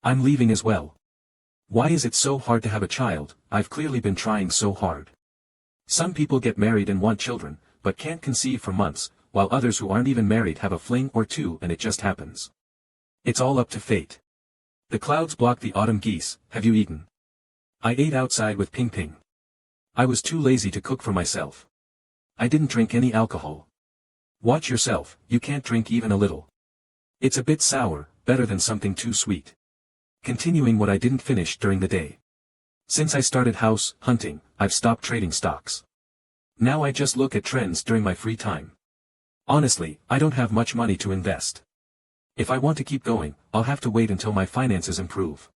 I'm leaving as well. Why is it so hard to have a child? I've clearly been trying so hard. Some people get married and want children, but can't conceive for months, while others who aren't even married have a fling or two and it just happens. It's all up to fate. The clouds block the autumn geese. Have you eaten? I ate outside with Ping Ping. I was too lazy to cook for myself. I didn't drink any alcohol. Watch yourself, you can't drink even a little. It's a bit sour, better than something too sweet. Continuing what I didn't finish during the day. Since I started house hunting, I've stopped trading stocks. Now I just look at trends during my free time. Honestly, I don't have much money to invest. If I want to keep going, I'll have to wait until my finances improve.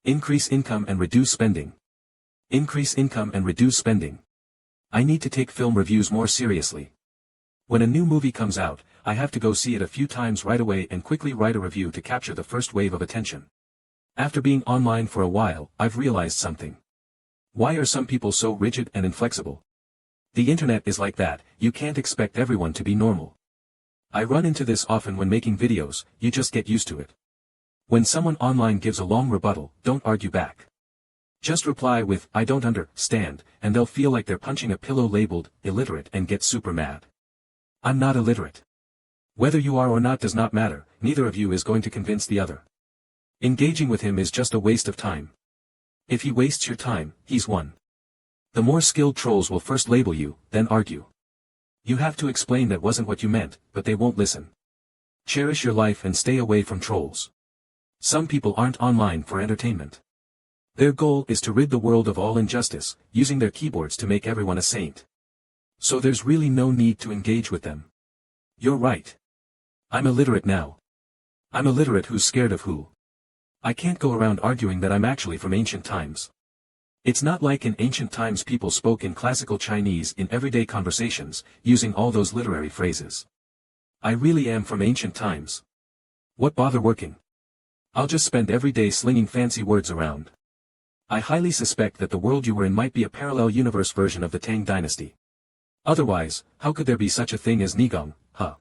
Increase income and reduce spending. Increase income and reduce spending. I need to take film reviews more seriously. When a new movie comes out, I have to go see it a few times right away and quickly write a review to capture the first wave of attention. After being online for a while, I've realized something. Why are some people so rigid and inflexible? The internet is like that, you can't expect everyone to be normal. I run into this often when making videos, you just get used to it. When someone online gives a long rebuttal, don't argue back. Just reply with, "I don't understand," and they'll feel like they're punching a pillow labeled, illiterate, and get super mad. I'm not illiterate. Whether you are or not does not matter, neither of you is going to convince the other. Engaging with him is just a waste of time. If he wastes your time, he's won. The more skilled trolls will first label you, then argue. You have to explain that wasn't what you meant, but they won't listen. Cherish your life and stay away from trolls. Some people aren't online for entertainment. Their goal is to rid the world of all injustice, using their keyboards to make everyone a saint. So there's really no need to engage with them. You're right. I'm illiterate now. I'm illiterate who's scared of who. I can't go around arguing that I'm actually from ancient times. It's not like in ancient times people spoke in classical Chinese in everyday conversations, using all those literary phrases. I really am from ancient times. What bother working? I'll just spend every day slinging fancy words around. I highly suspect that the world you were in might be a parallel universe version of the Tang dynasty. Otherwise, how could there be such a thing as Nigong, huh?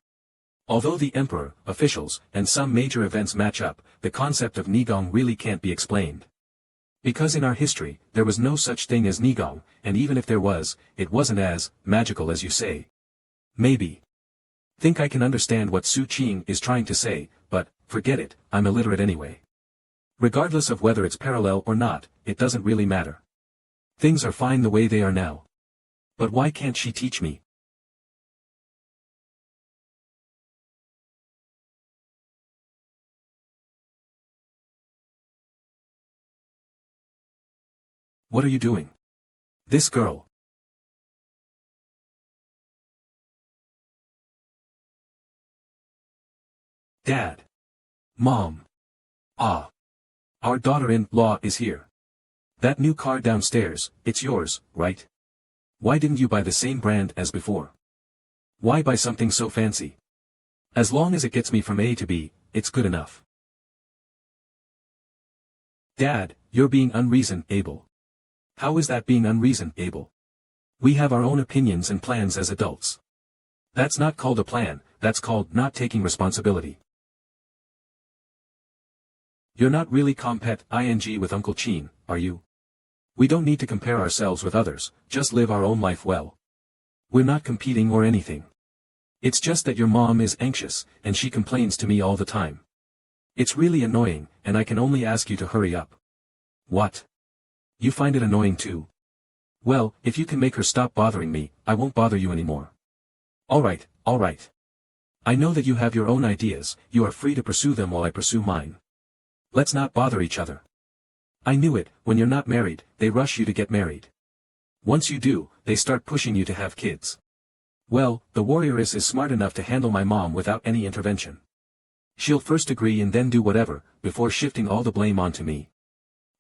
Although the emperor, officials, and some major events match up, the concept of Nigong really can't be explained. Because in our history, there was no such thing as Nigong, and even if there was, it wasn't as magical as you say. Maybe. Think I can understand what Su Qing is trying to say, but, forget it, I'm illiterate anyway. Regardless of whether it's parallel or not, it doesn't really matter. Things are fine the way they are now. But why can't she teach me? What are you doing? This girl. Dad. Mom. Ah. Our daughter-in-law is here. That new car downstairs, it's yours, right? Why didn't you buy the same brand as before? Why buy something so fancy? As long as it gets me from A to B, it's good enough. Dad, you're being unreasonable. How is that being unreasonable? We have our own opinions and plans as adults. That's not called a plan, that's called not taking responsibility. You're not really ing with Uncle Chin, are you? We don't need to compare ourselves with others, just live our own life well. We're not competing or anything. It's just that your mom is anxious, and she complains to me all the time. It's really annoying, and I can only ask you to hurry up. What? You find it annoying too? Well, if you can make her stop bothering me, I won't bother you anymore. Alright, alright. I know that you have your own ideas, you are free to pursue them while I pursue mine. Let's not bother each other. I knew it, when you're not married, they rush you to get married. Once you do, they start pushing you to have kids. Well, the warrioress is smart enough to handle my mom without any intervention. She'll first agree and then do whatever, before shifting all the blame onto me.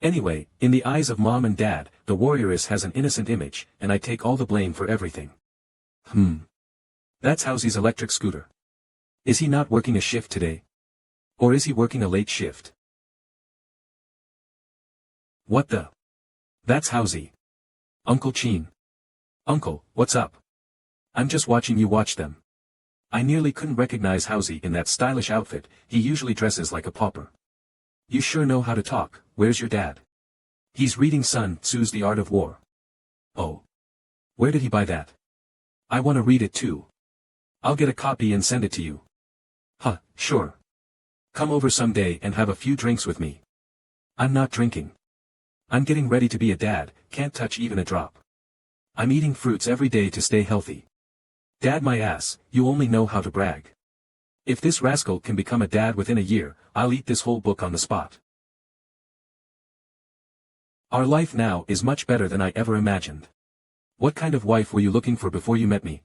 Anyway, in the eyes of mom and dad, the warrioress has an innocent image, and I take all the blame for everything. That's Housy's electric scooter. Is he not working a shift today? Or is he working a late shift? What the? That's Housy. Uncle Chin. Uncle, what's up? I'm just watching you watch them. I nearly couldn't recognize Housy in that stylish outfit, he usually dresses like a pauper. You sure know how to talk. Where's your dad? He's reading Sun Tzu's The Art of War. Oh. Where did he buy that? I want to read it too. I'll get a copy and send it to you. Huh, sure. Come over someday and have a few drinks with me. I'm not drinking. I'm getting ready to be a dad, can't touch even a drop. I'm eating fruits every day to stay healthy. Dad my ass, you only know how to brag. If this rascal can become a dad within a year, I'll eat this whole book on the spot. Our life now is much better than I ever imagined. What kind of wife were you looking for before you met me?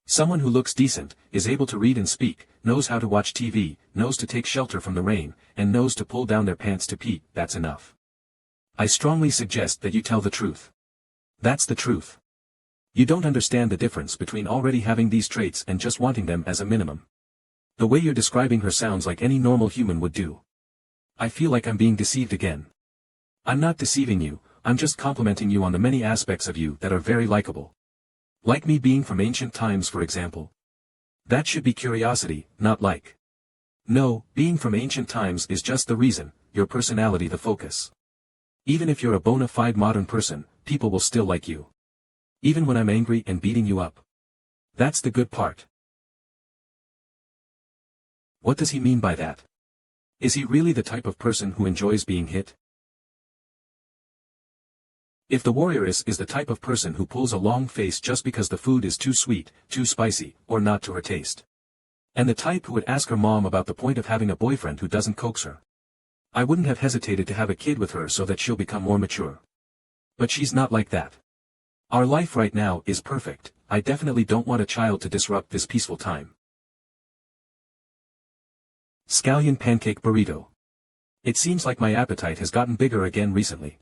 Someone who looks decent, is able to read and speak, knows how to watch TV, knows to take shelter from the rain, and knows to pull down their pants to pee. That's enough. I strongly suggest that you tell the truth. That's the truth. You don't understand the difference between already having these traits and just wanting them as a minimum. The way you're describing her sounds like any normal human would do. I feel like I'm being deceived again. I'm not deceiving you, I'm just complimenting you on the many aspects of you that are very likable. Like me being from ancient times, for example. That should be curiosity, not like. No, being from ancient times is just the reason, your personality the focus. Even if you're a bona fide modern person, people will still like you. Even when I'm angry and beating you up. That's the good part. What does he mean by that? Is he really the type of person who enjoys being hit? If the warrioress is the type of person who pulls a long face just because the food is too sweet, too spicy, or not to her taste. And the type who would ask her mom about the point of having a boyfriend who doesn't coax her. I wouldn't have hesitated to have a kid with her so that she'll become more mature. But she's not like that. Our life right now is perfect, I definitely don't want a child to disrupt this peaceful time. Scallion pancake burrito. It seems like my appetite has gotten bigger again recently.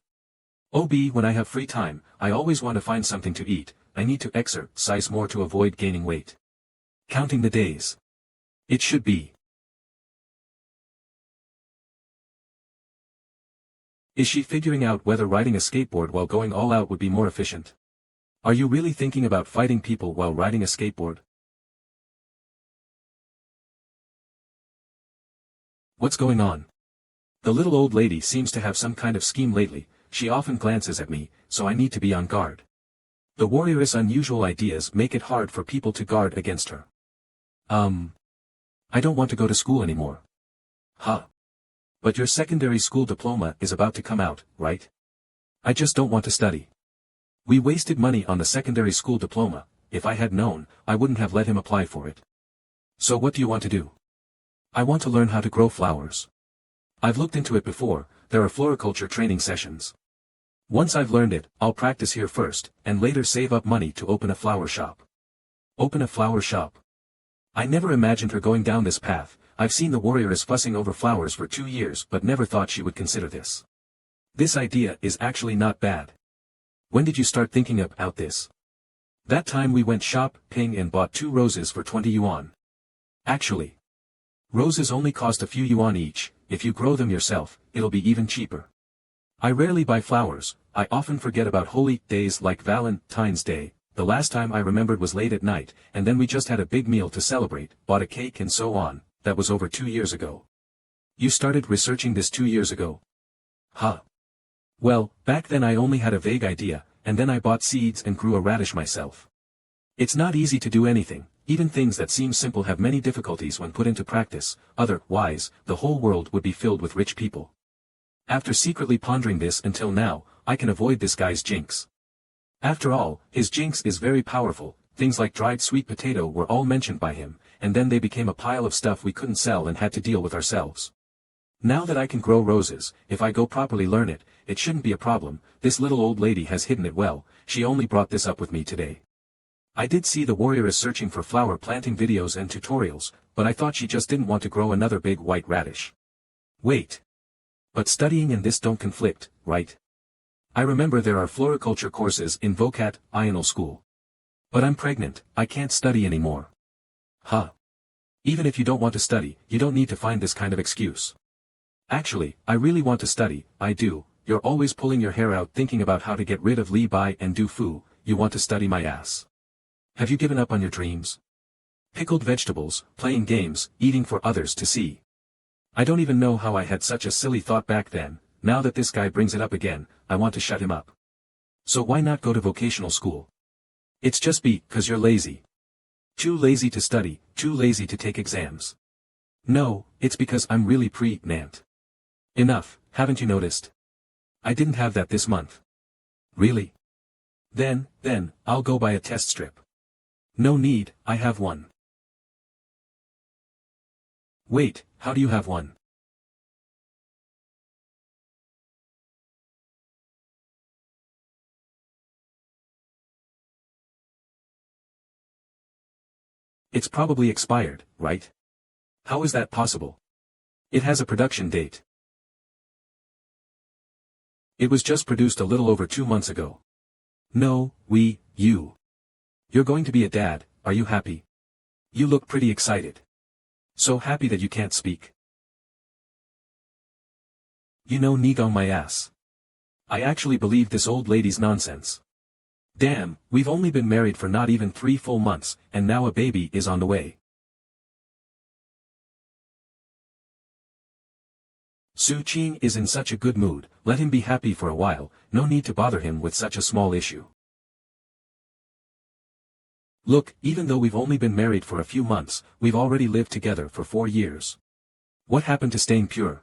When I have free time, I always want to find something to eat. I need to exercise more to avoid gaining weight. Counting the days. It should be. Is she figuring out whether riding a skateboard while going all out would be more efficient? Are you really thinking about fighting people while riding a skateboard? What's going on? The little old lady seems to have some kind of scheme lately. She often glances at me, so I need to be on guard. The warrioress' unusual ideas make it hard for people to guard against her. I don't want to go to school anymore. Huh. But your secondary school diploma is about to come out, right? I just don't want to study. We wasted money on the secondary school diploma. If I had known, I wouldn't have let him apply for it. So what do you want to do? I want to learn how to grow flowers. I've looked into it before, there are floriculture training sessions. Once I've learned it, I'll practice here first, and later save up money to open a flower shop. Open a flower shop? I never imagined her going down this path. I've seen the warrioress fussing over flowers for 2 years but never thought she would consider this. This idea is actually not bad. When did you start thinking about this? That time we went shopping and bought 2 roses for 20 yuan. Actually, roses only cost a few yuan each. If you grow them yourself, it'll be even cheaper. I rarely buy flowers. I often forget about holy days like Valentine's Day. The last time I remembered was late at night, and then we just had a big meal to celebrate, bought a cake and so on. That was over 2 years ago. You started researching this 2 years ago? Huh. Well, back then I only had a vague idea, and then I bought seeds and grew a radish myself. It's not easy to do anything. Even things that seem simple have many difficulties when put into practice, otherwise, the whole world would be filled with rich people. After secretly pondering this until now, I can avoid this guy's jinx. After all, his jinx is very powerful. Things like dried sweet potato were all mentioned by him, and then they became a pile of stuff we couldn't sell and had to deal with ourselves. Now that I can grow roses, if I go properly learn it, it shouldn't be a problem. This little old lady has hidden it well. She only brought this up with me today. I did see the warrioress searching for flower planting videos and tutorials, but I thought she just didn't want to grow another big white radish. Wait. But studying and this don't conflict, right? I remember there are floriculture courses in vocational school. But I'm pregnant, I can't study anymore. Huh. Even if you don't want to study, you don't need to find this kind of excuse. Actually, I really want to study, I do. You're always pulling your hair out thinking about how to get rid of Li Bai and Du Fu. You want to study my ass. Have you given up on your dreams? Pickled vegetables, playing games, eating for others to see. I don't even know how I had such a silly thought back then. Now that this guy brings it up again, I want to shut him up. So why not go to vocational school? It's just because you're lazy. Too lazy to study, too lazy to take exams. No, it's because I'm really pregnant. Enough, haven't you noticed? I didn't have that this month. Really? Then, I'll go buy a test strip. No need, I have one. Wait, how do you have one? It's probably expired, right? How is that possible? It has a production date. It was just produced a little over 2 months ago. No, you. You're going to be a dad, are you happy? You look pretty excited. So happy that you can't speak. You know, Nigong my ass. I actually believe this old lady's nonsense. Damn, we've only been married for not even 3 full months, and now a baby is on the way. Su Qing is in such a good mood, let him be happy for a while, no need to bother him with such a small issue. Look, even though we've only been married for a few months, we've already lived together for 4 years. What happened to staying pure?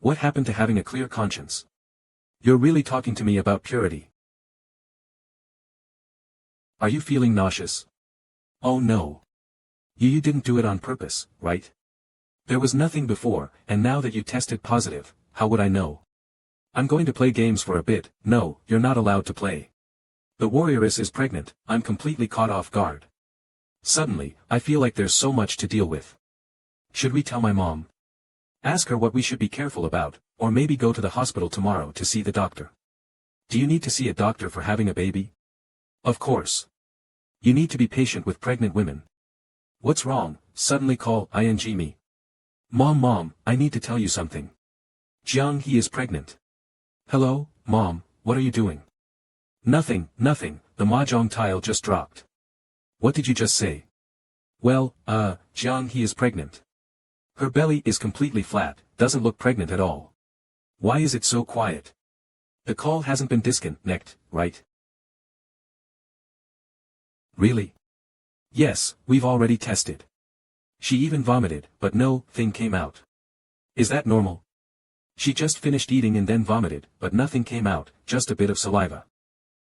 What happened to having a clear conscience? You're really talking to me about purity. Are you feeling nauseous? Oh no. You didn't do it on purpose, right? There was nothing before, and now that you tested positive, how would I know? I'm going to play games for a bit. No, you're not allowed to play. The warrioress is pregnant, I'm completely caught off guard. Suddenly, I feel like there's so much to deal with. Should we tell my mom? Ask her what we should be careful about, or maybe go to the hospital tomorrow to see the doctor. Do you need to see a doctor for having a baby? Of course. You need to be patient with pregnant women. What's wrong? Suddenly call ing me. Mom, I need to tell you something. Jiang He is pregnant. Hello, Mom, what are you doing? Nothing, the mahjong tile just dropped. What did you just say? Well, Jiang He is pregnant. Her belly is completely flat, doesn't look pregnant at all. Why is it so quiet? The call hasn't been disconnected, right? Really? Yes, we've already tested. She even vomited, but no thing came out. Is that normal? She just finished eating and then vomited, but nothing came out, just a bit of saliva.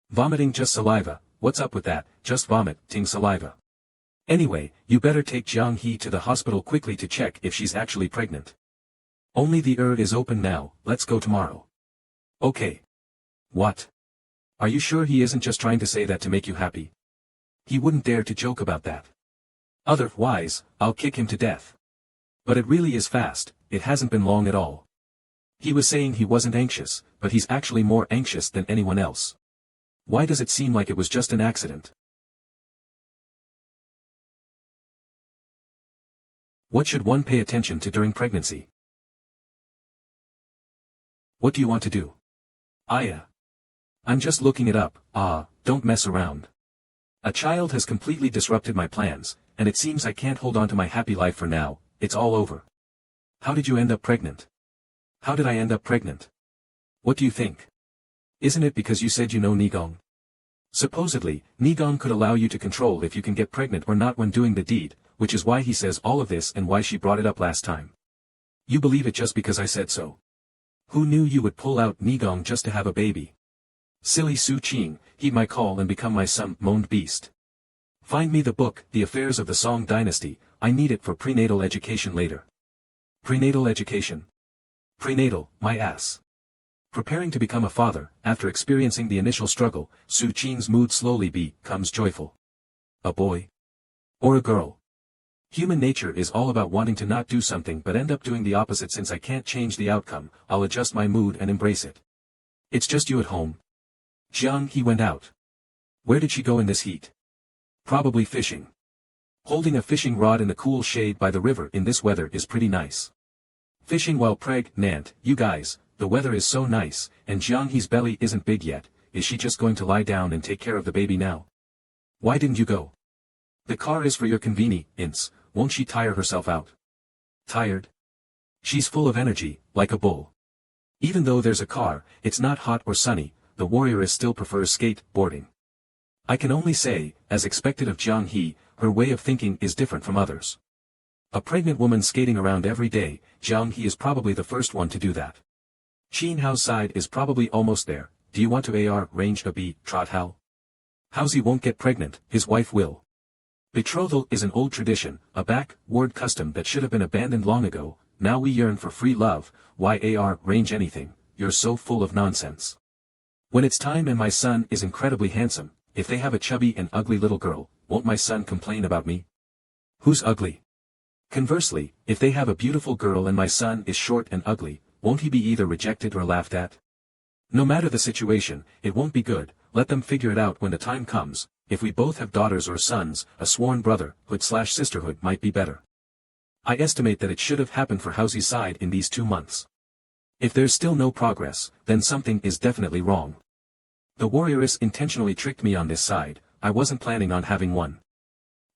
Vomiting just saliva, what's up with that, just vomiting saliva. Anyway, you better take Jiang He to the hospital quickly to check if she's actually pregnant. Only the is open now, let's go tomorrow. Okay. What? Are you sure he isn't just trying to say that to make you happy? He wouldn't dare to joke about that. Otherwise, I'll kick him to death. But it really is fast, it hasn't been long at all. He was saying he wasn't anxious, but he's actually more anxious than anyone else. Why does it seem like it was just an accident? What should one pay attention to during pregnancy? What do you want to do? I'm just looking it up. Don't mess around. A child has completely disrupted my plans, and it seems I can't hold on to my happy life for now, it's all over. How did you end up pregnant? How did I end up pregnant? What do you think? Isn't it because you said you know Nigong? Supposedly, Nigong could allow you to control if you can get pregnant or not when doing the deed, which is why he says all of this and why she brought it up last time. You believe it just because I said so. Who knew you would pull out Nigong just to have a baby? Silly Su Qing, heed my call and become my son, moaned Beast. Find me the book, The Affairs of the Song Dynasty, I need it for prenatal education later. Prenatal education. Prenatal, my ass. Preparing to become a father, after experiencing the initial struggle, Su Qing's mood slowly becomes joyful. A boy? Or a girl? Human nature is all about wanting to not do something but end up doing the opposite. Since I can't change the outcome, I'll adjust my mood and embrace it. It's just you at home. Jiang He went out. Where did she go in this heat? Probably fishing. Holding a fishing rod in the cool shade by the river in this weather is pretty nice. Fishing while pregnant, you guys, the weather is so nice, and Jiang He's belly isn't big yet. Is she just going to lie down and take care of the baby now? Why didn't you go? The car is for your convenience, won't she tire herself out? Tired? She's full of energy, like a bull. Even though there's a car, it's not hot or sunny, the warrioress still prefers skateboarding. I can only say, as expected of Jiang He, her way of thinking is different from others. A pregnant woman skating around every day, Jiang He is probably the first one to do that. Qin Hao's side is probably almost there. Do you want to arrange a trot Hao? Haozi won't get pregnant, his wife will. Betrothal is an old tradition, a backward custom that should have been abandoned long ago. Now we yearn for free love. Why arrange anything? You're so full of nonsense. When it's time and my son is incredibly handsome, if they have a chubby and ugly little girl, won't my son complain about me? Who's ugly? Conversely, if they have a beautiful girl and my son is short and ugly, won't he be either rejected or laughed at? No matter the situation, it won't be good. Let them figure it out when the time comes. If we both have daughters or sons, a sworn brotherhood/sisterhood might be better. I estimate that it should have happened for Haozi's side in these 2 months. If there's still no progress, then something is definitely wrong. The warrioress intentionally tricked me on this side. I wasn't planning on having one.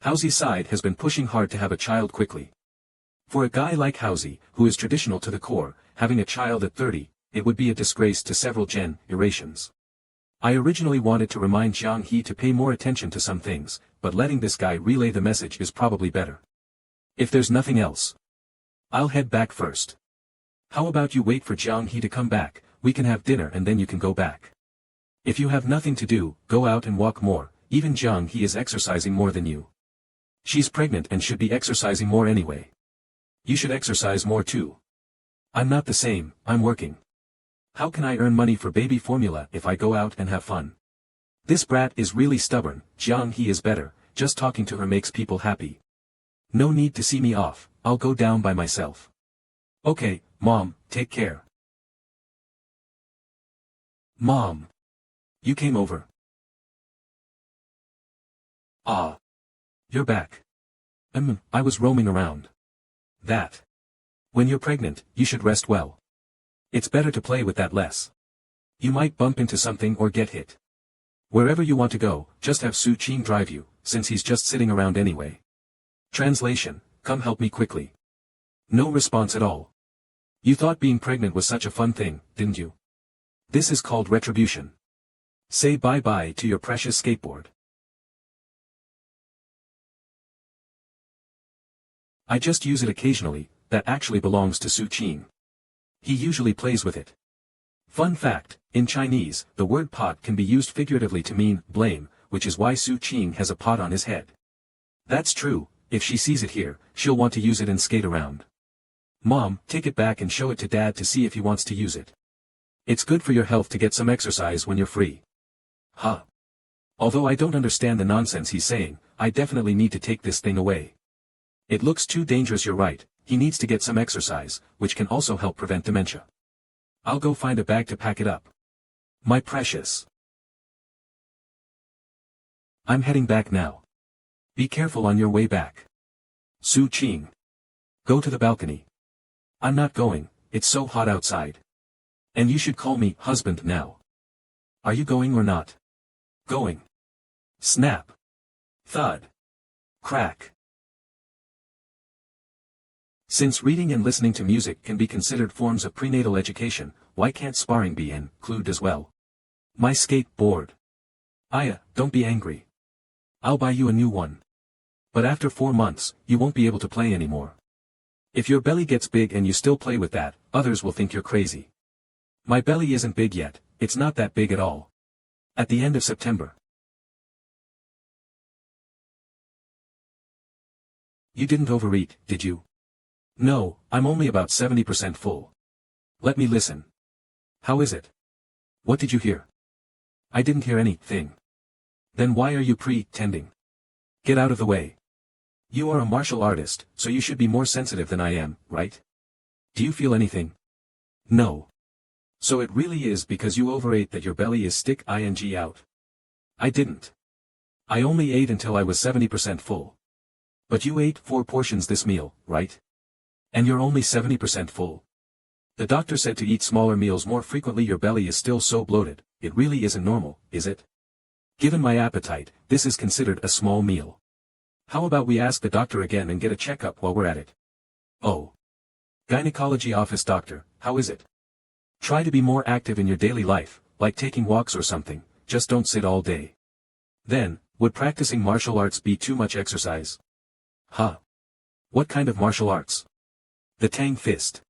Haozi's side has been pushing hard to have a child quickly. For a guy like Haozi, who is traditional to the core, having a child at 30, it would be a disgrace to several generations. I originally wanted to remind Jiang He to pay more attention to some things, but letting this guy relay the message is probably better. If there's nothing else, I'll head back first. How about you wait for Jiang He to come back? We can have dinner and then you can go back. If you have nothing to do, go out and walk more. Even Jiang He is exercising more than you. She's pregnant and should be exercising more anyway. You should exercise more too. I'm not the same, I'm working. How can I earn money for baby formula if I go out and have fun? This brat is really stubborn. Jiang He is better, just talking to her makes people happy. No need to see me off, I'll go down by myself. Okay, Mom, take care. Mom. You came over. Ah. You're back. I was roaming around. That. When you're pregnant, you should rest well. It's better to play with that less. You might bump into something or get hit. Wherever you want to go, just have Su Qing drive you, since he's just sitting around anyway. Translation, come help me quickly. No response at all. You thought being pregnant was such a fun thing, didn't you? This is called retribution. Say bye-bye to your precious skateboard. I just use it occasionally, that actually belongs to Su Qing. He usually plays with it. Fun fact, in Chinese, the word pot can be used figuratively to mean blame, which is why Su Qing has a pot on his head. That's true, if she sees it here, she'll want to use it and skate around. Mom, take it back and show it to Dad to see if he wants to use it. It's good for your health to get some exercise when you're free. Huh. Although I don't understand the nonsense he's saying, I definitely need to take this thing away. It looks too dangerous. You're right, he needs to get some exercise, which can also help prevent dementia. I'll go find a bag to pack it up. My precious. I'm heading back now. Be careful on your way back. Su Qing. Go to the balcony. I'm not going, it's so hot outside. And you should call me husband now. Are you going or not? Going. Snap. Thud. Crack. Since reading and listening to music can be considered forms of prenatal education, why can't sparring be included as well? My skateboard. Aya, don't be angry. I'll buy you a new one. But after 4 months, you won't be able to play anymore. If your belly gets big and you still play with that, others will think you're crazy. My belly isn't big yet, it's not that big at all. At the end of September. You didn't overeat, did you? No, I'm only about 70% full. Let me listen. How is it? What did you hear? I didn't hear anything. Then why are you pretending? Get out of the way. You are a martial artist, so you should be more sensitive than I am, right? Do you feel anything? No. So it really is because you overate that your belly is stick-ing out. I didn't. I only ate until I was 70% full. But you ate 4 portions this meal, right? And you're only 70% full. The doctor said to eat smaller meals more frequently. Your belly is still so bloated, it really isn't normal, is it? Given my appetite, this is considered a small meal. How about we ask the doctor again and get a checkup while we're at it? Oh. Gynecology office doctor, how is it? Try to be more active in your daily life, like taking walks or something, just don't sit all day. Then, would practicing martial arts be too much exercise? Huh? What kind of martial arts? The Tang fist.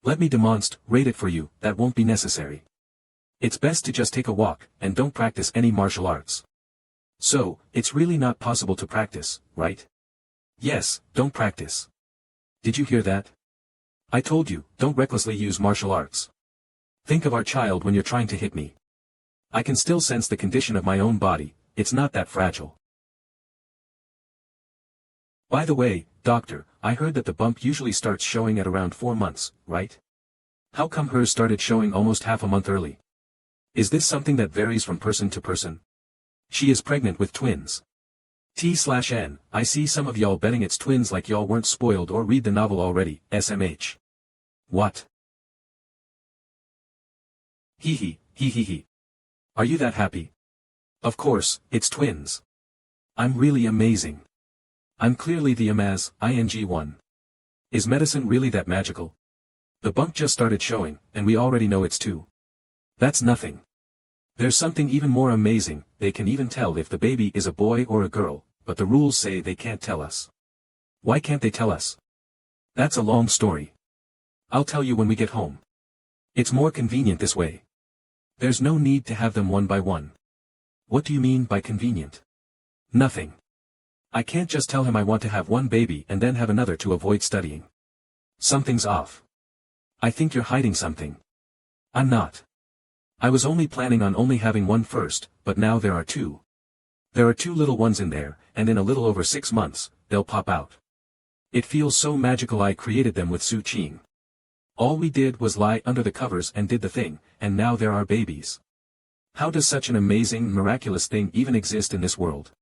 Let me demonstrate it for you, that won't be necessary. It's best to just take a walk, and don't practice any martial arts. So, it's really not possible to practice, right? Yes, don't practice. Did you hear that? I told you, don't recklessly use martial arts. Think of our child when you're trying to hit me. I can still sense the condition of my own body, it's not that fragile. By the way, doctor, I heard that the bump usually starts showing at around 4 months, right? How come hers started showing almost half a month early? Is this something that varies from person to person? She is pregnant with twins. T/N, I see some of y'all betting it's twins like y'all weren't spoiled or read the novel already, SMH. What? Hee hee, hee hee hee. Are you that happy? Of course, it's twins. I'm really amazing. I'm clearly the ing one. Is medicine really that magical? The bump just started showing, and we already know it's 2. That's nothing. There's something even more amazing, they can even tell if the baby is a boy or a girl, but the rules say they can't tell us. Why can't they tell us? That's a long story. I'll tell you when we get home. It's more convenient this way. There's no need to have them one by one. What do you mean by convenient? Nothing. I can't just tell him I want to have one baby and then have another to avoid studying. Something's off. I think you're hiding something. I'm not. I was only planning on only having one first, but now there are 2. There are 2 little ones in there, and in a little over 6 months, they'll pop out. It feels so magical. I created them with Su Qing. All we did was lie under the covers and did the thing, and now there are babies. How does such an amazing, miraculous thing even exist in this world?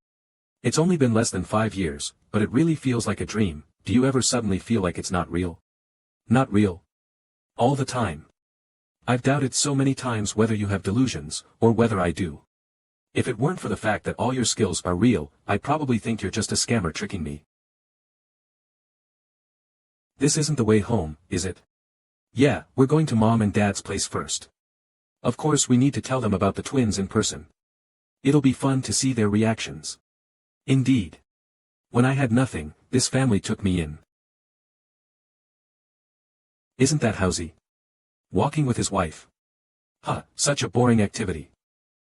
It's only been less than 5 years, but it really feels like a dream. Do you ever suddenly feel like it's not real? Not real. All the time. I've doubted so many times whether you have delusions, or whether I do. If it weren't for the fact that all your skills are real, I'd probably think you're just a scammer tricking me. This isn't the way home, is it? Yeah, we're going to Mom and Dad's place first. Of course we need to tell them about the twins in person. It'll be fun to see their reactions. Indeed. When I had nothing, this family took me in. Isn't that Housey? Walking with his wife. Huh, such a boring activity.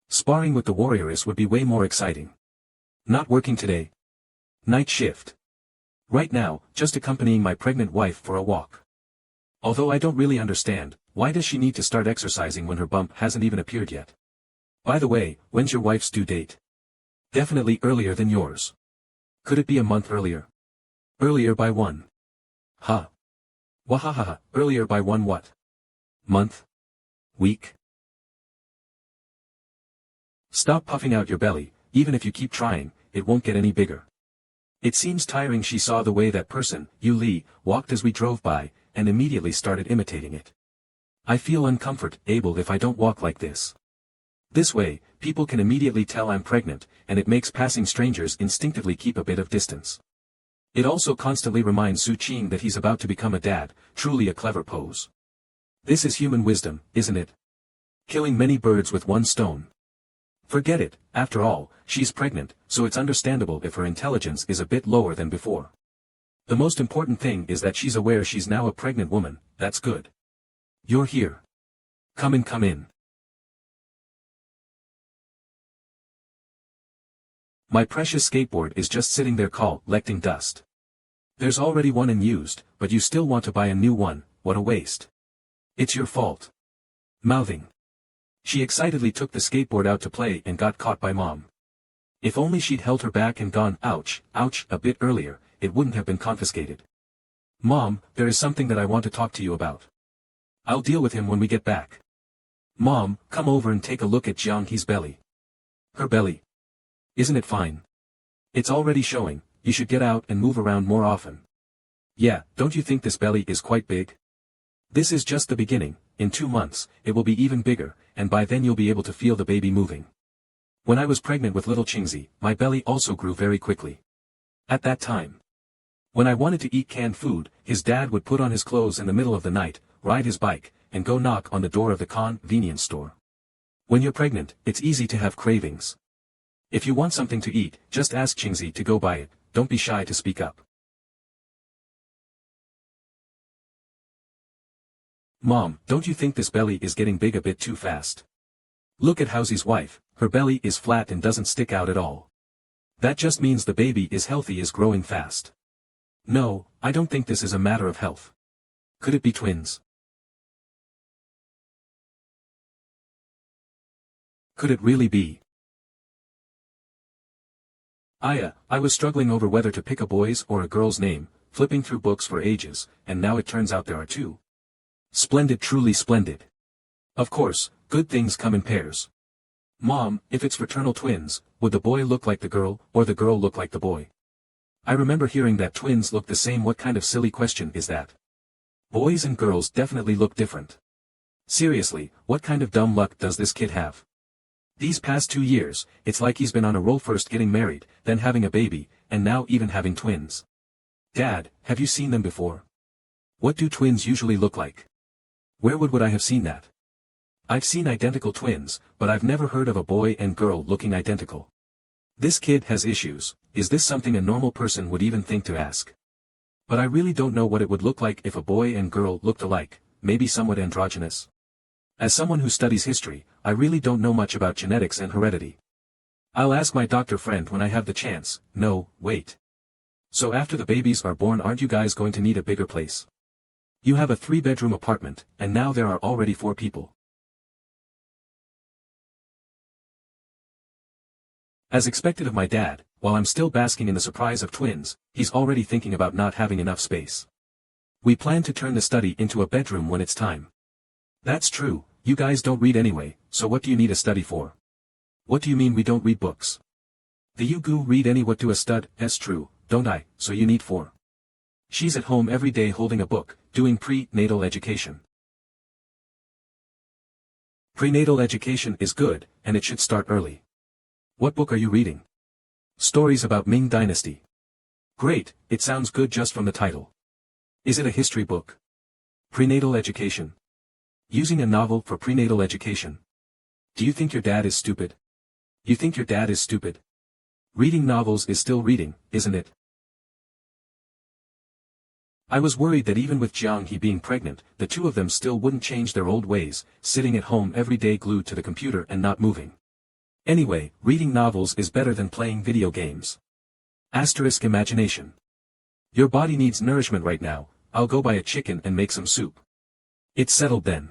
Sparring with the warrioress would be way more exciting. Not working today. Night shift. Right now, just accompanying my pregnant wife for a walk. Although I don't really understand, why does she need to start exercising when her bump hasn't even appeared yet? By the way, when's your wife's due date? Definitely earlier than yours. Could it be a month earlier? Earlier by 1. Huh. Wahahaha, earlier by 1 what? Month? Week? Stop puffing out your belly, even if you keep trying, it won't get any bigger. It seems tiring. She saw the way that person, Yu Li, walked as we drove by, and immediately started imitating it. I feel uncomfortable if I don't walk like this. This way, people can immediately tell I'm pregnant, and it makes passing strangers instinctively keep a bit of distance. It also constantly reminds Su Qing that he's about to become a dad, truly a clever pose. This is human wisdom, isn't it? Killing many birds with one stone. Forget it, after all, she's pregnant, so it's understandable if her intelligence is a bit lower than before. The most important thing is that she's aware she's now a pregnant woman. That's good. You're here. Come in, come in. My precious skateboard is just sitting there collecting dust. There's already one unused, but you still want to buy a new one. What a waste. It's your fault. Mouthing. She excitedly took the skateboard out to play and got caught by Mom. If only she'd held her back and gone, ouch, ouch, a bit earlier, it wouldn't have been confiscated. Mom, there is something that I want to talk to you about. I'll deal with him when we get back. Mom, come over and take a look at Jiang He's belly. Her belly. Isn't it fine? It's already showing, you should get out and move around more often. Yeah, don't you think this belly is quite big? This is just the beginning. In 2 months, it will be even bigger, and by then you'll be able to feel the baby moving. When I was pregnant with little Qingzi, my belly also grew very quickly. At that time, When I wanted to eat canned food, his dad would put on his clothes in the middle of the night, ride his bike, and go knock on the door of the convenience store. When you're pregnant, it's easy to have cravings. If you want something to eat, just ask Chingzi to go buy it, don't be shy to speak up. Mom, don't you think this belly is getting big a bit too fast? Look at Housy's wife, her belly is flat and doesn't stick out at all. That just means the baby is healthy, is growing fast. No, I don't think this is a matter of health. Could it be twins? Could it really be? I was struggling over whether to pick a boy's or a girl's name, flipping through books for ages, and now it turns out there are two. Splendid, truly splendid. Of course, good things come in pairs. Mom, if it's fraternal twins, would the boy look like the girl, or the girl look like the boy? I remember hearing that twins look the same. What kind of silly question is that? Boys and girls definitely look different. Seriously, what kind of dumb luck does this kid have? These past 2 years, it's like he's been on a roll, first getting married, then having a baby, and now even having twins. Dad, have you seen them before? What do twins usually look like? Where would I have seen that? I've seen identical twins, but I've never heard of a boy and girl looking identical. This kid has issues. Is this something a normal person would even think to ask? But I really don't know what it would look like if a boy and girl looked alike, maybe somewhat androgynous. As someone who studies history, I really don't know much about genetics and heredity. I'll ask my doctor friend when I have the chance. No, wait. So after the babies are born, aren't you guys going to need a bigger place? You have a 3-bedroom apartment, and now there are already 4 people. As expected of my dad, while I'm still basking in the surprise of twins, he's already thinking about not having enough space. We plan to turn the study into a bedroom when it's time. That's true, you guys don't read anyway, so what do you need a study for? What do you mean we don't read books? The you goo read any, what do a stud? That's true, don't I, so you need 4. She's at home every day holding a book, doing prenatal education. Prenatal education is good, and it should start early. What book are you reading? Stories about Ming Dynasty. Great, it sounds good just from the title. Is it a history book? Prenatal education. Using a novel for prenatal education. Do you think your dad is stupid? You think your dad is stupid? Reading novels is still reading, isn't it? I was worried that even with Jiang He being pregnant, the two of them still wouldn't change their old ways, sitting at home every day glued to the computer and not moving. Anyway, reading novels is better than playing video games. Asterisk imagination. Your body needs nourishment right now, I'll go buy a chicken and make some soup. It's settled then.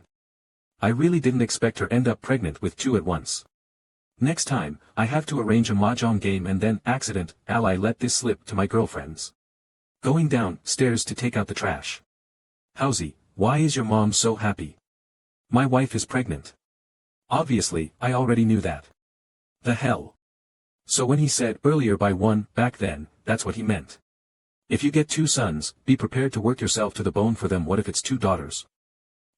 I really didn't expect her end up pregnant with 2 at once. Next time, I have to arrange a mahjong game and then I let this slip to my girlfriends. Going downstairs to take out the trash. Housy, why is your mom so happy? My wife is pregnant. Obviously, I already knew that. The hell? So when he said earlier by 1, back then, that's what he meant. If you get 2 sons, be prepared to work yourself to the bone for them. What if it's 2 daughters?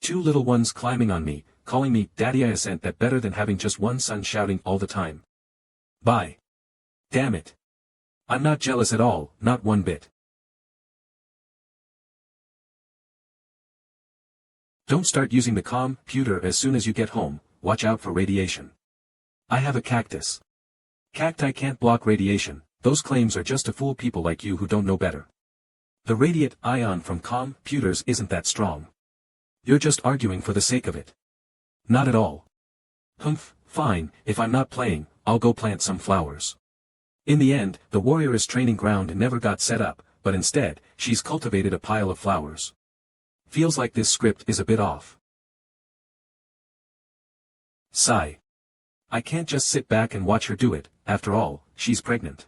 2 little ones climbing on me, calling me daddy. I sent that better than having just 1 son shouting all the time. Bye. Damn it. I'm not jealous at all, not one bit. Don't start using the computer as soon as you get home, watch out for radiation. I have a cactus. Cacti can't block radiation, those claims are just to fool people like you who don't know better. The radiant ion from computers isn't that strong. You're just arguing for the sake of it. Not at all. Humph, fine, if I'm not playing, I'll go plant some flowers. In the end, the warrior is training ground and never got set up, but instead, she's cultivated a pile of flowers. Feels like this script is a bit off. Sigh. I can't just sit back and watch her do it, after all, she's pregnant.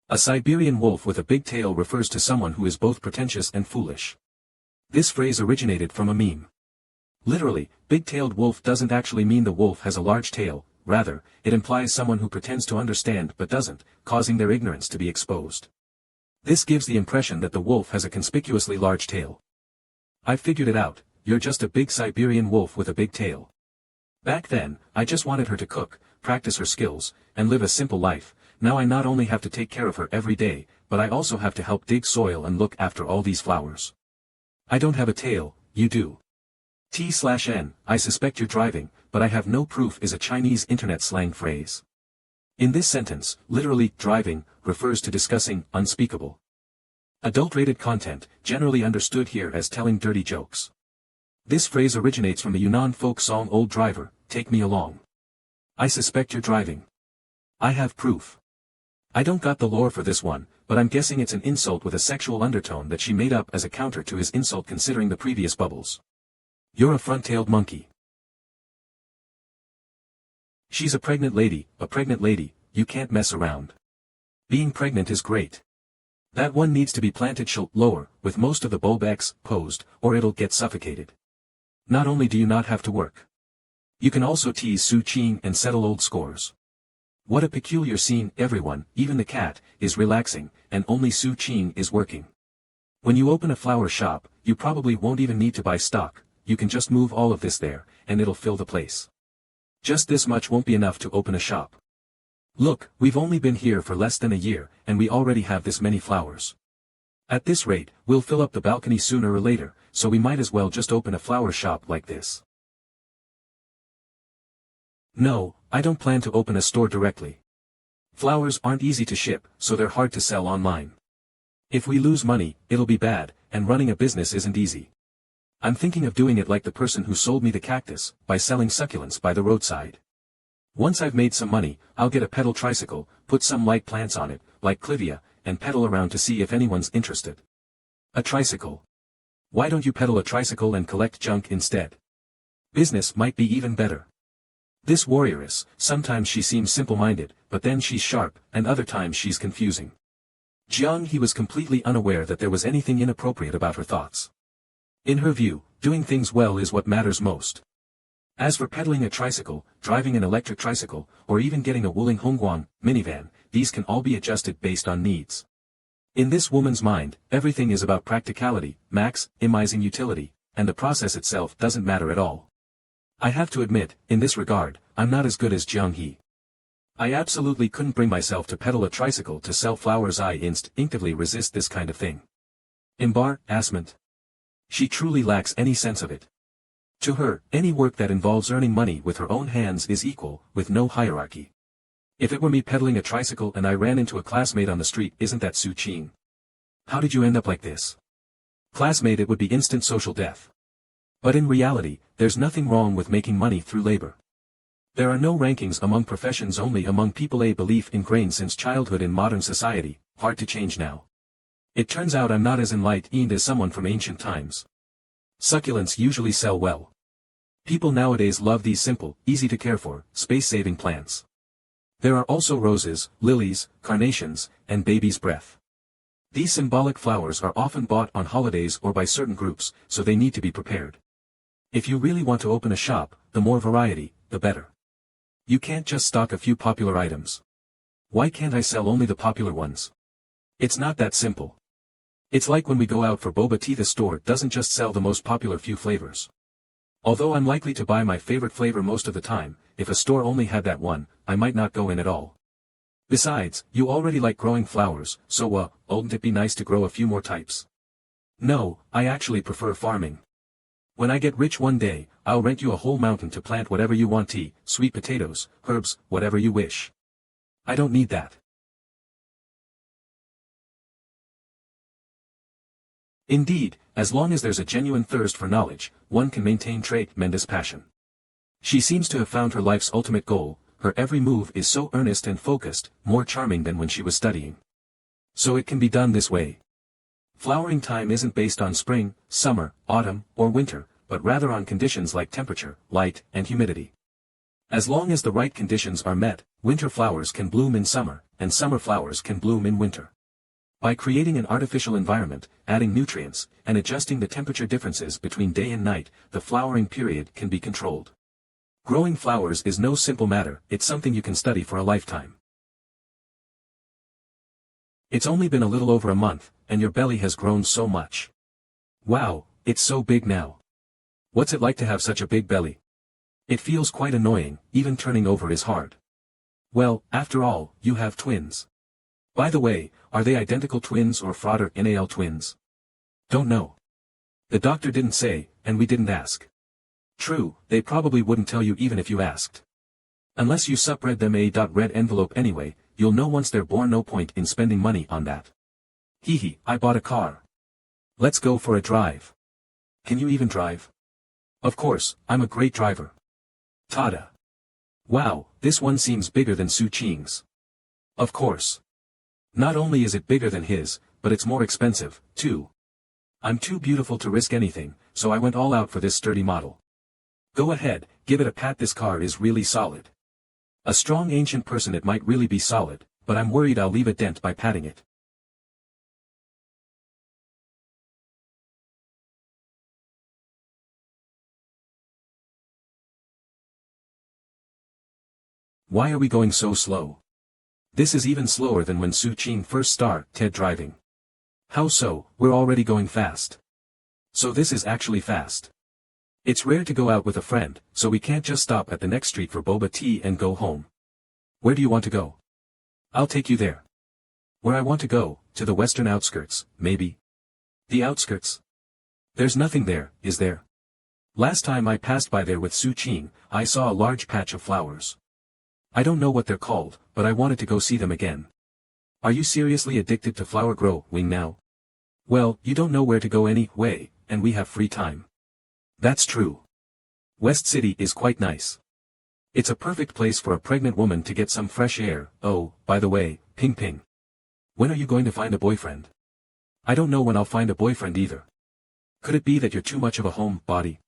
A Siberian wolf with a big tail refers to someone who is both pretentious and foolish. This phrase originated from a meme. Literally, big-tailed wolf doesn't actually mean the wolf has a large tail, rather, it implies someone who pretends to understand but doesn't, causing their ignorance to be exposed. This gives the impression that the wolf has a conspicuously large tail. I figured it out, you're just a big Siberian wolf with a big tail. Back then, I just wanted her to cook, practice her skills, and live a simple life. Now I not only have to take care of her every day, but I also have to help dig soil and look after all these flowers. I don't have a tail, you do. T/N, I suspect you're driving, but I have no proof is a Chinese internet slang phrase. In this sentence, literally, driving, refers to discussing unspeakable, adult-rated content, generally understood here as telling dirty jokes. This phrase originates from the Yunnan folk song Old Driver, Take Me Along. I suspect you're driving. I have proof. I don't got the lore for this one, but I'm guessing it's an insult with a sexual undertone that she made up as a counter to his insult considering the previous bubbles. You're a front-tailed monkey. She's a pregnant lady, you can't mess around. Being pregnant is great. That one needs to be planted lower, with most of the bulb exposed, or it'll get suffocated. Not only do you not have to work. You can also tease Su Qing and settle old scores. What a peculiar scene, everyone, even the cat, is relaxing, and only Su Qing is working. When you open a flower shop, you probably won't even need to buy stock, you can just move all of this there, and it'll fill the place. Just this much won't be enough to open a shop. Look, we've only been here for less than a year, and we already have this many flowers. At this rate, we'll fill up the balcony sooner or later, so we might as well just open a flower shop like this. No, I don't plan to open a store directly. Flowers aren't easy to ship, so they're hard to sell online. If we lose money, it'll be bad, and running a business isn't easy. I'm thinking of doing it like the person who sold me the cactus, by selling succulents by the roadside. Once I've made some money, I'll get a pedal tricycle, put some light plants on it, like clivia, and pedal around to see if anyone's interested. A tricycle. Why don't you pedal a tricycle and collect junk instead? Business might be even better. This warrioress, sometimes she seems simple-minded, but then she's sharp, and other times she's confusing. Jiang He was completely unaware that there was anything inappropriate about her thoughts. In her view, doing things well is what matters most. As for pedaling a tricycle, driving an electric tricycle, or even getting a Wuling Hongguang minivan, these can all be adjusted based on needs. In this woman's mind, everything is about practicality, maximizing utility, and the process itself doesn't matter at all. I have to admit, in this regard, I'm not as good as Jiang He. I absolutely couldn't bring myself to pedal a tricycle to sell flowers. I instinctively resist this kind of thing. Embarrassment. She truly lacks any sense of it. To her, any work that involves earning money with her own hands is equal, with no hierarchy. If it were me pedaling a tricycle and I ran into a classmate on the street, isn't that Su Qing? How did you end up like this? Classmate, it would be instant social death. But in reality, there's nothing wrong with making money through labor. There are no rankings among professions, only among people. A belief ingrained since childhood in modern society, hard to change now. It turns out I'm not as enlightened as someone from ancient times. Succulents usually sell well. People nowadays love these simple, easy to care for, space-saving plants. There are also roses, lilies, carnations, and baby's breath. These symbolic flowers are often bought on holidays or by certain groups, so they need to be prepared. If you really want to open a shop, the more variety, the better. You can't just stock a few popular items. Why can't I sell only the popular ones? It's not that simple. It's like when we go out for boba tea, the store doesn't just sell the most popular few flavors. Although I'm likely to buy my favorite flavor most of the time, if a store only had that one, I might not go in at all. Besides, you already like growing flowers, so wouldn't it be nice to grow a few more types? No, I actually prefer farming. When I get rich one day, I'll rent you a whole mountain to plant whatever you want: tea, sweet potatoes, herbs, whatever you wish. I don't need that. Indeed, as long as there's a genuine thirst for knowledge, one can maintain tremendous passion. She seems to have found her life's ultimate goal. Her every move is so earnest and focused, more charming than when she was studying. So it can be done this way. Flowering time isn't based on spring, summer, autumn, or winter, but rather on conditions like temperature, light, and humidity. As long as the right conditions are met, winter flowers can bloom in summer, and summer flowers can bloom in winter. By creating an artificial environment, adding nutrients, and adjusting the temperature differences between day and night, the flowering period can be controlled. Growing flowers is no simple matter, it's something you can study for a lifetime. It's only been a little over a month, and your belly has grown so much. Wow, it's so big now. What's it like to have such a big belly? It feels quite annoying, even turning over is hard. Well, after all, you have twins. By the way, are they identical twins or frater-nal twins? Don't know. The doctor didn't say, and we didn't ask. True, they probably wouldn't tell you even if you asked. Unless you subread them a red envelope anyway, you'll know once they're born. No point in spending money on that. Hee, I bought a car. Let's go for a drive. Can you even drive? Of course, I'm a great driver. Tada. Wow, this one seems bigger than Su Qing's. Of course. Not only is it bigger than his, but it's more expensive, too. I'm too beautiful to risk anything, so I went all out for this sturdy model. Go ahead, give it a pat. This car is really solid. A strong ancient person, it might really be solid, but I'm worried I'll leave a dent by patting it. Why are we going so slow? This is even slower than when Su Qing first started driving. How so? We're already going fast. So this is actually fast. It's rare to go out with a friend, so we can't just stop at the next street for boba tea and go home. Where do you want to go? I'll take you there. Where I want to go, to the western outskirts, maybe. The outskirts? There's nothing there, is there? Last time I passed by there with Su Qing, I saw a large patch of flowers. I don't know what they're called, but I wanted to go see them again. Are you seriously addicted to flower growing now? Well, you don't know where to go anyway, and we have free time. That's true. West City is quite nice. It's a perfect place for a pregnant woman to get some fresh air. Oh, by the way, Ping Ping. When are you going to find a boyfriend? I don't know when I'll find a boyfriend either. Could it be that you're too much of a homebody?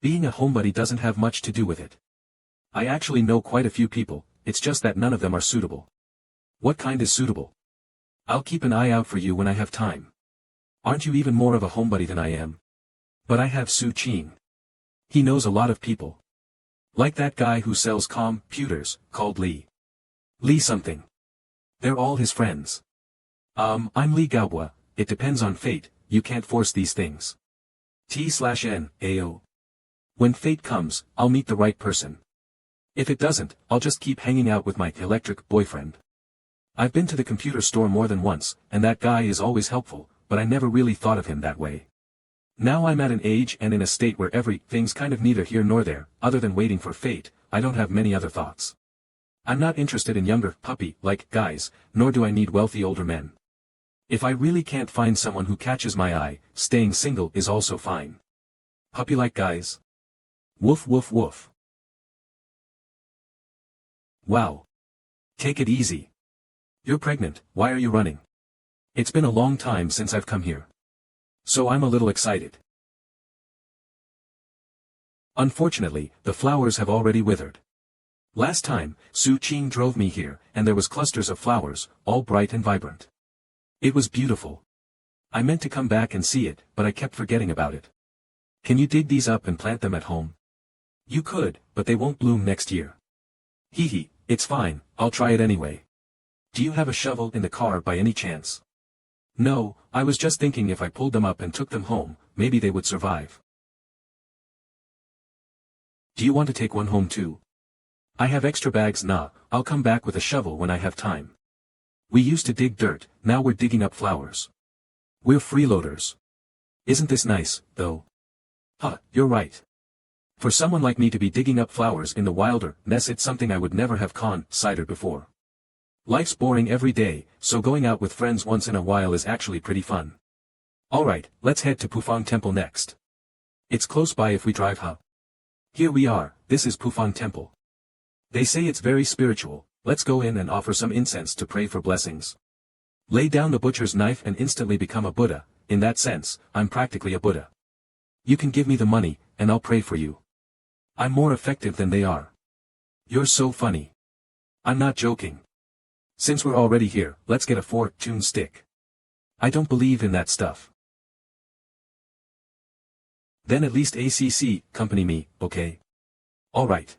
Being a homebody doesn't have much to do with it. I actually know quite a few people, it's just that none of them are suitable. What kind is suitable? I'll keep an eye out for you when I have time. Aren't you even more of a homebody than I am? But I have Su Qing. He knows a lot of people. Like that guy who sells computers, called Lee. Lee something. They're all his friends. I'm Lee Gaobua, it depends on fate, you can't force these things. T/N, AO. When fate comes, I'll meet the right person. If it doesn't, I'll just keep hanging out with my electric boyfriend. I've been to the computer store more than once, and that guy is always helpful, but I never really thought of him that way. Now I'm at an age and in a state where everything's kind of neither here nor there, other than waiting for fate, I don't have many other thoughts. I'm not interested in younger, puppy-like guys, nor do I need wealthy older men. If I really can't find someone who catches my eye, staying single is also fine. Puppy-like guys? Woof woof woof. Wow. Take it easy. You're pregnant, why are you running? It's been a long time since I've come here. So I'm a little excited. Unfortunately, the flowers have already withered. Last time, Su Qing drove me here, and there was clusters of flowers, all bright and vibrant. It was beautiful. I meant to come back and see it, but I kept forgetting about it. Can you dig these up and plant them at home? You could, but they won't bloom next year. Hee, it's fine, I'll try it anyway. Do you have a shovel in the car by any chance? No, I was just thinking if I pulled them up and took them home, maybe they would survive. Do you want to take one home too? I have extra bags. Nah, I'll come back with a shovel when I have time. We used to dig dirt, now we're digging up flowers. We're freeloaders. Isn't this nice, though? Huh, you're right. For someone like me to be digging up flowers in the wilderness, it's something I would never have considered before. Life's boring every day, so going out with friends once in a while is actually pretty fun. Alright, let's head to Pufang Temple next. It's close by if we drive, huh? Here we are, this is Pufang Temple. They say it's very spiritual, let's go in and offer some incense to pray for blessings. Lay down the butcher's knife and instantly become a Buddha, in that sense, I'm practically a Buddha. You can give me the money, and I'll pray for you. I'm more effective than they are. You're so funny. I'm not joking. Since we're already here, let's get a fortune stick. I don't believe in that stuff. Then at least accompany me, okay? Alright.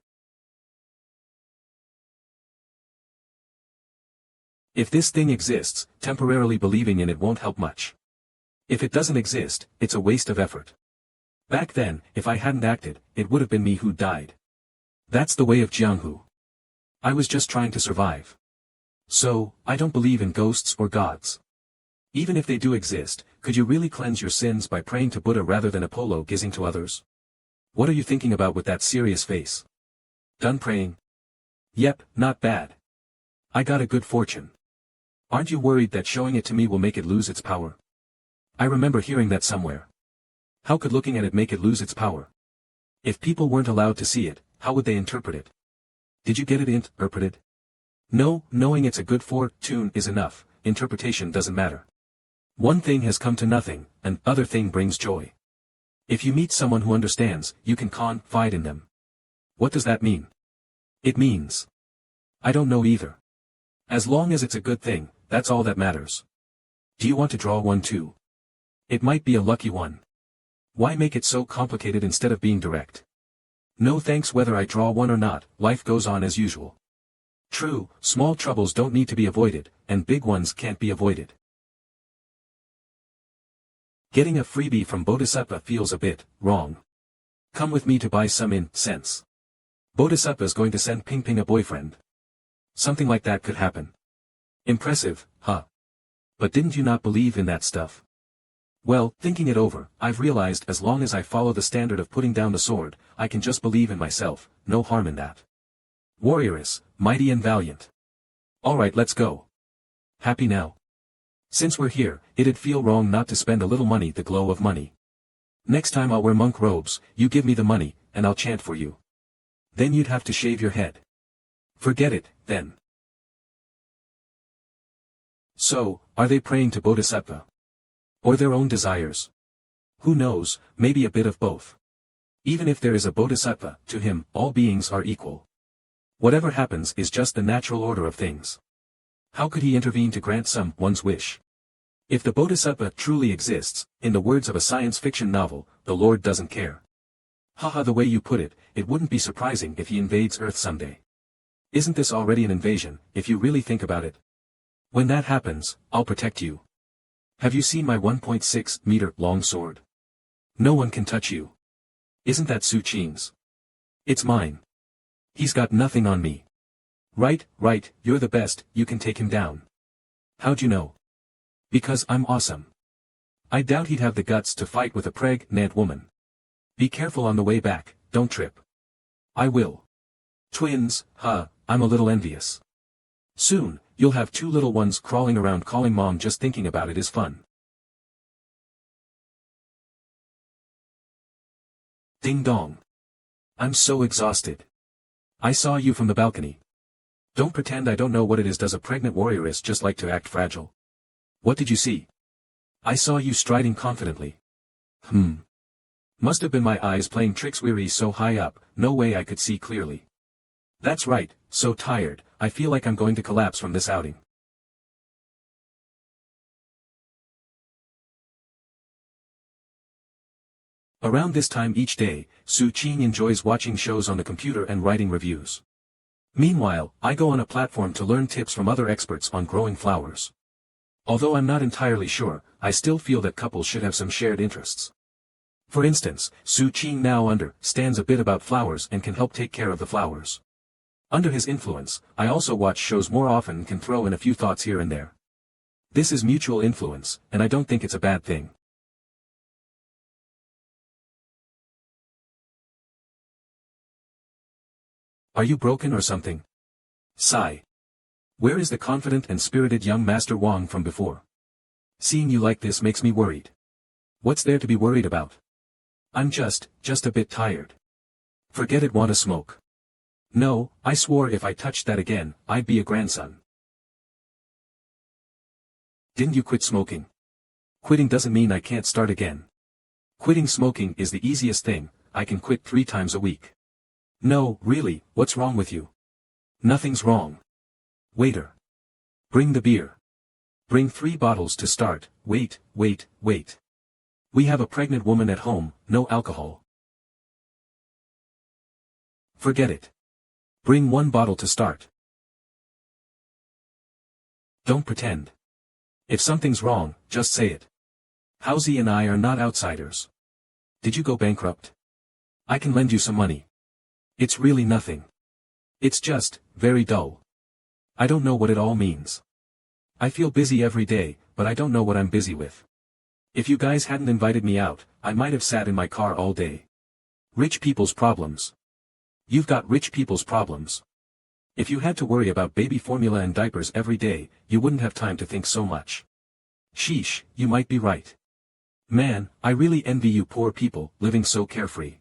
If this thing exists, temporarily believing in it won't help much. If it doesn't exist, it's a waste of effort. Back then, if I hadn't acted, it would have been me who died. That's the way of Jianghu. I was just trying to survive. So, I don't believe in ghosts or gods. Even if they do exist, could you really cleanse your sins by praying to Buddha rather than Apollo gazing to others? What are you thinking about with that serious face? Done praying? Yep, not bad. I got a good fortune. Aren't you worried that showing it to me will make it lose its power? I remember hearing that somewhere. How could looking at it make it lose its power? If people weren't allowed to see it, how would they interpret it? Did you get it interpreted? No, knowing it's a good fortune is enough, interpretation doesn't matter. One thing has come to nothing, and other thing brings joy. If you meet someone who understands, you can confide in them. What does that mean? It means. I don't know either. As long as it's a good thing, that's all that matters. Do you want to draw one too? It might be a lucky one. Why make it so complicated instead of being direct? No thanks whether I draw one or not, life goes on as usual. True, small troubles don't need to be avoided, and big ones can't be avoided. Getting a freebie from Bodhisattva feels a bit wrong. Come with me to buy some incense. Bodhisattva's going to send Ping Ping a boyfriend. Something like that could happen. Impressive, huh? But didn't you not believe in that stuff? Well, thinking it over, I've realized as long as I follow the standard of putting down the sword, I can just believe in myself, no harm in that. Warrioress, mighty and valiant. Alright, let's go. Happy now? Since we're here, it'd feel wrong not to spend a little money, the glow of money. Next time I'll wear monk robes, you give me the money, and I'll chant for you. Then you'd have to shave your head. Forget it, then. So, are they praying to Bodhisattva? Or their own desires? Who knows, maybe a bit of both. Even if there is a Bodhisattva, to him, all beings are equal. Whatever happens is just the natural order of things. How could he intervene to grant someone's wish? If the Bodhisattva truly exists, in the words of a science fiction novel, the Lord doesn't care. Haha, the way you put it, it wouldn't be surprising if he invades Earth someday. Isn't this already an invasion, if you really think about it? When that happens, I'll protect you. Have you seen my 1.6-meter long sword? No one can touch you. Isn't that Su Qing's? It's mine. He's got nothing on me. Right, you're the best, you can take him down. How'd you know? Because I'm awesome. I doubt he'd have the guts to fight with a pregnant woman. Be careful on the way back, don't trip. I will. Twins, I'm a little envious. Soon, you'll have two little ones crawling around calling mom. Just thinking about it is fun. Ding dong. I'm so exhausted. I saw you from the balcony. Don't pretend I don't know what it is. Does a pregnant warrioress just like to act fragile? What did you see? I saw you striding confidently. Must have been my eyes playing tricks. Weary, so high up, no way I could see clearly. That's right, so tired, I feel like I'm going to collapse from this outing. Around this time each day, Su Qing enjoys watching shows on the computer and writing reviews. Meanwhile, I go on a platform to learn tips from other experts on growing flowers. Although I'm not entirely sure, I still feel that couples should have some shared interests. For instance, Su Qing now understands a bit about flowers and can help take care of the flowers. Under his influence, I also watch shows more often and can throw in a few thoughts here and there. This is mutual influence, and I don't think it's a bad thing. Are you broken or something? Sigh. Where is the confident and spirited young Master Wang from before? Seeing you like this makes me worried. What's there to be worried about? I'm just a bit tired. Forget it. Want to smoke? No, I swore if I touched that again, I'd be a grandson. Didn't you quit smoking? Quitting doesn't mean I can't start again. Quitting smoking is the easiest thing, I can quit 3 times a week. No, really, what's wrong with you? Nothing's wrong. Waiter. Bring the beer. Bring 3 bottles to start. Wait. We have a pregnant woman at home, no alcohol. Forget it. Bring 1 bottle to start. Don't pretend. If something's wrong, just say it. Housie and I are not outsiders. Did you go bankrupt? I can lend you some money. It's really nothing. It's just very dull. I don't know what it all means. I feel busy every day, but I don't know what I'm busy with. If you guys hadn't invited me out, I might have sat in my car all day. Rich people's problems. You've got rich people's problems. If you had to worry about baby formula and diapers every day, you wouldn't have time to think so much. Sheesh, you might be right. Man, I really envy you poor people, living so carefree.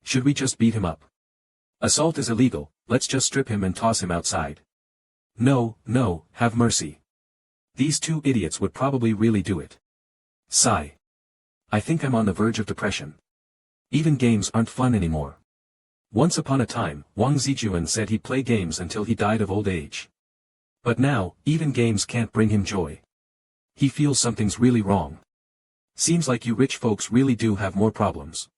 Should we just beat him up? Assault is illegal, let's just strip him and toss him outside. No, no, have mercy. These two idiots would probably really do it. Sigh. I think I'm on the verge of depression. Even games aren't fun anymore. Once upon a time, Wang Zijuan said he'd play games until he died of old age. But now, even games can't bring him joy. He feels something's really wrong. Seems like you rich folks really do have more problems.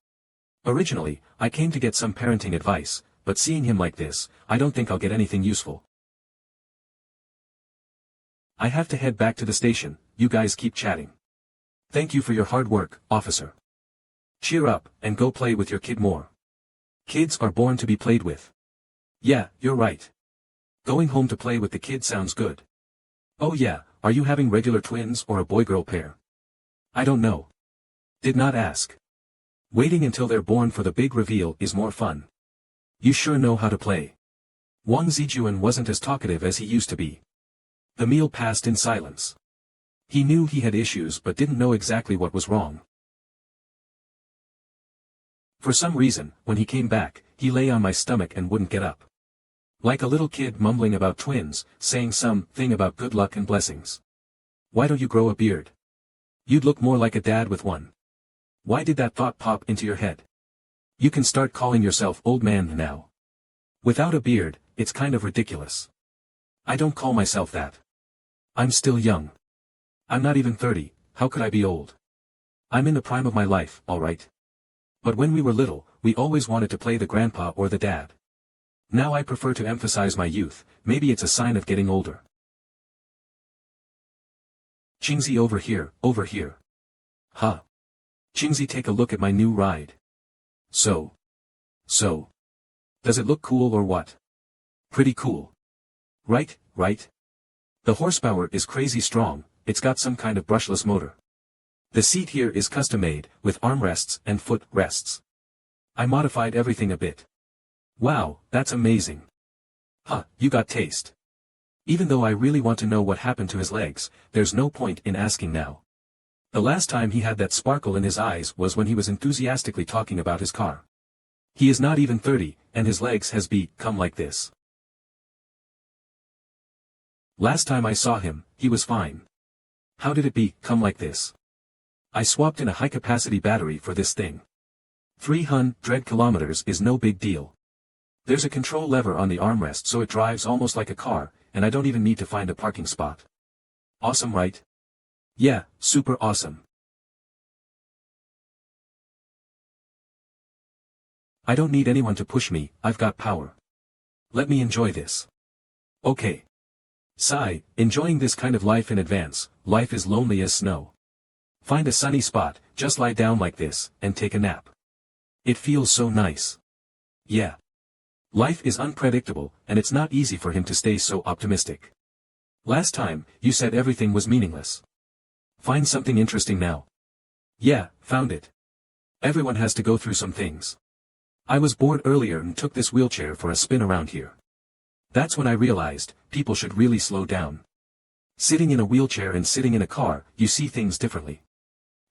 Originally, I came to get some parenting advice, but seeing him like this, I don't think I'll get anything useful. I have to head back to the station, you guys keep chatting. Thank you for your hard work, officer. Cheer up, and go play with your kid more. Kids are born to be played with. Yeah, you're right. Going home to play with the kid sounds good. Oh yeah, are you having regular twins or a boy-girl pair? I don't know. Did not ask. Waiting until they're born for the big reveal is more fun. You sure know how to play. Wang Zijuan wasn't as talkative as he used to be. The meal passed in silence. He knew he had issues but didn't know exactly what was wrong. For some reason, when he came back, he lay on my stomach and wouldn't get up. Like a little kid mumbling about twins, saying some thing about good luck and blessings. Why don't you grow a beard? You'd look more like a dad with one. Why did that thought pop into your head? You can start calling yourself old man now. Without a beard, it's kind of ridiculous. I don't call myself that. I'm still young. I'm not even 30, how could I be old? I'm in the prime of my life, alright. But when we were little, we always wanted to play the grandpa or the dad. Now I prefer to emphasize my youth, maybe it's a sign of getting older. Qingzi over here, over here. Huh. Qingzi, take a look at my new ride. So. Does it look cool or what? Pretty cool. Right, right? The horsepower is crazy strong, it's got some kind of brushless motor. The seat here is custom-made, with armrests and foot rests. I modified everything a bit. Wow, that's amazing. Huh, you got taste. Even though I really want to know what happened to his legs, there's no point in asking now. The last time he had that sparkle in his eyes was when he was enthusiastically talking about his car. He is not even 30, and his legs has become like this. Last time I saw him, he was fine. How did it become like this? I swapped in a high-capacity battery for this thing. 300 kilometers is no big deal. There's a control lever on the armrest so it drives almost like a car, and I don't even need to find a parking spot. Awesome, right? Yeah, super awesome. I don't need anyone to push me, I've got power. Let me enjoy this. Okay. Sigh, enjoying this kind of life in advance, life is lonely as snow. Find a sunny spot, just lie down like this, and take a nap. It feels so nice. Yeah. Life is unpredictable, and it's not easy for him to stay so optimistic. Last time, you said everything was meaningless. Find something interesting now. Yeah, found it. Everyone has to go through some things. I was bored earlier and took this wheelchair for a spin around here. That's when I realized, people should really slow down. Sitting in a wheelchair and sitting in a car, you see things differently.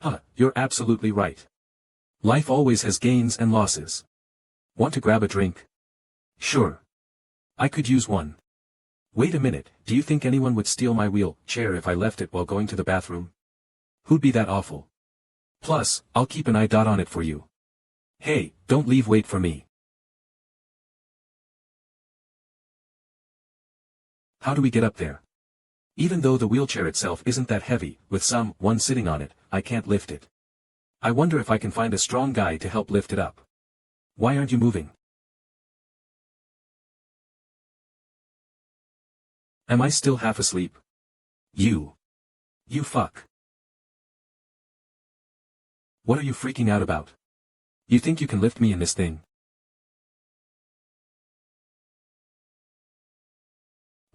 Huh, you're absolutely right. Life always has gains and losses. Want to grab a drink? Sure. I could use one. Wait a minute, do you think anyone would steal my wheelchair if I left it while going to the bathroom? Who'd be that awful? Plus, I'll keep an eye on it for you. Hey, don't leave, wait for me. How do we get up there? Even though the wheelchair itself isn't that heavy, with someone sitting on it, I can't lift it. I wonder if I can find a strong guy to help lift it up. Why aren't you moving? Am I still half asleep? You fuck. What are you freaking out about? You think you can lift me in this thing?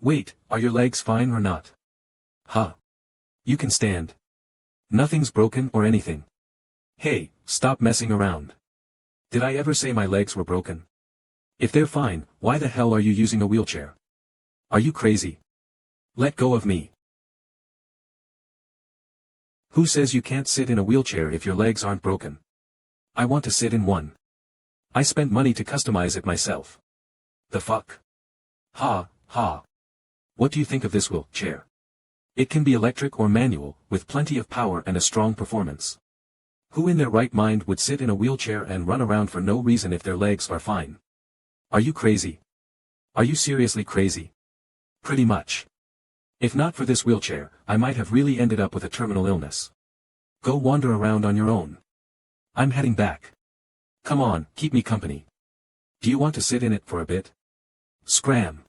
Wait, are your legs fine or not? Huh. You can stand. Nothing's broken or anything. Hey, stop messing around. Did I ever say my legs were broken? If they're fine, why the hell are you using a wheelchair? Are you crazy? Let go of me. Who says you can't sit in a wheelchair if your legs aren't broken? I want to sit in one. I spent money to customize it myself. The fuck? Ha, ha. What do you think of this wheelchair? It can be electric or manual, with plenty of power and a strong performance. Who in their right mind would sit in a wheelchair and run around for no reason if their legs are fine? Are you crazy? Are you seriously crazy? Pretty much. If not for this wheelchair, I might have really ended up with a terminal illness. Go wander around on your own. I'm heading back. Come on, keep me company. Do you want to sit in it for a bit? Scram.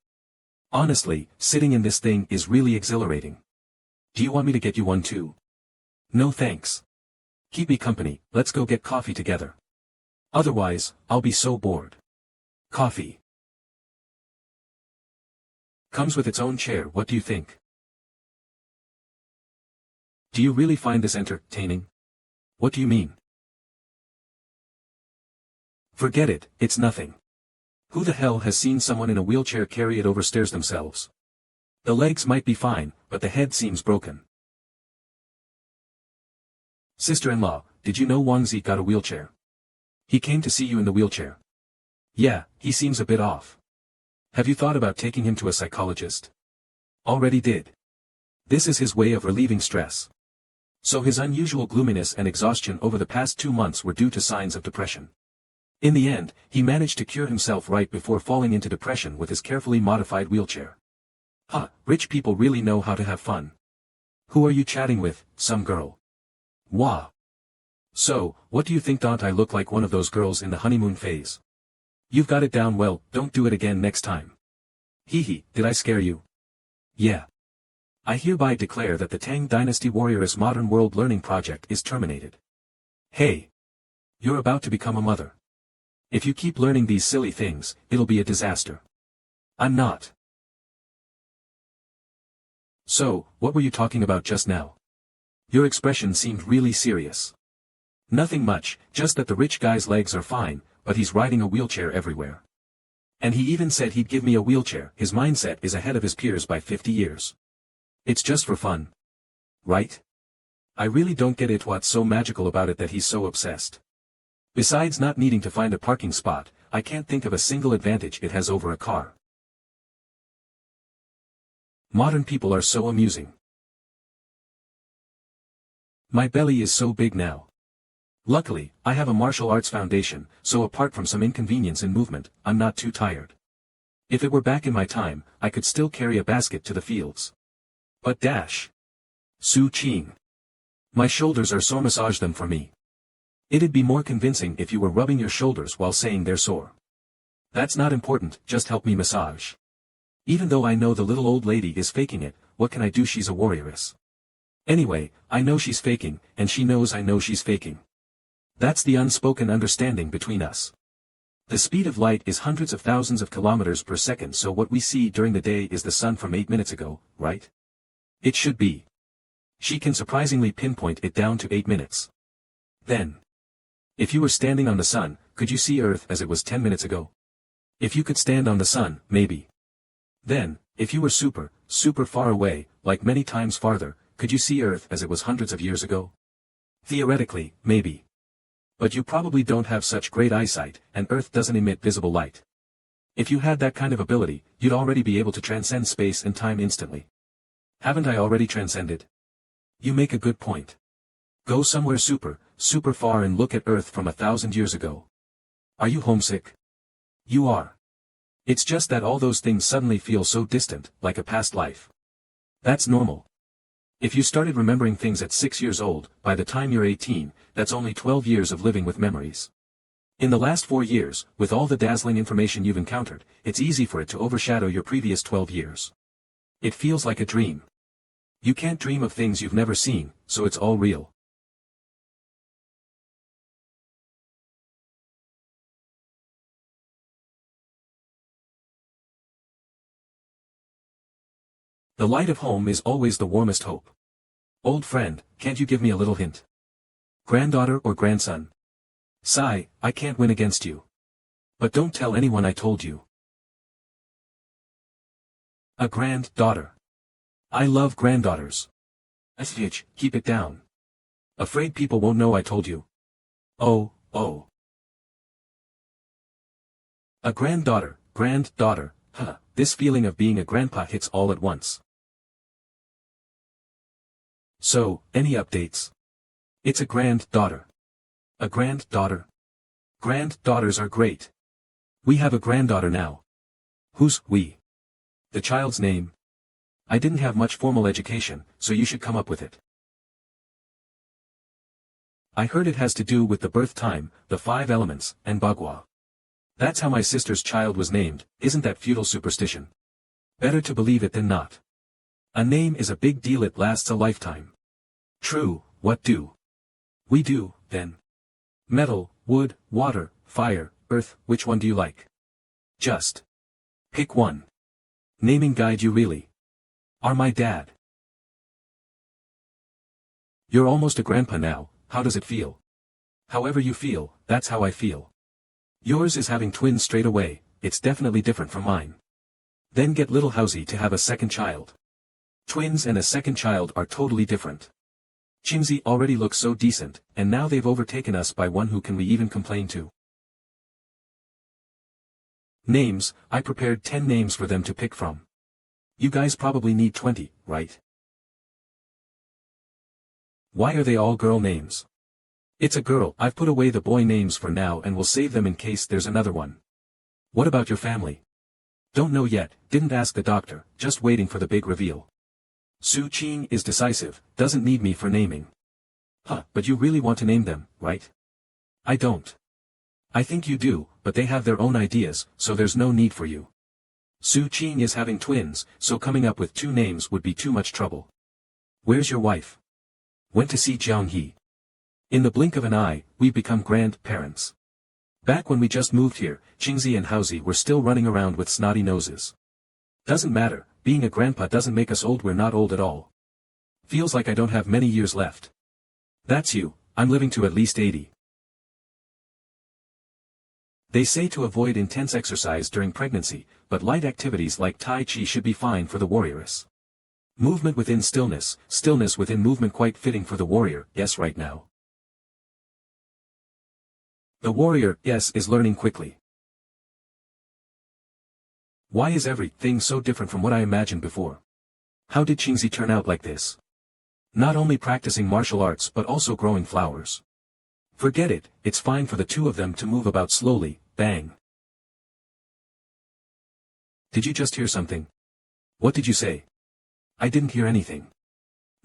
Honestly, sitting in this thing is really exhilarating. Do you want me to get you one too? No thanks. Keep me company, let's go get coffee together. Otherwise, I'll be so bored. Coffee. Comes with its own chair, what do you think? Do you really find this entertaining? What do you mean? Forget it, it's nothing. Who the hell has seen someone in a wheelchair carry it over stairs themselves? The legs might be fine, but the head seems broken. Sister-in-law, did you know Wangzi got a wheelchair? He came to see you in the wheelchair. Yeah, he seems a bit off. Have you thought about taking him to a psychologist? Already did. This is his way of relieving stress. So his unusual gloominess and exhaustion over the past 2 months were due to signs of depression. In the end, he managed to cure himself right before falling into depression with his carefully modified wheelchair. Huh, rich people really know how to have fun. Who are you chatting with, some girl? Wah. So, what do you think? Don't I look like one of those girls in the honeymoon phase? You've got it down well, don't do it again next time. Hee hee, did I scare you? Yeah. I hereby declare that the Tang Dynasty Warrioress Modern World Learning Project is terminated. Hey. You're about to become a mother. If you keep learning these silly things, it'll be a disaster. I'm not. So, what were you talking about just now? Your expression seemed really serious. Nothing much, just that the rich guy's legs are fine, but he's riding a wheelchair everywhere. And he even said he'd give me a wheelchair. His mindset is ahead of his peers by 50 years. It's just for fun. Right? I really don't get it. What's so magical about it that he's so obsessed? Besides not needing to find a parking spot, I can't think of a single advantage it has over a car. Modern people are so amusing. My belly is so big now. Luckily, I have a martial arts foundation, so apart from some inconvenience in movement, I'm not too tired. If it were back in my time, I could still carry a basket to the fields. But dash. Su Qing. My shoulders are sore, massage them for me. It'd be more convincing if you were rubbing your shoulders while saying they're sore. That's not important, just help me massage. Even though I know the little old lady is faking it, what can I do? She's a warrioress. Anyway, I know she's faking, and she knows I know she's faking. That's the unspoken understanding between us. The speed of light is hundreds of thousands of kilometers per second, so what we see during the day is the sun from 8 minutes ago, right? It should be. She can surprisingly pinpoint it down to 8 minutes. Then. If you were standing on the sun, could you see Earth as it was 10 minutes ago? If you could stand on the sun, maybe. Then, if you were super far away, like many times farther, could you see Earth as it was hundreds of years ago? Theoretically, maybe. But you probably don't have such great eyesight, and Earth doesn't emit visible light. If you had that kind of ability, you'd already be able to transcend space and time instantly. Haven't I already transcended? You make a good point. Go somewhere super far and look at Earth from 1,000 years ago. Are you homesick? You are. It's just that all those things suddenly feel so distant, like a past life. That's normal. If you started remembering things at 6 years old, by the time you're 18, that's only 12 years of living with memories. In the last 4 years, with all the dazzling information you've encountered, it's easy for it to overshadow your previous 12 years. It feels like a dream. You can't dream of things you've never seen, so it's all real. The light of home is always the warmest hope. Old friend, can't you give me a little hint? Granddaughter or grandson? Sigh, I can't win against you. But don't tell anyone I told you. A granddaughter. I love granddaughters. SH, keep it down. Afraid people won't know I told you. Oh. A granddaughter, this feeling of being a grandpa hits all at once. So, any updates? It's a granddaughter. A granddaughter. Granddaughters are great. We have a granddaughter now. Who's we? The child's name? I didn't have much formal education, so you should come up with it. I heard it has to do with the birth time, the 5 elements, and bagua. That's how my sister's child was named. Isn't that feudal superstition? Better to believe it than not. A name is a big deal, it lasts a lifetime. True, what do we do, then? Metal, wood, water, fire, earth, which one do you like? Just pick one. Naming guide you really are my dad. You're almost a grandpa now, how does it feel? However you feel, that's how I feel. Yours is having twins straight away, it's definitely different from mine. Then get little Housey to have a second child. Twins and a second child are totally different. Chimsy already looks so decent, and now they've overtaken us by one who can we even complain to. Names, I prepared 10 names for them to pick from. You guys probably need 20, right? Why are they all girl names? It's a girl. I've put away the boy names for now and will save them in case there's another one. What about your family? Don't know yet, didn't ask the doctor, just waiting for the big reveal. Su Qing is decisive, doesn't need me for naming. But you really want to name them, right? I don't. I think you do, but they have their own ideas, so there's no need for you. Su Qing is having twins, so coming up with 2 names would be too much trouble. Where's your wife? Went to see Jiang He. In the blink of an eye, we've become grandparents. Back when we just moved here, Qingzi and Haozi were still running around with snotty noses. Doesn't matter, being a grandpa doesn't make us old, we're not old at all. Feels like I don't have many years left. That's you, I'm living to at least 80. They say to avoid intense exercise during pregnancy, but light activities like Tai Chi should be fine for the warrioress. Movement within stillness, stillness within movement, quite fitting for the warrior, yes, right now. The warrior, yes, is learning quickly. Why is everything so different from what I imagined before? How did Qingzi turn out like this? Not only practicing martial arts but also growing flowers. Forget it, it's fine for the 2 of them to move about slowly, bang. Did you just hear something? What did you say? I didn't hear anything.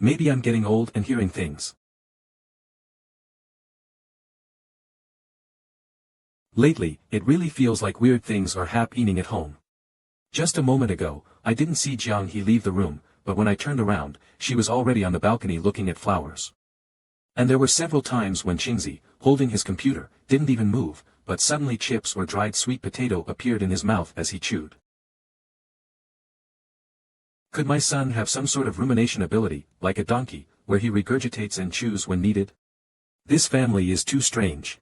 Maybe I'm getting old and hearing things. Lately, it really feels like weird things are happening at home. Just a moment ago, I didn't see Jiang He leave the room, but when I turned around, she was already on the balcony looking at flowers. And there were several times when Qingzi, holding his computer, didn't even move, but suddenly chips or dried sweet potato appeared in his mouth as he chewed. Could my son have some sort of rumination ability, like a donkey, where he regurgitates and chews when needed? This family is too strange.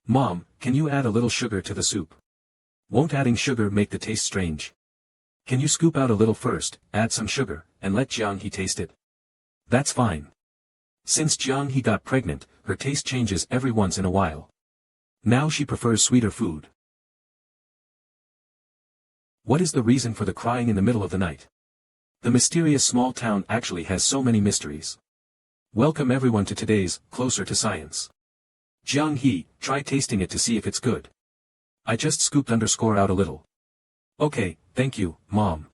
Mom, can you add a little sugar to the soup? Won't adding sugar make the taste strange? Can you scoop out a little first, add some sugar, and let Jiang He taste it? That's fine. Since Jiang He got pregnant, her taste changes every once in a while. Now she prefers sweeter food. What is the reason for the crying in the middle of the night? The mysterious small town actually has so many mysteries. Welcome everyone to today's Closer to Science. Jiang He, try tasting it to see if it's good. I just scooped out a little. Okay, thank you, Mom.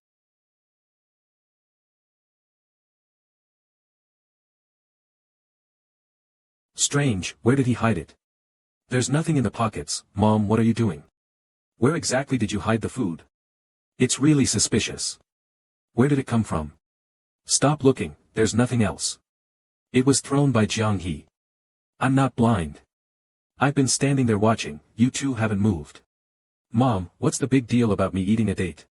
Strange, where did he hide it? There's nothing in the pockets. Mom, what are you doing? Where exactly did you hide the food? It's really suspicious. Where did it come from? Stop looking, there's nothing else. It was thrown by Jiang He. I'm not blind. I've been standing there watching, you 2 haven't moved. Mom, what's the big deal about me eating a date?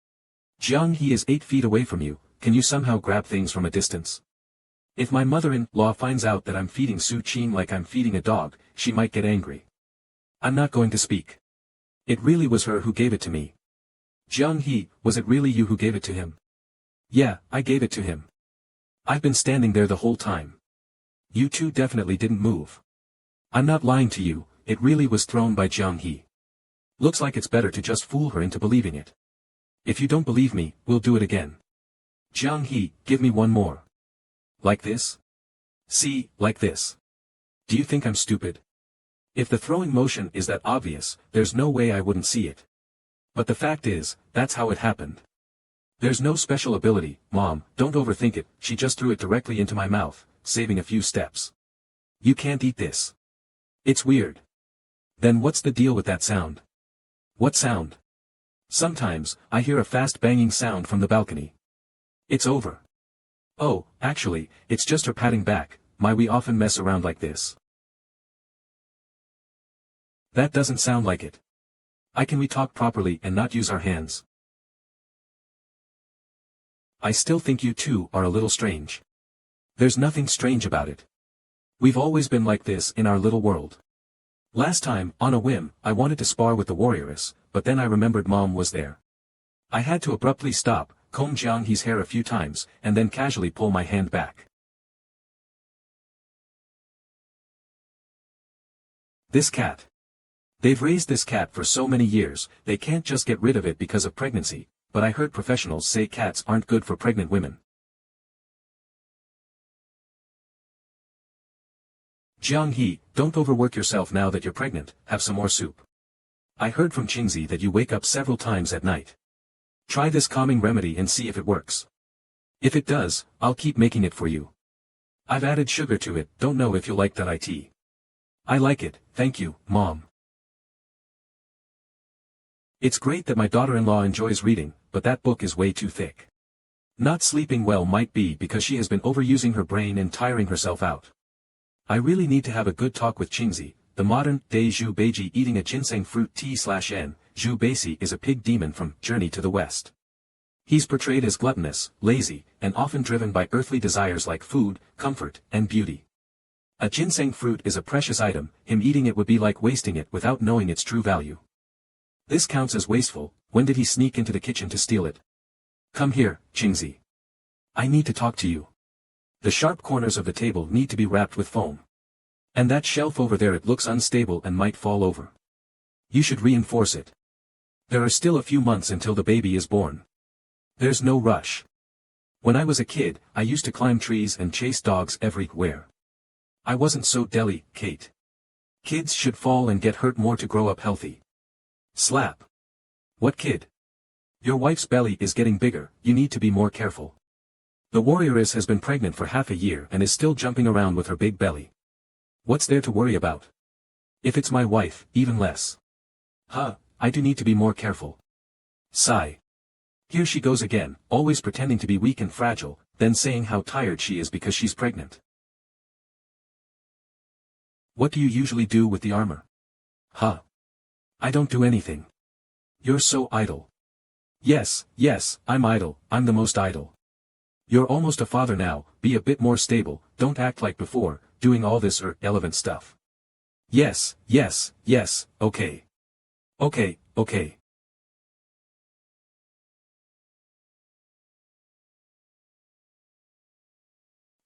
Jiang He is 8 feet away from you, can you somehow grab things from a distance? If my mother-in-law finds out that I'm feeding Su Qin like I'm feeding a dog, she might get angry. I'm not going to speak. It really was her who gave it to me. Jiang He, was it really you who gave it to him? Yeah, I gave it to him. I've been standing there the whole time. You two definitely didn't move. I'm not lying to you, it really was thrown by Jiang He. Looks like it's better to just fool her into believing it. If you don't believe me, we'll do it again. Jiang He, give me one more. Like this? See, like this. Do you think I'm stupid? If the throwing motion is that obvious, there's no way I wouldn't see it. But the fact is, that's how it happened. There's no special ability, Mom, don't overthink it, she just threw it directly into my mouth, saving a few steps. You can't eat this. It's weird. Then what's the deal with that sound? What sound? Sometimes, I hear a fast banging sound from the balcony. It's over. Oh, actually, it's just her patting back, we often mess around like this. That doesn't sound like it. Can we talk properly and not use our hands? I still think you two are a little strange. There's nothing strange about it. We've always been like this in our little world. Last time, on a whim, I wanted to spar with the warrioress, but then I remembered Mom was there. I had to abruptly stop, comb Jiang He's hair a few times, and then casually pull my hand back. This cat. They've raised this cat for so many years, they can't just get rid of it because of pregnancy, but I heard professionals say cats aren't good for pregnant women. Jiang He, don't overwork yourself now that you're pregnant, have some more soup. I heard from Qingzi that you wake up several times at night. Try this calming remedy and see if it works. If it does, I'll keep making it for you. I've added sugar to it, don't know if you'll like that it. I like it, thank you, Mom. It's great that my daughter-in-law enjoys reading, but that book is way too thick. Not sleeping well might be because she has been overusing her brain and tiring herself out. I really need to have a good talk with Qingzi, the modern day Zhu Beiji eating a ginseng fruit T/N. Zhu Beisi is a pig demon from Journey to the West. He's portrayed as gluttonous, lazy, and often driven by earthly desires like food, comfort, and beauty. A ginseng fruit is a precious item, him eating it would be like wasting it without knowing its true value. This counts as wasteful. When did he sneak into the kitchen to steal it? Come here, Qingzi. I need to talk to you. The sharp corners of the table need to be wrapped with foam. And that shelf over there, it looks unstable and might fall over. You should reinforce it. There are still a few months until the baby is born. There's no rush. When I was a kid, I used to climb trees and chase dogs everywhere. I wasn't so delicate. Kids should fall and get hurt more to grow up healthy. Slap. What kid? Your wife's belly is getting bigger, you need to be more careful. The warrioress has been pregnant for half a year and is still jumping around with her big belly. What's there to worry about? If it's my wife, even less. I do need to be more careful. Sigh. Here she goes again, always pretending to be weak and fragile, then saying how tired she is because she's pregnant. What do you usually do with the armor? I don't do anything. You're so idle. Yes, I'm idle, I'm the most idle. You're almost a father now, be a bit more stable, don't act like before, doing all this irrelevant stuff. Yes, okay. Okay.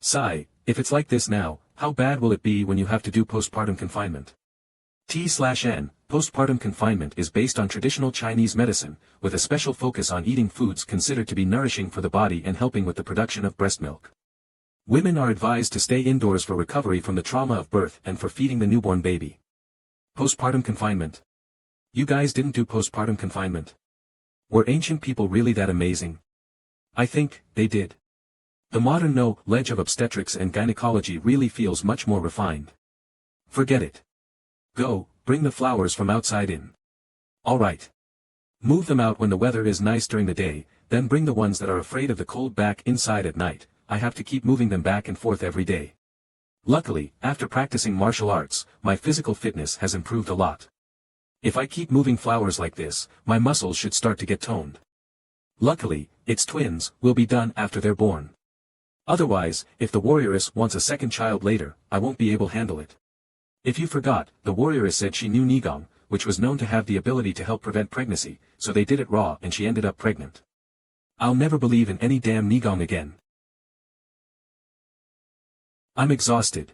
Sigh, if it's like this now, how bad will it be when you have to do postpartum confinement? T/N, postpartum confinement is based on traditional Chinese medicine, with a special focus on eating foods considered to be nourishing for the body and helping with the production of breast milk. Women are advised to stay indoors for recovery from the trauma of birth and for feeding the newborn baby. Postpartum confinement. You guys didn't do postpartum confinement. Were ancient people really that amazing? I think they did. The modern knowledge of obstetrics and gynecology really feels much more refined. Forget it. Go, bring the flowers from outside in. Alright. Move them out when the weather is nice during the day, then bring the ones that are afraid of the cold back inside at night. I have to keep moving them back and forth every day. Luckily, after practicing martial arts, my physical fitness has improved a lot. If I keep moving flowers like this, my muscles should start to get toned. Luckily, it's twins, will be done after they're born. Otherwise, if the warrioress wants a second child later, I won't be able to handle it. If you forgot, the warrioress said she knew Nigong, which was known to have the ability to help prevent pregnancy, so they did it raw and she ended up pregnant. I'll never believe in any damn Nigong again. I'm exhausted.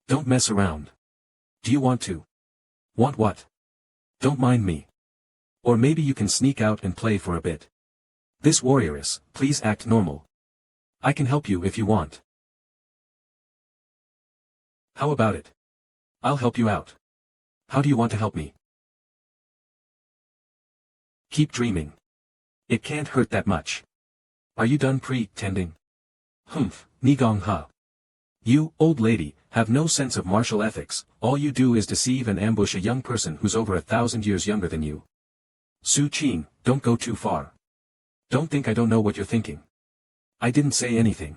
Don't mess around. Do you want to? Want what? Don't mind me. Or maybe you can sneak out and play for a bit. This warrioress, please act normal. I can help you if you want. How about it? I'll help you out. How do you want to help me? Keep dreaming. It can't hurt that much. Are you done pretending? Humph, Nigong huh. You, old lady, have no sense of martial ethics, all you do is deceive and ambush a young person who's over 1,000 years younger than you. Su Qing, don't go too far. Don't think I don't know what you're thinking. I didn't say anything.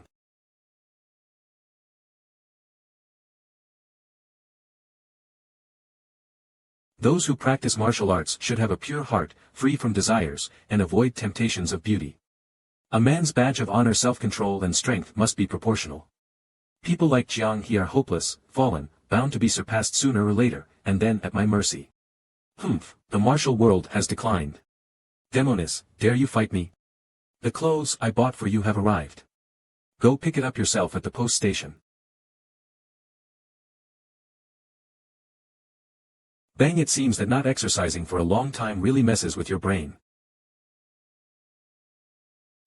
Those who practice martial arts should have a pure heart, free from desires, and avoid temptations of beauty. A man's badge of honor, self-control and strength must be proportional. People like Jiang He are hopeless, fallen, bound to be surpassed sooner or later, and then at my mercy. Humph, the martial world has declined. Demonis, dare you fight me? The clothes I bought for you have arrived. Go pick it up yourself at the post station. Bang, it seems that not exercising for a long time really messes with your brain.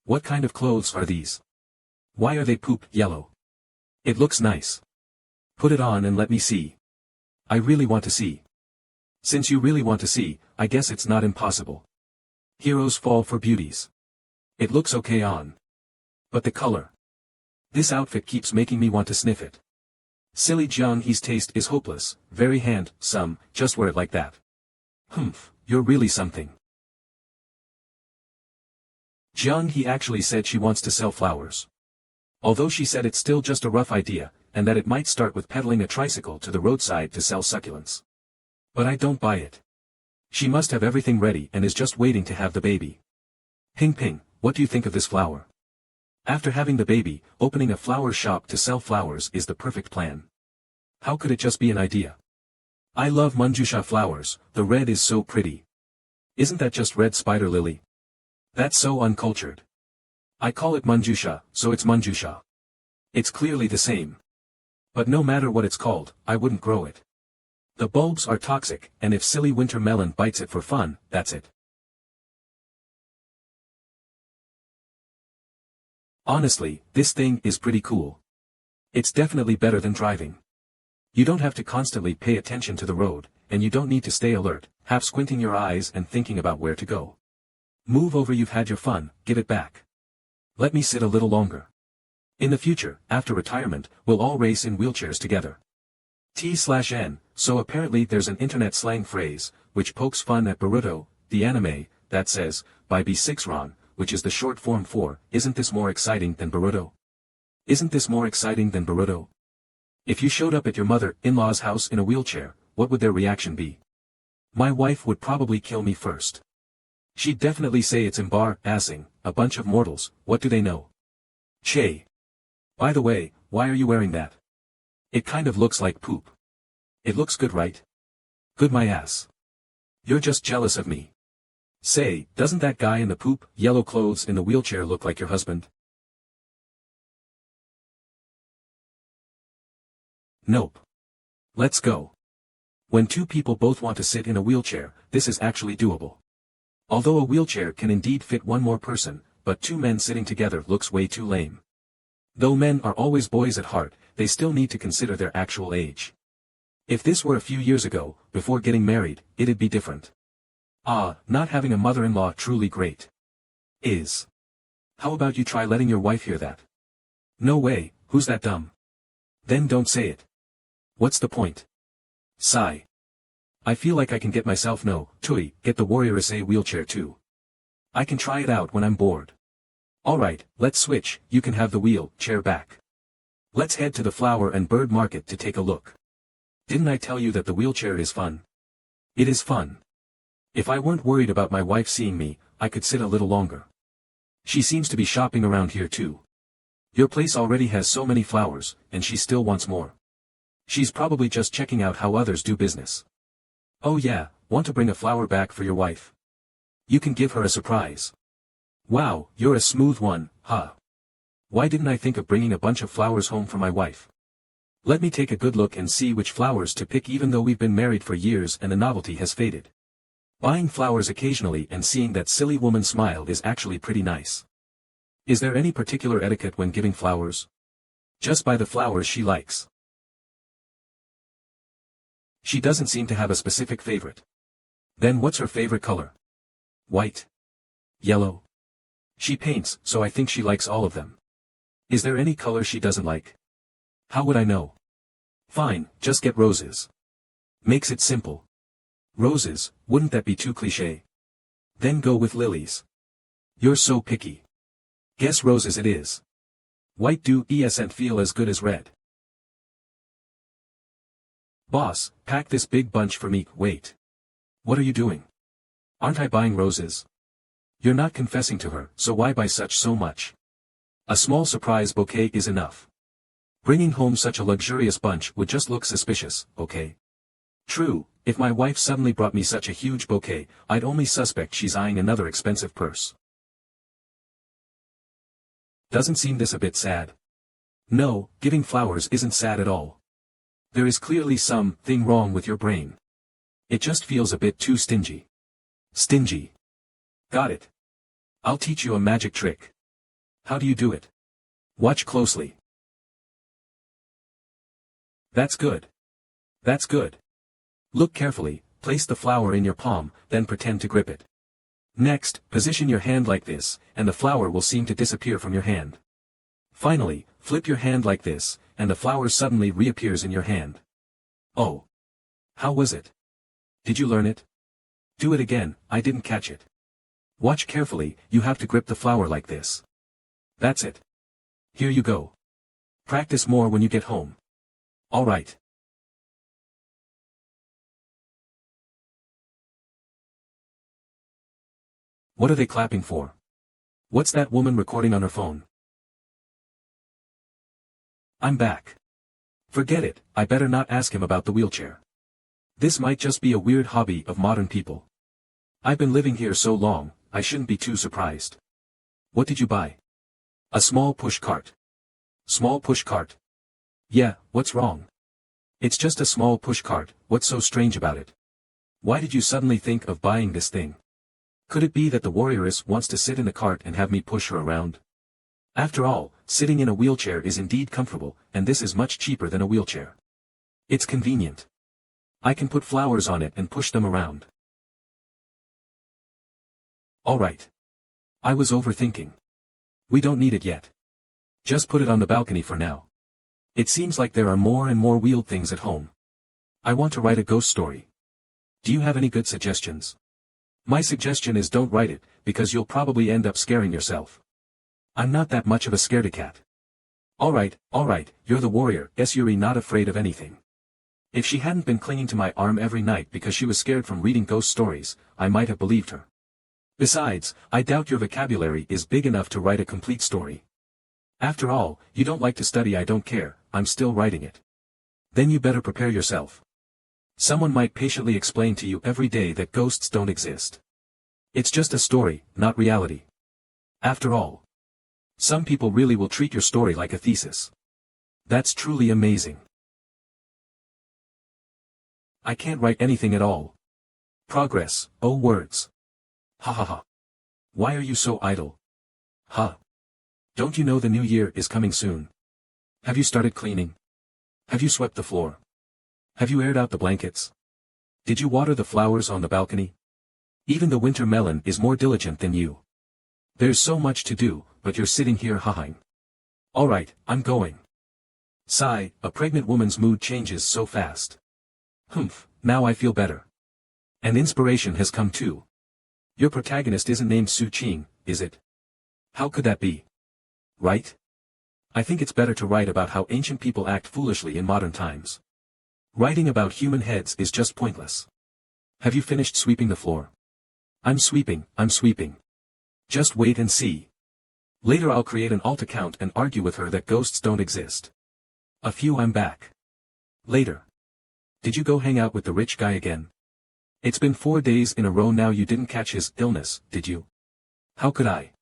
What kind of clothes are these? Why are they poop yellow? It looks nice. Put it on and let me see. I really want to see. Since you really want to see, I guess it's not impossible. Heroes fall for beauties. It looks okay on. But the color. This outfit keeps making me want to sniff it. Silly Jiang He's taste is hopeless, very handsome, just wear it like that. Humph, you're really something. Jiang He actually said she wants to sell flowers. Although she said it's still just a rough idea, and that it might start with pedaling a tricycle to the roadside to sell succulents. But I don't buy it. She must have everything ready and is just waiting to have the baby. Ping Ping, what do you think of this flower? After having the baby, opening a flower shop to sell flowers is the perfect plan. How could it just be an idea? I love Manjusha flowers, the red is so pretty. Isn't that just red spider lily? That's so uncultured. I call it Manjusha, so it's Manjusha. It's clearly the same. But no matter what it's called, I wouldn't grow it. The bulbs are toxic, and if silly winter melon bites it for fun, that's it. Honestly, this thing is pretty cool. It's definitely better than driving. You don't have to constantly pay attention to the road, and you don't need to stay alert, half squinting your eyes and thinking about where to go. Move over, you've had your fun, give it back. Let me sit a little longer. In the future, after retirement, we'll all race in wheelchairs together. T/N, so apparently there's an internet slang phrase, which pokes fun at Boruto, the anime, that says, by B6 Ron, which is the short form for, isn't this more exciting than Boruto? Isn't this more exciting than Boruto? If you showed up at your mother-in-law's house in a wheelchair, what would their reaction be? My wife would probably kill me first. She'd definitely say it's embarrassing, a bunch of mortals, what do they know? Che. By the way, why are you wearing that? It kind of looks like poop. It looks good, right? Good my ass. You're just jealous of me. Say, doesn't that guy in the poop, yellow clothes in the wheelchair look like your husband? Nope. Let's go. When two people both want to sit in a wheelchair, this is actually doable. Although a wheelchair can indeed fit one more person, but two men sitting together looks way too lame. Though men are always boys at heart, they still need to consider their actual age. If this were a few years ago, before getting married, it'd be different. Ah, not having a mother-in-law truly great. Is. How about you try letting your wife hear that? No way, who's that dumb? Then don't say it. What's the point? Sigh. I feel like I can get myself Tui, get the warrioress a wheelchair too. I can try it out when I'm bored. Alright, let's switch, you can have the wheelchair back. Let's head to the flower and bird market to take a look. Didn't I tell you that the wheelchair is fun? It is fun. If I weren't worried about my wife seeing me, I could sit a little longer. She seems to be shopping around here too. Your place already has so many flowers, and she still wants more. She's probably just checking out how others do business. Oh yeah, want to bring a flower back for your wife? You can give her a surprise. Wow, you're a smooth one, huh? Why didn't I think of bringing a bunch of flowers home for my wife? Let me take a good look and see which flowers to pick even though we've been married for years and the novelty has faded. Buying flowers occasionally and seeing that silly woman smile is actually pretty nice. Is there any particular etiquette when giving flowers? Just buy the flowers she likes. She doesn't seem to have a specific favorite. Then what's her favorite color? White? Yellow? She paints, so I think she likes all of them. Is there any color she doesn't like? How would I know? Fine, just get roses. Makes it simple. Roses, wouldn't that be too cliché? Then go with lilies. You're so picky. Guess roses it is. White doesn't feel as good as red. Boss, pack this big bunch for me. Wait. What are you doing? Aren't I buying roses? You're not confessing to her, so why buy so much? A small surprise bouquet is enough. Bringing home such a luxurious bunch would just look suspicious, okay? True, if my wife suddenly brought me such a huge bouquet, I'd only suspect she's eyeing another expensive purse. Doesn't seem this a bit sad? No, giving flowers isn't sad at all. There is clearly something wrong with your brain. It just feels a bit too stingy. Stingy. Got it. I'll teach you a magic trick. How do you do it? Watch closely. That's good. That's good. Look carefully, place the flower in your palm, then pretend to grip it. Next, position your hand like this, and the flower will seem to disappear from your hand. Finally, flip your hand like this, and the flower suddenly reappears in your hand. Oh. How was it? Did you learn it? Do it again, I didn't catch it. Watch carefully, you have to grip the flower like this. That's it. Here you go. Practice more when you get home. Alright. What are they clapping for? What's that woman recording on her phone? I'm back. Forget it, I better not ask him about the wheelchair. This might just be a weird hobby of modern people. I've been living here so long, I shouldn't be too surprised. What did you buy? A small push cart. Small push cart? Yeah, what's wrong? It's just a small push cart, what's so strange about it? Why did you suddenly think of buying this thing? Could it be that the warrioress wants to sit in the cart and have me push her around? After all, sitting in a wheelchair is indeed comfortable, and this is much cheaper than a wheelchair. It's convenient. I can put flowers on it and push them around. Alright. I was overthinking. We don't need it yet. Just put it on the balcony for now. It seems like there are more and more wheeled things at home. I want to write a ghost story. Do you have any good suggestions? My suggestion is don't write it, because you'll probably end up scaring yourself. I'm not that much of a scaredy-cat. Alright, you're the warrior, guess you're not afraid of anything. If she hadn't been clinging to my arm every night because she was scared from reading ghost stories, I might have believed her. Besides, I doubt your vocabulary is big enough to write a complete story. After all, you don't like to study. I don't care, I'm still writing it. Then you better prepare yourself. Someone might patiently explain to you every day that ghosts don't exist. It's just a story, not reality. After all, some people really will treat your story like a thesis. That's truly amazing. I can't write anything at all. Progress, oh words. Ha ha ha. Why are you so idle? Huh. Don't you know the new year is coming soon? Have you started cleaning? Have you swept the floor? Have you aired out the blankets? Did you water the flowers on the balcony? Even the winter melon is more diligent than you. There's so much to do, but you're sitting here ha-haing. Alright, I'm going. Sigh, a pregnant woman's mood changes so fast. Humph, now I feel better. And inspiration has come too. Your protagonist isn't named Su Ching, is it? How could that be? Right? I think it's better to write about how ancient people act foolishly in modern times. Writing about human heads is just pointless. Have you finished sweeping the floor? I'm sweeping. Just wait and see. Later I'll create an alt account and argue with her that ghosts don't exist. I'm back. Later. Did you go hang out with the rich guy again? It's been 4 days in a row now. You didn't catch his illness, did you? How could I?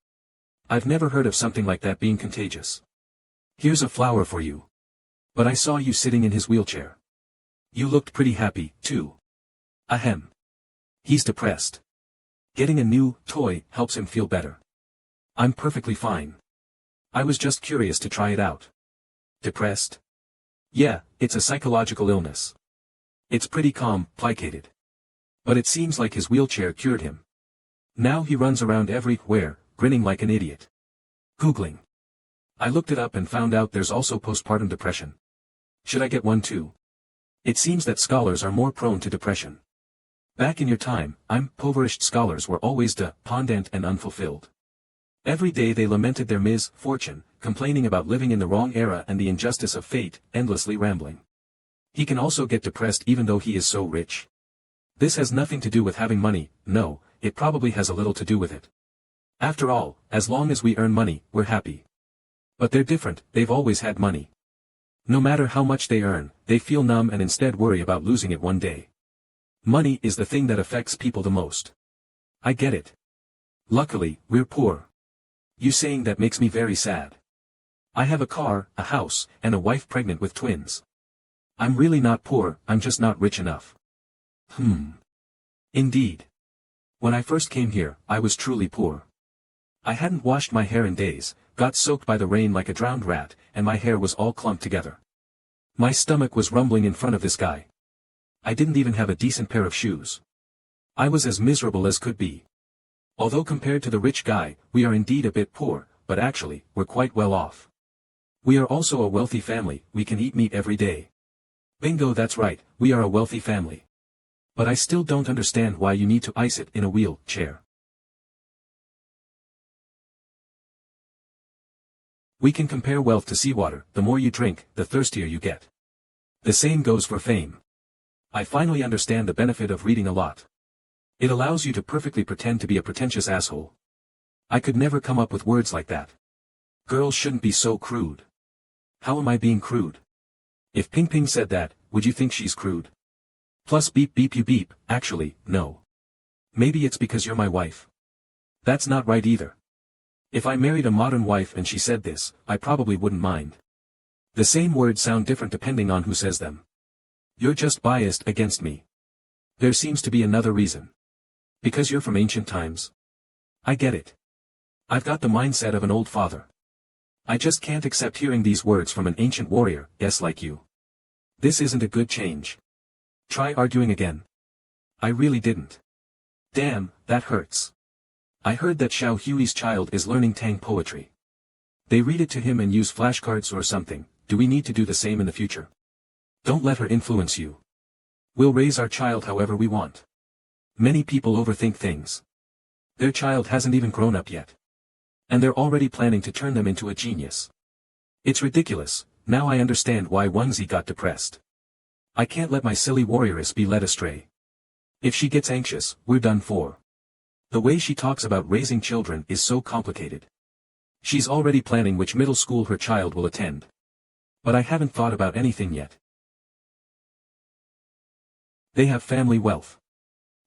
I've never heard of something like that being contagious. Here's a flower for you. But I saw you sitting in his wheelchair. You looked pretty happy, too. Ahem. He's depressed. Getting a new toy helps him feel better. I'm perfectly fine. I was just curious to try it out. Depressed? Yeah, it's a psychological illness. It's pretty complicated. But it seems like his wheelchair cured him. Now he runs around everywhere, grinning like an idiot. Googling. I looked it up and found out there's also postpartum depression. Should I get one too? It seems that scholars are more prone to depression. Back in your time, impoverished scholars were always dependent and unfulfilled. Every day they lamented their misfortune, complaining about living in the wrong era and the injustice of fate, endlessly rambling. He can also get depressed even though he is so rich. This has nothing to do with having money. No, it probably has a little to do with it. After all, as long as we earn money, we're happy. But they're different, they've always had money. No matter how much they earn, they feel numb and instead worry about losing it one day. Money is the thing that affects people the most. I get it. Luckily, we're poor. You saying that makes me very sad. I have a car, a house, and a wife pregnant with twins. I'm really not poor, I'm just not rich enough. Indeed. When I first came here, I was truly poor. I hadn't washed my hair in days, got soaked by the rain like a drowned rat, and my hair was all clumped together. My stomach was rumbling in front of this guy. I didn't even have a decent pair of shoes. I was as miserable as could be. Although compared to the rich guy, we are indeed a bit poor, but actually, we're quite well off. We are also a wealthy family, we can eat meat every day. Bingo, that's right, we are a wealthy family. But I still don't understand why you need to ice it in a wheelchair. We can compare wealth to seawater, the more you drink, the thirstier you get. The same goes for fame. I finally understand the benefit of reading a lot. It allows you to perfectly pretend to be a pretentious asshole. I could never come up with words like that. Girls shouldn't be so crude. How am I being crude? If Ping Ping said that, would you think she's crude? Plus beep beep you beep, actually, no. Maybe it's because you're my wife. That's not right either. If I married a modern wife and she said this, I probably wouldn't mind. The same words sound different depending on who says them. You're just biased against me. There seems to be another reason. Because you're from ancient times. I get it. I've got the mindset of an old father. I just can't accept hearing these words from an ancient warrior, yes, like you. This isn't a good change. Try arguing again. I really didn't. Damn, that hurts. I heard that Xiao Hui's child is learning Tang poetry. They read it to him and use flashcards or something. Do we need to do the same in the future? Don't let her influence you. We'll raise our child however we want. Many people overthink things. Their child hasn't even grown up yet. And they're already planning to turn them into a genius. It's ridiculous. Now I understand why Wangzi got depressed. I can't let my silly warrioress be led astray. If she gets anxious, we're done for. The way she talks about raising children is so complicated. She's already planning which middle school her child will attend. But I haven't thought about anything yet. They have family wealth.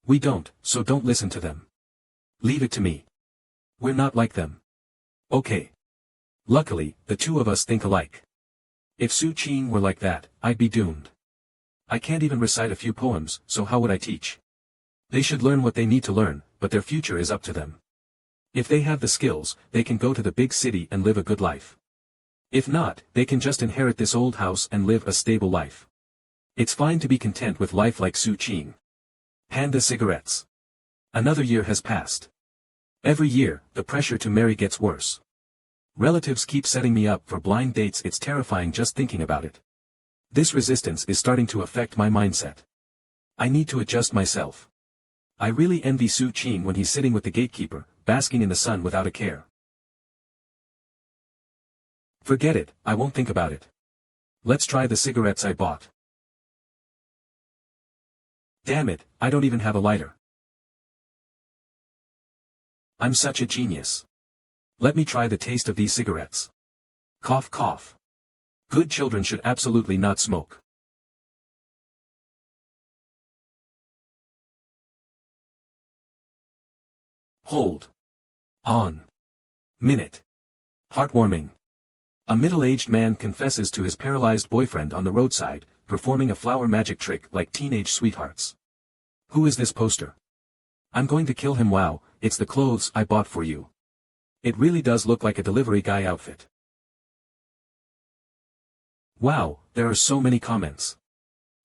We don't, so don't listen to them. Leave it to me. We're not like them. Okay. Luckily, the two of us think alike. If Su Qing were like that, I'd be doomed. I can't even recite a few poems, so how would I teach? They should learn what they need to learn, but their future is up to them. If they have the skills, they can go to the big city and live a good life. If not, they can just inherit this old house and live a stable life. It's fine to be content with life like Su Qing. Hand the cigarettes. Another year has passed. Every year, the pressure to marry gets worse. Relatives keep setting me up for blind dates. It's terrifying just thinking about it. This resistance is starting to affect my mindset. I need to adjust myself. I really envy Su Qing when he's sitting with the gatekeeper, basking in the sun without a care. Forget it, I won't think about it. Let's try the cigarettes I bought. Damn it, I don't even have a lighter. I'm such a genius. Let me try the taste of these cigarettes. Cough cough. Good children should absolutely not smoke. Hold on. Minute. Heartwarming. A middle-aged man confesses to his paralyzed boyfriend on the roadside, performing a flower magic trick like teenage sweethearts. Who is this poster? I'm going to kill him. Wow, it's the clothes I bought for you. It really does look like a delivery guy outfit. Wow, there are so many comments.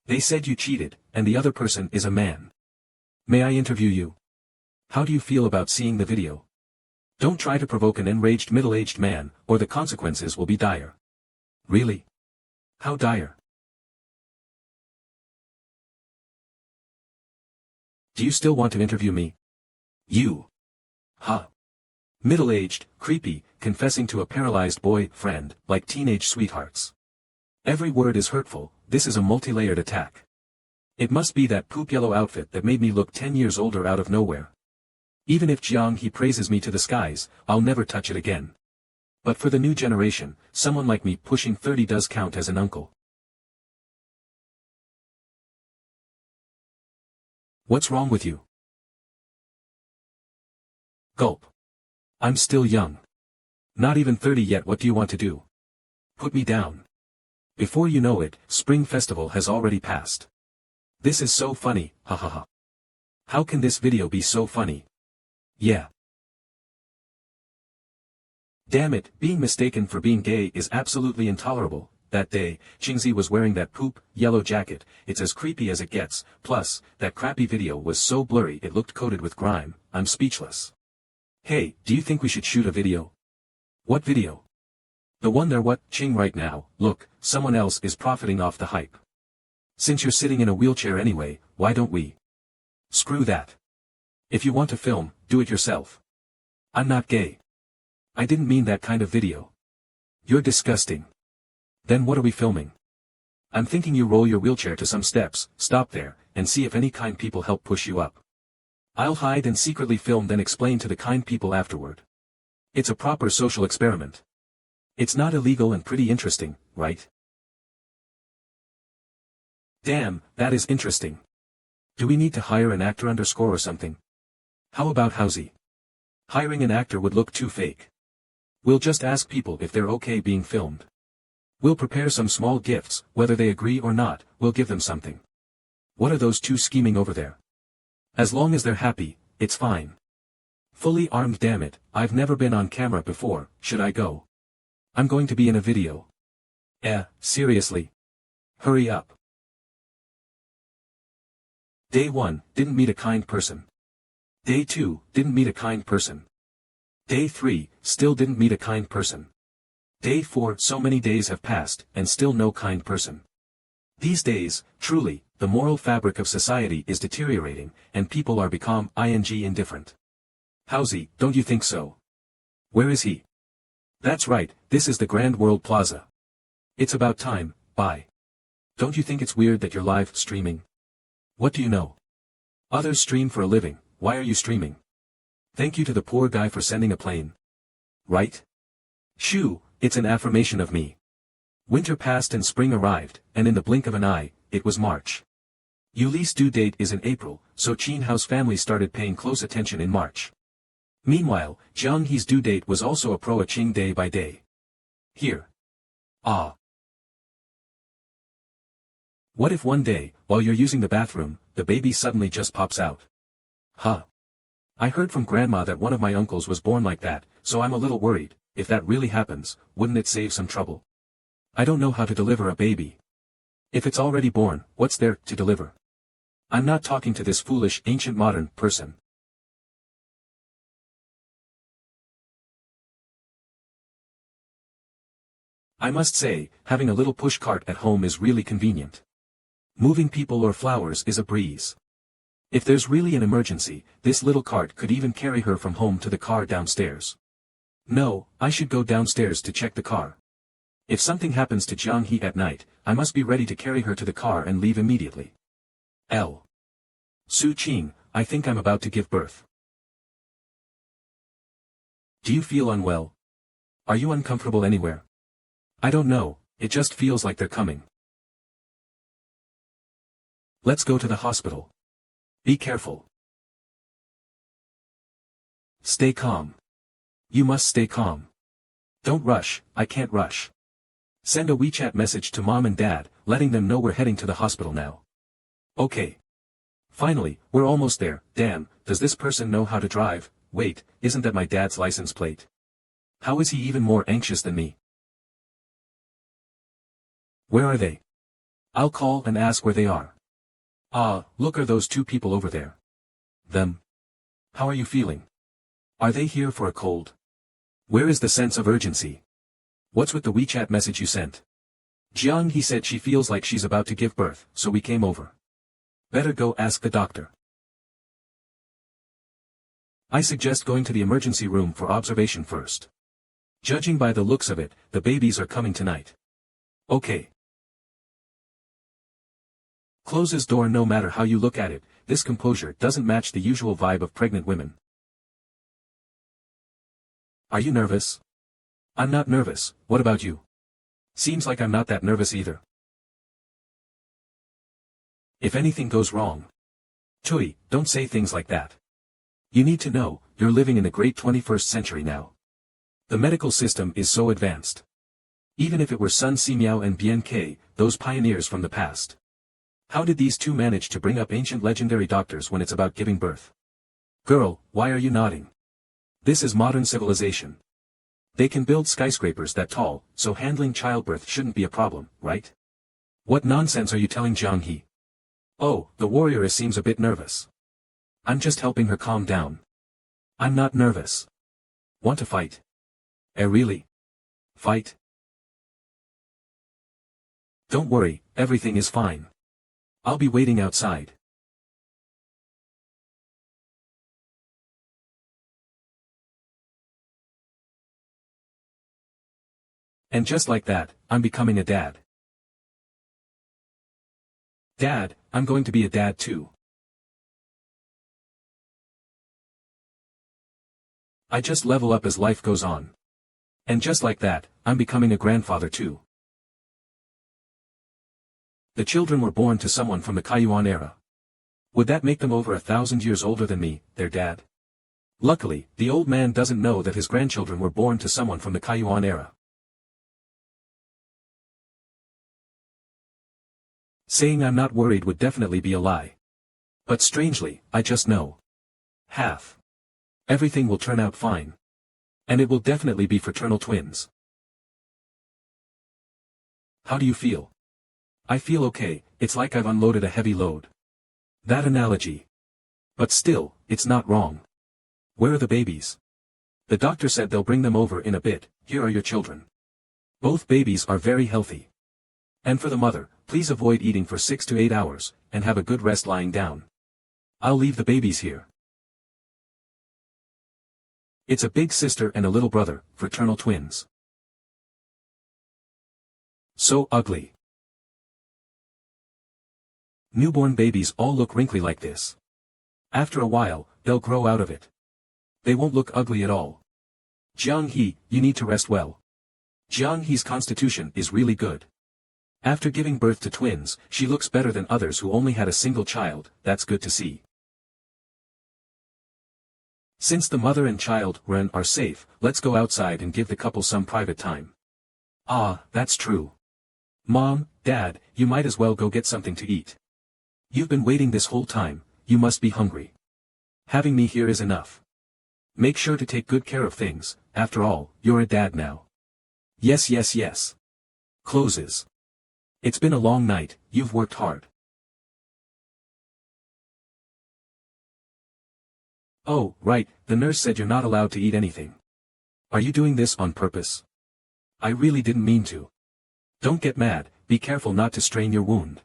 They said you cheated, and the other person is a man. May I interview you? How do you feel about seeing the video? Don't try to provoke an enraged middle-aged man, or the consequences will be dire. Really? How dire? Do you still want to interview me? You. Huh. Middle-aged, creepy, confessing to a paralyzed boy-friend, like teenage sweethearts. Every word is hurtful, this is a multi-layered attack. It must be that poop yellow outfit that made me look 10 years older out of nowhere. Even if Jiang he praises me to the skies, I'll never touch it again. But for the new generation, someone like me pushing 30 does count as an uncle. What's wrong with you? Gulp. I'm still young. Not even 30 yet. What do you want to do? Put me down. Before you know it, Spring Festival has already passed. This is so funny, ha ha ha. How can this video be so funny? Yeah. Damn it, being mistaken for being gay is absolutely intolerable. That day, Qingzi was wearing that poop, yellow jacket, it's as creepy as it gets, plus, that crappy video was so blurry it looked coated with grime, I'm speechless. Hey, do you think we should shoot a video? What video? The one they're watching right now. Look, someone else is profiting off the hype. Since you're sitting in a wheelchair anyway, why don't we? Screw that. If you want to film, do it yourself. I'm not gay. I didn't mean that kind of video. You're disgusting. Then what are we filming? I'm thinking you roll your wheelchair to some steps, stop there, and see if any kind people help push you up. I'll hide and secretly film, then explain to the kind people afterward. It's a proper social experiment. It's not illegal and pretty interesting, right? Damn, that is interesting. Do we need to hire an actor or something? How about Housie? Hiring an actor would look too fake. We'll just ask people if they're okay being filmed. We'll prepare some small gifts, whether they agree or not, we'll give them something. What are those two scheming over there? As long as they're happy, it's fine. Fully armed. Damn it, I've never been on camera before, should I go? I'm going to be in a video. Seriously? Hurry up. Day 1, didn't meet a kind person. Day 2, didn't meet a kind person. Day 3, still didn't meet a kind person. Day 4, so many days have passed, and still no kind person. These days, truly, the moral fabric of society is deteriorating, and people are become indifferent. Housie, don't you think so? Where is he? That's right, this is the Grand World Plaza. It's about time, bye. Don't you think it's weird that you're live streaming? What do you know? Others stream for a living, why are you streaming? Thank you to the poor guy for sending a plane. Right? Shoo, it's an affirmation of me. Winter passed and spring arrived, and in the blink of an eye, it was March. Yuli's due date is in April, so Qin Hao's family started paying close attention in March. Meanwhile, Jiang He's due date was also approaching day by day. Here. Ah. What if one day, while you're using the bathroom, the baby suddenly just pops out? Huh. I heard from grandma that one of my uncles was born like that, so I'm a little worried. If that really happens, wouldn't it save some trouble? I don't know how to deliver a baby. If it's already born, what's there to deliver? I'm not talking to this foolish ancient modern person. I must say, having a little push cart at home is really convenient. Moving people or flowers is a breeze. If there's really an emergency, this little cart could even carry her from home to the car downstairs. No, I should go downstairs to check the car. If something happens to Jiang He at night, I must be ready to carry her to the car and leave immediately. L. Su Qing, I think I'm about to give birth. Do you feel unwell? Are you uncomfortable anywhere? I don't know, it just feels like they're coming. Let's go to the hospital. Be careful. Stay calm. You must stay calm. Don't rush, I can't rush. Send a WeChat message to mom and dad, letting them know we're heading to the hospital now. Okay. Finally, we're almost there. Damn, does this person know how to drive? Wait, isn't that my dad's license plate? How is he even more anxious than me? Where are they? I'll call and ask where they are. Ah, look, are those two people over there? Them. How are you feeling? Are they here for a cold? Where is the sense of urgency? What's with the WeChat message you sent? Jiang He said she feels like she's about to give birth, so we came over. Better go ask the doctor. I suggest going to the emergency room for observation first. Judging by the looks of it, the babies are coming tonight. Okay. Close his door. No matter how you look at it, this composure doesn't match the usual vibe of pregnant women. Are you nervous? I'm not nervous, what about you? Seems like I'm not that nervous either. If anything goes wrong. Chui, don't say things like that. You need to know, you're living in the great 21st century now. The medical system is so advanced. Even if it were Sun Simiao and Bien Ke, those pioneers from the past. How did these two manage to bring up ancient legendary doctors when it's about giving birth? Girl, why are you nodding? This is modern civilization. They can build skyscrapers that tall, so handling childbirth shouldn't be a problem, right? What nonsense are you telling Jiang He? Oh, the warrioress seems a bit nervous. I'm just helping her calm down. I'm not nervous. Want to fight? Really? Fight? Don't worry, everything is fine. I'll be waiting outside. And just like that, I'm becoming a dad. Dad, I'm going to be a dad too. I just level up as life goes on. And just like that, I'm becoming a grandfather too. The children were born to someone from the Kaiyuan era. Would that make them over 1,000 years older than me, their dad? Luckily, the old man doesn't know that his grandchildren were born to someone from the Kaiyuan era. Saying I'm not worried would definitely be a lie. But strangely, I just know. Half. Everything will turn out fine. And it will definitely be fraternal twins. How do you feel? I feel okay, it's like I've unloaded a heavy load. That analogy. But still, it's not wrong. Where are the babies? The doctor said they'll bring them over in a bit. Here are your children. Both babies are very healthy. And for the mother, please avoid eating for 6 to 8 hours, and have a good rest lying down. I'll leave the babies here. It's a big sister and a little brother, fraternal twins. So ugly. Newborn babies all look wrinkly like this. After a while, they'll grow out of it. They won't look ugly at all. Jiang He, you need to rest well. Jiang He's constitution is really good. After giving birth to twins, she looks better than others who only had a single child. That's good to see. Since the mother and child are safe, let's go outside and give the couple some private time. Ah, that's true. Mom, Dad, you might as well go get something to eat. You've been waiting this whole time, you must be hungry. Having me here is enough. Make sure to take good care of things, after all, you're a dad now. Yes, yes, yes. Closes. It's been a long night, you've worked hard. Oh, right, the nurse said you're not allowed to eat anything. Are you doing this on purpose? I really didn't mean to. Don't get mad, be careful not to strain your wound.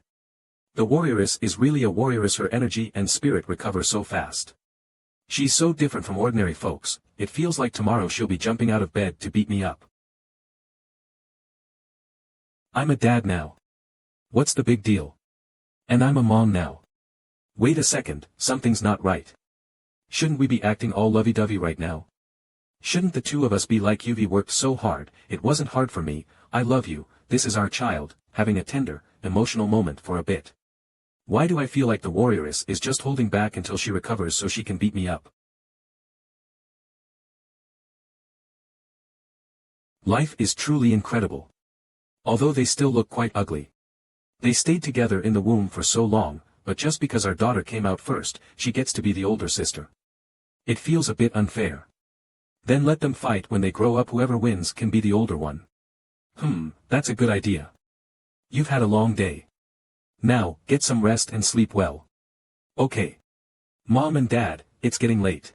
The warrioress is really a warrioress, her energy and spirit recover so fast. She's so different from ordinary folks, it feels like tomorrow she'll be jumping out of bed to beat me up. I'm a dad now. What's the big deal? And I'm a mom now. Wait a second, something's not right. Shouldn't we be acting all lovey-dovey right now? Shouldn't the two of us be like you've worked so hard, it wasn't hard for me, I love you, this is our child, having a tender, emotional moment for a bit. Why do I feel like the warrioress is just holding back until she recovers so she can beat me up? Life is truly incredible. Although they still look quite ugly. They stayed together in the womb for so long, but just because our daughter came out first, she gets to be the older sister. It feels a bit unfair. Then let them fight when they grow up, whoever wins can be the older one. That's a good idea. You've had a long day. Now, get some rest and sleep well. Okay. Mom and Dad, it's getting late.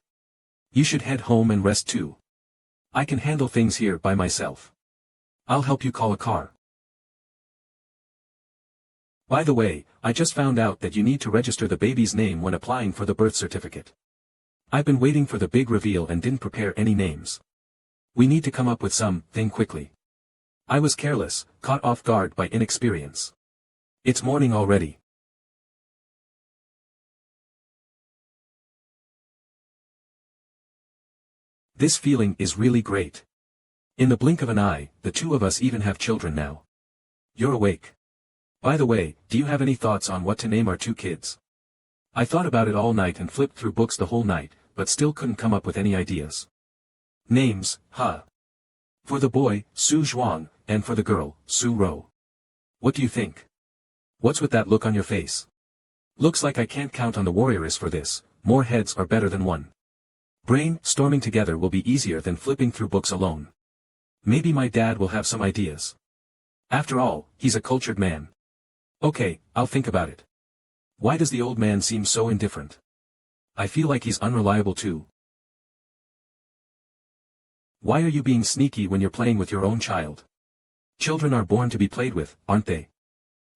You should head home and rest too. I can handle things here by myself. I'll help you call a car. By the way, I just found out that you need to register the baby's name when applying for the birth certificate. I've been waiting for the big reveal and didn't prepare any names. We need to come up with something quickly. I was careless, caught off guard by inexperience. It's morning already. This feeling is really great. In the blink of an eye, the two of us even have children now. You're awake. By the way, do you have any thoughts on what to name our two kids? I thought about it all night and flipped through books the whole night, but still couldn't come up with any ideas. Names, huh? For the boy, Su Zhuang, and for the girl, Su Ro. What do you think? What's with that look on your face? Looks like I can't count on the warrioress for this, more heads are better than one. Brainstorming together will be easier than flipping through books alone. Maybe my dad will have some ideas. After all, he's a cultured man. Okay, I'll think about it. Why does the old man seem so indifferent? I feel like he's unreliable too. Why are you being sneaky when you're playing with your own child? Children are born to be played with, aren't they?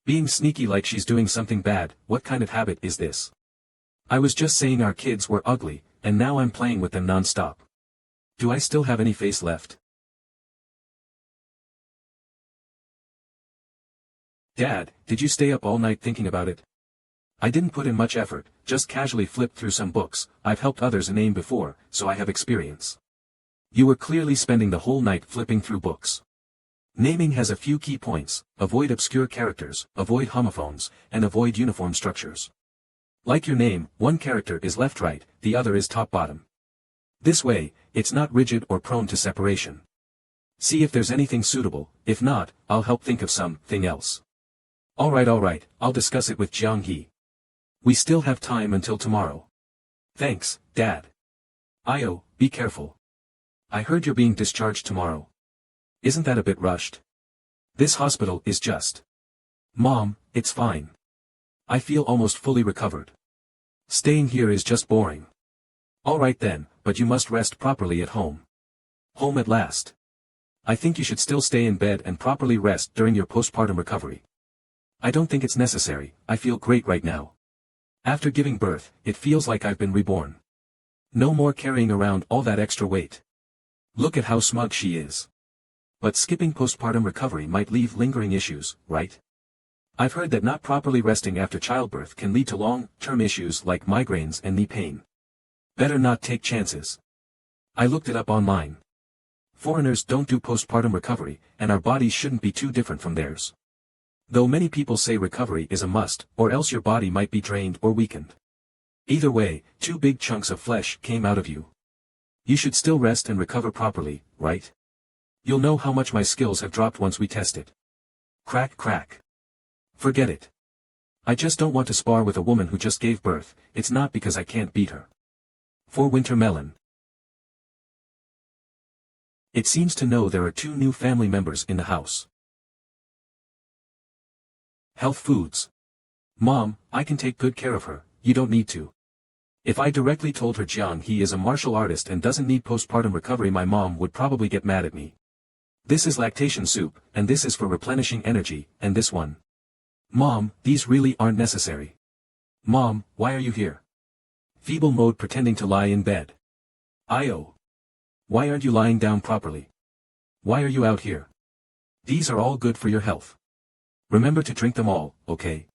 Being sneaky like she's doing something bad, what kind of habit is this? I was just saying our kids were ugly, and now I'm playing with them non-stop. Do I still have any face left? Dad, did you stay up all night thinking about it? I didn't put in much effort, just casually flipped through some books. I've helped others name before, so I have experience. You were clearly spending the whole night flipping through books. Naming has a few key points: avoid obscure characters, avoid homophones, and avoid uniform structures. Like your name, one character is left-right, the other is top-bottom. This way, it's not rigid or prone to separation. See if there's anything suitable, if not, I'll help think of something else. Alright, I'll discuss it with Jiang He. We still have time until tomorrow. Thanks, Dad. Io, be careful. I heard you're being discharged tomorrow. Isn't that a bit rushed? This hospital is just... Mom, it's fine. I feel almost fully recovered. Staying here is just boring. Alright then, but you must rest properly at home. Home at last. I think you should still stay in bed and properly rest during your postpartum recovery. I don't think it's necessary, I feel great right now. After giving birth, it feels like I've been reborn. No more carrying around all that extra weight. Look at how smug she is. But skipping postpartum recovery might leave lingering issues, right? I've heard that not properly resting after childbirth can lead to long-term issues like migraines and knee pain. Better not take chances. I looked it up online. Foreigners don't do postpartum recovery, and our bodies shouldn't be too different from theirs. Though many people say recovery is a must, or else your body might be drained or weakened. Either way, 2 big chunks of flesh came out of you. You should still rest and recover properly, right? You'll know how much my skills have dropped once we test it. Crack crack. Forget it. I just don't want to spar with a woman who just gave birth, it's not because I can't beat her. For Winter Melon. It seems to know there are 2 new family members in the house. Health foods. Mom, I can take good care of her, you don't need to. If I directly told her Jiang He is a martial artist and doesn't need postpartum recovery, my mom would probably get mad at me. This is lactation soup, and this is for replenishing energy, and this one. Mom, these really aren't necessary. Mom, why are you here? Feeble mode pretending to lie in bed. Io. Why aren't you lying down properly? Why are you out here? These are all good for your health. Remember to drink them all, okay?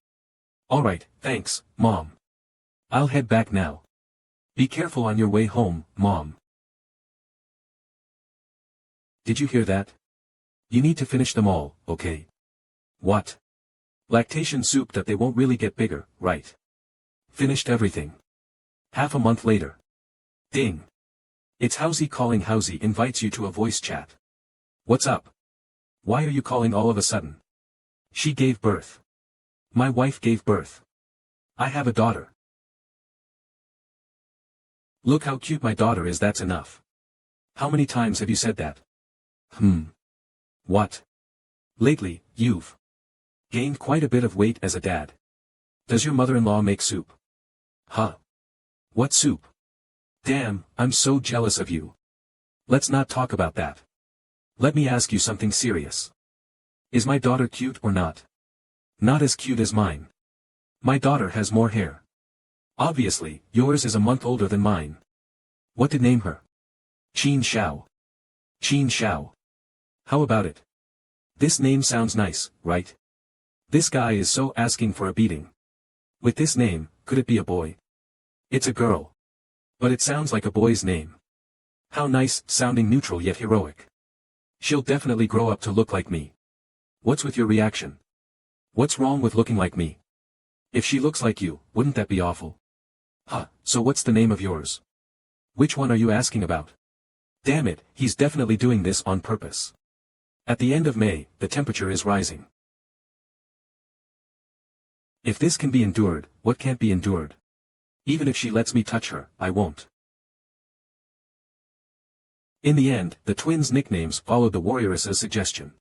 Alright, thanks, Mom. I'll head back now. Be careful on your way home, Mom. Did you hear that? You need to finish them all, okay? What? Lactation soup that they won't really get bigger, right? Finished everything. Half a month later. Ding. It's Housie calling. Housie invites you to a voice chat. What's up? Why are you calling all of a sudden? She gave birth. My wife gave birth. I have a daughter. Look how cute my daughter is. That's enough. How many times have you said that? What? Lately, you've gained quite a bit of weight as a dad. Does your mother-in-law make soup? Huh? What soup? Damn, I'm so jealous of you. Let's not talk about that. Let me ask you something serious. Is my daughter cute or not? Not as cute as mine. My daughter has more hair. Obviously, yours is a month older than mine. What to name her? Qin Xiao. Qin Xiao. How about it? This name sounds nice, right? This guy is so asking for a beating. With this name, could it be a boy? It's a girl. But it sounds like a boy's name. How nice, sounding neutral yet heroic. She'll definitely grow up to look like me. What's with your reaction? What's wrong with looking like me? If she looks like you, wouldn't that be awful? Huh, so what's the name of yours? Which one are you asking about? Damn it, he's definitely doing this on purpose. At the end of May, the temperature is rising. If this can be endured, what can't be endured? Even if she lets me touch her, I won't. In the end, the twins' nicknames followed the warrioress's suggestion.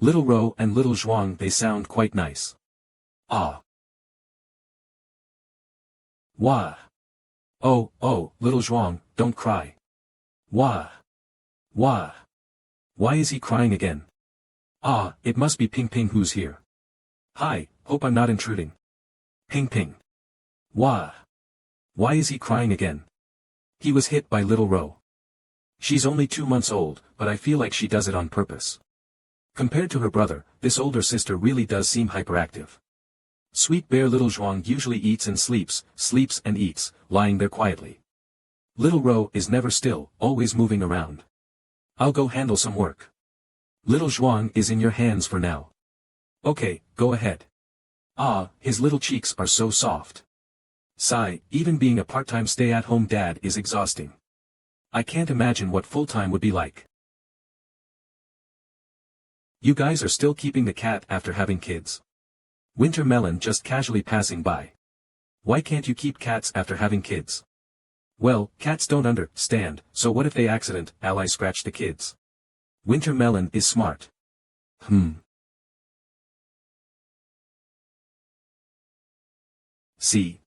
Little Ro and Little Zhuang. They sound quite nice. Ah. Wah. Oh, Little Zhuang, don't cry. Wah. Wah. Why is he crying again? Ah, it must be Ping Ping who's here. Hi, hope I'm not intruding. Ping Ping. Wah. Why is he crying again? He was hit by Little Ro. She's only 2 months old, but I feel like she does it on purpose. Compared to her brother, this older sister really does seem hyperactive. Sweet bear Little Zhuang usually eats and sleeps and eats, lying there quietly. Little Ro is never still, always moving around. I'll go handle some work. Little Zhuang is in your hands for now. Okay, go ahead. Ah, his little cheeks are so soft. Sigh, even being a part-time stay-at-home dad is exhausting. I can't imagine what full-time would be like. You guys are still keeping the cat after having kids. Winter Melon just casually passing by. Why can't you keep cats after having kids? Well, cats don't understand, so what if they accident, ally scratch the kids? Winter Melon is smart. See?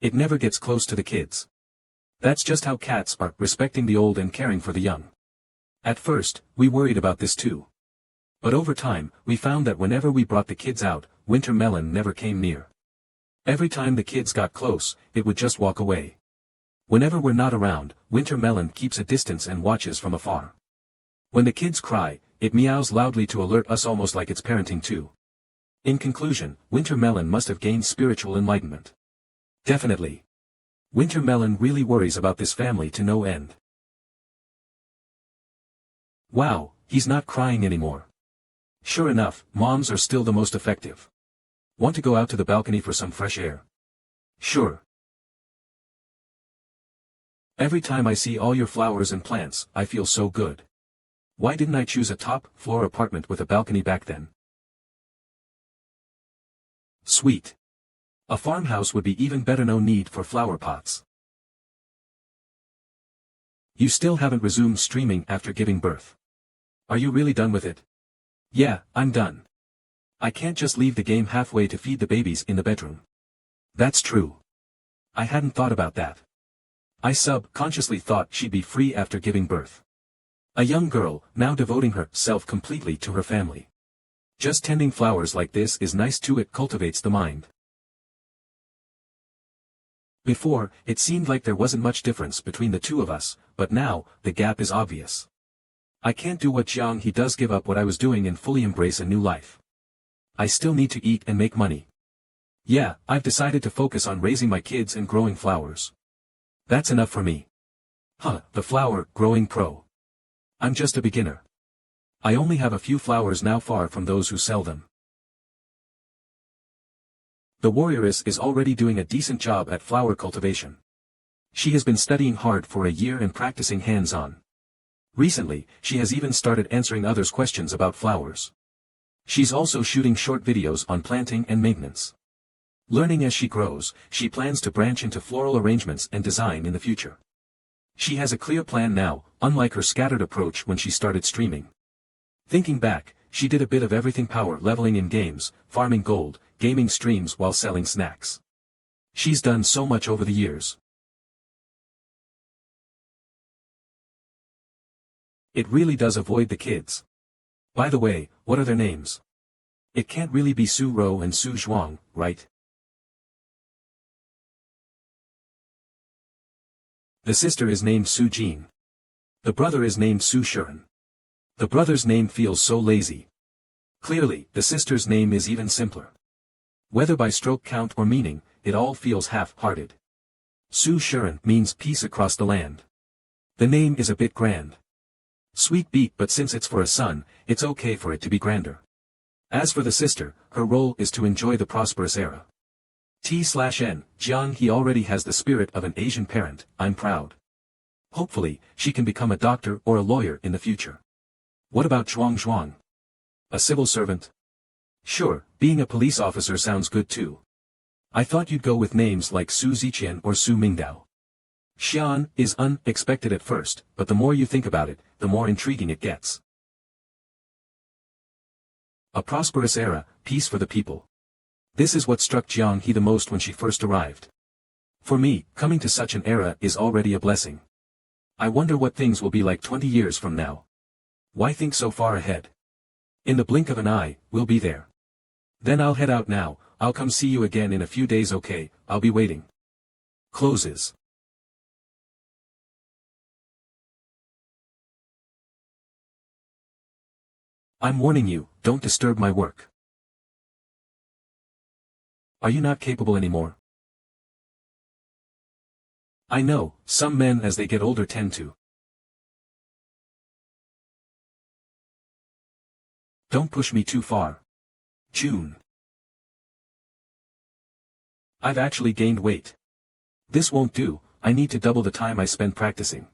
It never gets close to the kids. That's just how cats are, respecting the old and caring for the young. At first, we worried about this too. But over time, we found that whenever we brought the kids out, Winter Melon never came near. Every time the kids got close, it would just walk away. Whenever we're not around, Winter Melon keeps a distance and watches from afar. When the kids cry, it meows loudly to alert us, almost like it's parenting too. In conclusion, Winter Melon must have gained spiritual enlightenment. Definitely. Winter Melon really worries about this family to no end. Wow, he's not crying anymore. Sure enough, moms are still the most effective. Want to go out to the balcony for some fresh air? Sure. Every time I see all your flowers and plants, I feel so good. Why didn't I choose a top-floor apartment with a balcony back then? Sweet. A farmhouse would be even better. No need for flower pots. You still haven't resumed streaming after giving birth. Are you really done with it? Yeah, I'm done. I can't just leave the game halfway to feed the babies in the bedroom. That's true. I hadn't thought about that. I subconsciously thought she'd be free after giving birth. A young girl, now devoting herself completely to her family. Just tending flowers like this is nice too. It cultivates the mind. Before, it seemed like there wasn't much difference between the two of us, but now, the gap is obvious. I can't do what Jiang he does, give up what I was doing and fully embrace a new life. I still need to eat and make money. Yeah, I've decided to focus on raising my kids and growing flowers. That's enough for me. Huh, the flower growing pro. I'm just a beginner. I only have a few flowers now, far from those who sell them. The warrioress is already doing a decent job at flower cultivation. She has been studying hard for a year and practicing hands-on. Recently, she has even started answering others' questions about flowers. She's also shooting short videos on planting and maintenance. Learning as she grows, she plans to branch into floral arrangements and design in the future. She has a clear plan now, unlike her scattered approach when she started streaming. Thinking back, she did a bit of everything, power leveling in games, farming gold, gaming streams while selling snacks. She's done so much over the years. It really does avoid the kids. By the way, what are their names? It can't really be Su Ro and Su Zhuang, right? The sister is named Su Jin. The brother is named Su Shuren. The brother's name feels so lazy. Clearly, the sister's name is even simpler. Whether by stroke count or meaning, it all feels half-hearted. Su Shuren means peace across the land. The name is a bit grand. Sweet beat, but since it's for a son, it's okay for it to be grander. As for the sister, her role is to enjoy the prosperous era. T/N, Jiang he already has the spirit of an Asian parent, I'm proud. Hopefully, she can become a doctor or a lawyer in the future. What about Zhuang? A civil servant? Sure, being a police officer sounds good too. I thought you'd go with names like Su Ziqian or Su Mingdao. Xian is unexpected at first, but the more you think about it, the more intriguing it gets. A prosperous era, peace for the people. This is what struck Jiang he the most when she first arrived. For me, coming to such an era is already a blessing. I wonder what things will be like 20 years from now. Why think so far ahead? In the blink of an eye, we'll be there. Then I'll head out now. I'll come see you again in a few days, okay? I'll be waiting. Closes. I'm warning you, don't disturb my work. Are you not capable anymore? I know, some men as they get older tend to. Don't push me too far. June. I've actually gained weight. This won't do, I need to double the time I spend practicing.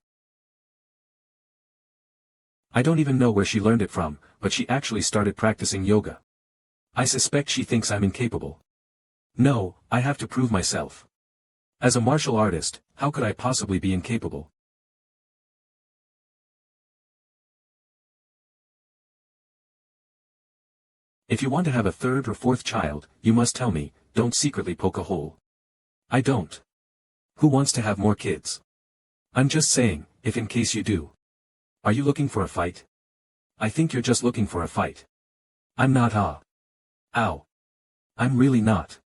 I don't even know where she learned it from, but she actually started practicing yoga. I suspect she thinks I'm incapable. No, I have to prove myself. As a martial artist, how could I possibly be incapable? If you want to have a third or fourth child, you must tell me, don't secretly poke a hole. I don't. Who wants to have more kids? I'm just saying, if in case you do. Are you looking for a fight? I think you're just looking for a fight. I'm not. Ow. I'm really not.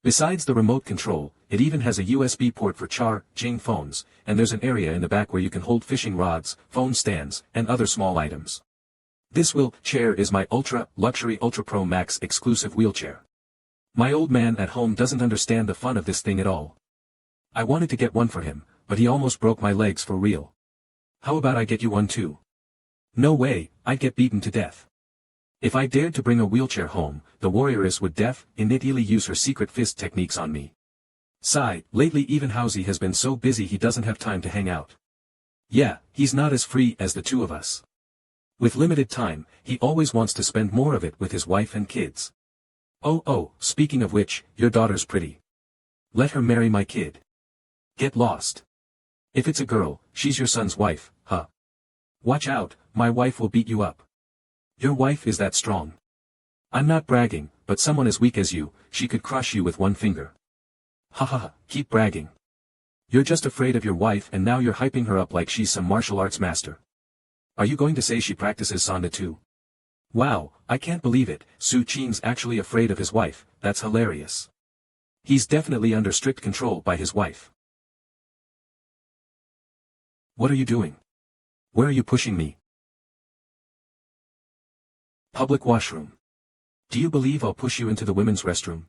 Besides the remote control, it even has a USB port for charging phones, and there's an area in the back where you can hold fishing rods, phone stands, and other small items. This wheelchair is my ultra-luxury Ultra Pro Max exclusive wheelchair. My old man at home doesn't understand the fun of this thing at all. I wanted to get one for him, but he almost broke my legs for real. How about I get you one too? No way, I'd get beaten to death. If I dared to bring a wheelchair home, the warrioress would definitely use her secret fist techniques on me. Sigh, lately even Housey has been so busy he doesn't have time to hang out. Yeah, he's not as free as the two of us. With limited time, he always wants to spend more of it with his wife and kids. Oh, speaking of which, your daughter's pretty. Let her marry my kid. Get lost. If it's a girl, she's your son's wife, huh? Watch out, my wife will beat you up. Your wife is that strong. I'm not bragging, but someone as weak as you, she could crush you with one finger. Ha, keep bragging. You're just afraid of your wife and now you're hyping her up like she's some martial arts master. Are you going to say she practices Sanda too? Wow, I can't believe it, Su Qing's actually afraid of his wife, that's hilarious. He's definitely under strict control by his wife. What are you doing? Where are you pushing me? Public washroom. Do you believe I'll push you into the women's restroom?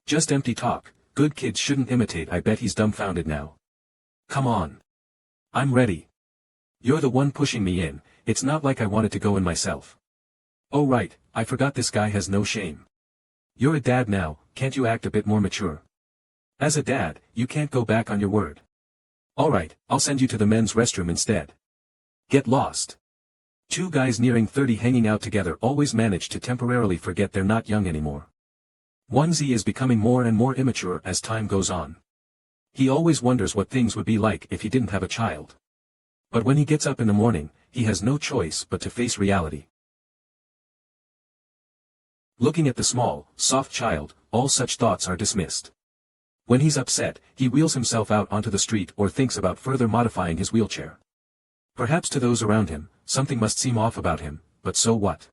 Just empty talk, good kids shouldn't imitate. I bet he's dumbfounded now. Come on. I'm ready. You're the one pushing me in, it's not like I wanted to go in myself. Oh right, I forgot this guy has no shame. You're a dad now, can't you act a bit more mature? As a dad, you can't go back on your word. Alright, I'll send you to the men's restroom instead. Get lost. Two guys nearing 30 hanging out together always manage to temporarily forget they're not young anymore. 1Z is becoming more and more immature as time goes on. He always wonders what things would be like if he didn't have a child. But when he gets up in the morning, he has no choice but to face reality. Looking at the small, soft child, all such thoughts are dismissed. When he's upset, he wheels himself out onto the street or thinks about further modifying his wheelchair. Perhaps to those around him, something must seem off about him, but so what?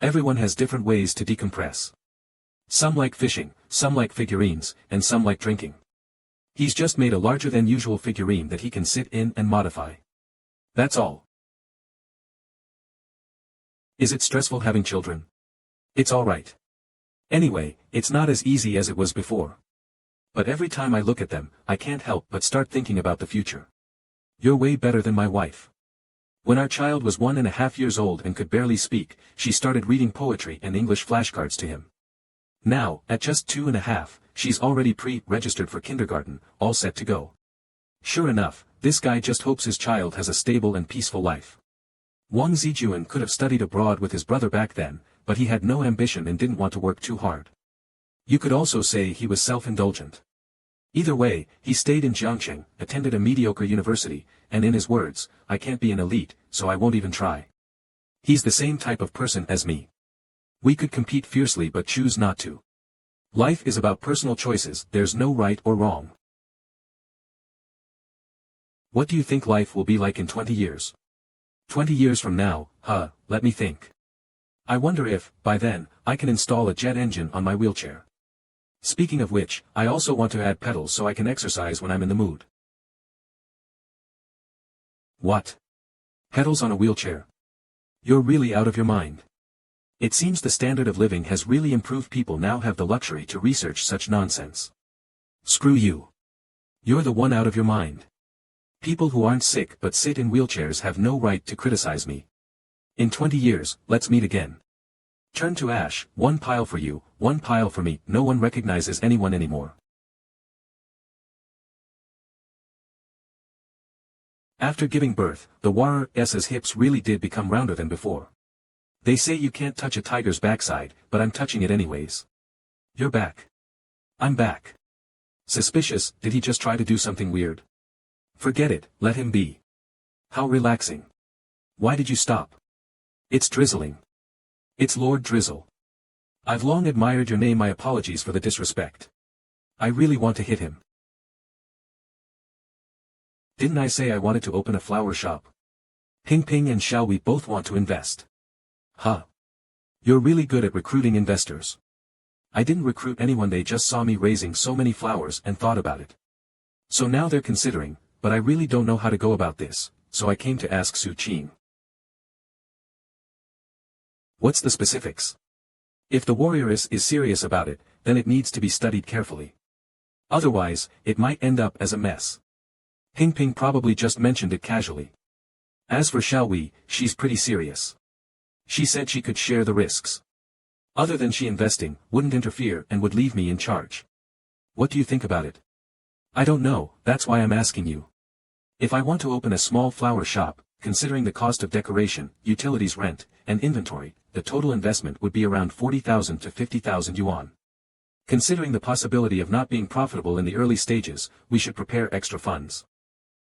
Everyone has different ways to decompress. Some like fishing, some like figurines, and some like drinking. He's just made a larger than usual figurine that he can sit in and modify. That's all. Is it stressful having children? It's alright. Anyway, it's not as easy as it was before. But every time I look at them, I can't help but start thinking about the future. You're way better than my wife. When our child was 1.5 years old and could barely speak, she started reading poetry and English flashcards to him. Now, at just 2.5, she's already pre-registered for kindergarten, all set to go. Sure enough, this guy just hopes his child has a stable and peaceful life. Wang Zijuan could have studied abroad with his brother back then, but he had no ambition and didn't want to work too hard. You could also say he was self-indulgent. Either way, he stayed in Jiangsheng, attended a mediocre university, and in his words, I can't be an elite, so I won't even try. He's the same type of person as me. We could compete fiercely but choose not to. Life is about personal choices, there's no right or wrong. What do you think life will be like in 20 years? 20 years from now, let me think. I wonder if, by then, I can install a jet engine on my wheelchair. Speaking of which, I also want to add pedals so I can exercise when I'm in the mood. What? Pedals on a wheelchair? You're really out of your mind. It seems the standard of living has really improved. People now have the luxury to research such nonsense. Screw you. You're the one out of your mind. People who aren't sick but sit in wheelchairs have no right to criticize me. In 20 years, let's meet again. Turn to ash, one pile for you, one pile for me. No one recognizes anyone anymore. After giving birth, the warrior's hips really did become rounder than before. They say you can't touch a tiger's backside, but I'm touching it anyways. You're back. I'm back. Suspicious, did he just try to do something weird? Forget it, let him be. How relaxing. Why did you stop? It's drizzling. It's Lord Drizzle. I've long admired your name. My apologies for the disrespect. I really want to hit him. Didn't I say I wanted to open a flower shop? Ping Ping and Shall we both want to invest? You're really good at recruiting investors. I didn't recruit anyone, they just saw me raising so many flowers and thought about it. So now they're considering, but I really don't know how to go about this, so I came to ask Su Qing. What's the specifics? If the warrior is serious about it, then it needs to be studied carefully. Otherwise, it might end up as a mess. Ping Ping probably just mentioned it casually. As for Shall we, she's pretty serious. She said she could share the risks. Other than she investing, wouldn't interfere and would leave me in charge. What do you think about it? I don't know, that's why I'm asking you. If I want to open a small flower shop, considering the cost of decoration, utilities, rent, and inventory, the total investment would be around 40,000 to 50,000 yuan. Considering the possibility of not being profitable in the early stages, we should prepare extra funds.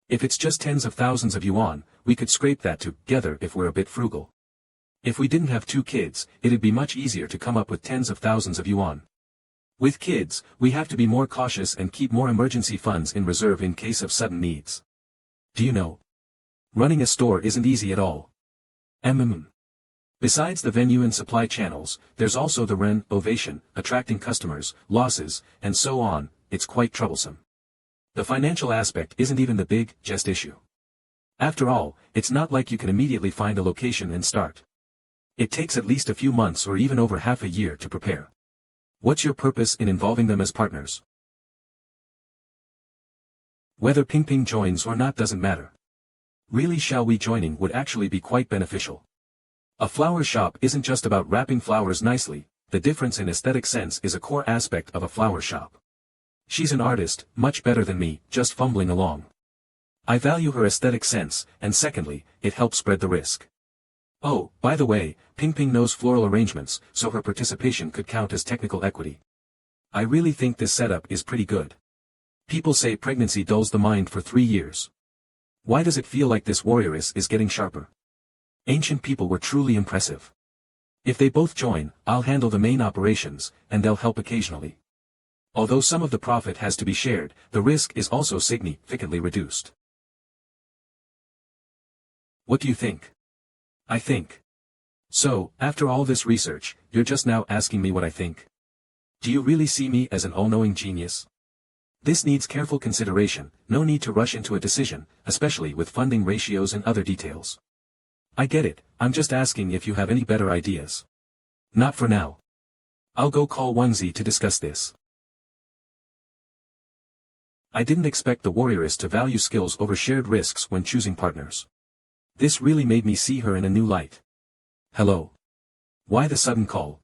If it's just tens of thousands of yuan, we could scrape that together if we're a bit frugal. If we didn't have 2 kids, it'd be much easier to come up with tens of thousands of yuan. With kids, we have to be more cautious and keep more emergency funds in reserve in case of sudden needs. Do you know? Running a store isn't easy at all. Besides the venue and supply channels, there's also the renovation, attracting customers, losses, and so on. It's quite troublesome. The financial aspect isn't even the biggest issue. After all, it's not like you can immediately find a location and start. It takes at least a few months or even over half a year to prepare. What's your purpose in involving them as partners? Whether Ping Ping joins or not doesn't matter. Really, shall we joining would actually be quite beneficial. A flower shop isn't just about wrapping flowers nicely, the difference in aesthetic sense is a core aspect of a flower shop. She's an artist, much better than me, just fumbling along. I value her aesthetic sense, and secondly, it helps spread the risk. Oh, by the way, Ping Ping knows floral arrangements, so her participation could count as technical equity. I really think this setup is pretty good. People say pregnancy dulls the mind for 3 years. Why does it feel like this warrioress is getting sharper? Ancient people were truly impressive. If they both join, I'll handle the main operations, and they'll help occasionally. Although some of the profit has to be shared, the risk is also significantly reduced. What do you think? I think. So, after all this research, you're just now asking me what I think. Do you really see me as an all-knowing genius? This needs careful consideration, no need to rush into a decision, especially with funding ratios and other details. I get it, I'm just asking if you have any better ideas. Not for now. I'll go call Wangzi to discuss this. I didn't expect the warrioress to value skills over shared risks when choosing partners. This really made me see her in a new light. Hello. Why the sudden call?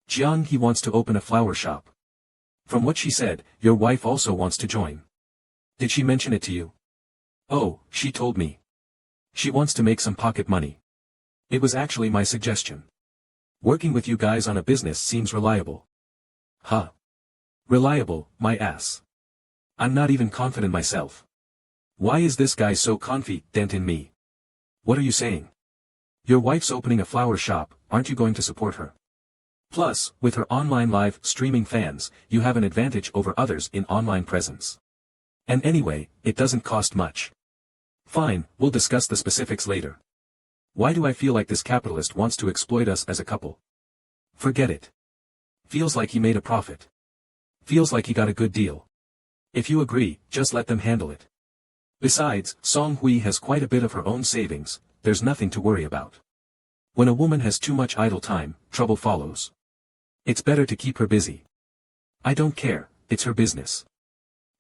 Jiang, he wants to open a flower shop. From what she said, your wife also wants to join. Did she mention it to you? Oh, she told me. She wants to make some pocket money. It was actually my suggestion. Working with you guys on a business seems reliable. Huh. Reliable, my ass. I'm not even confident myself. Why is this guy so confident in me? What are you saying? Your wife's opening a flower shop, aren't you going to support her? Plus, with her online live streaming fans, you have an advantage over others in online presence. And anyway, it doesn't cost much. Fine, we'll discuss the specifics later. Why do I feel like this capitalist wants to exploit us as a couple? Forget it. Feels like he made a profit. Feels like he got a good deal. If you agree, just let them handle it. Besides, Song Hui has quite a bit of her own savings, there's nothing to worry about. When a woman has too much idle time, trouble follows. It's better to keep her busy. I don't care, it's her business.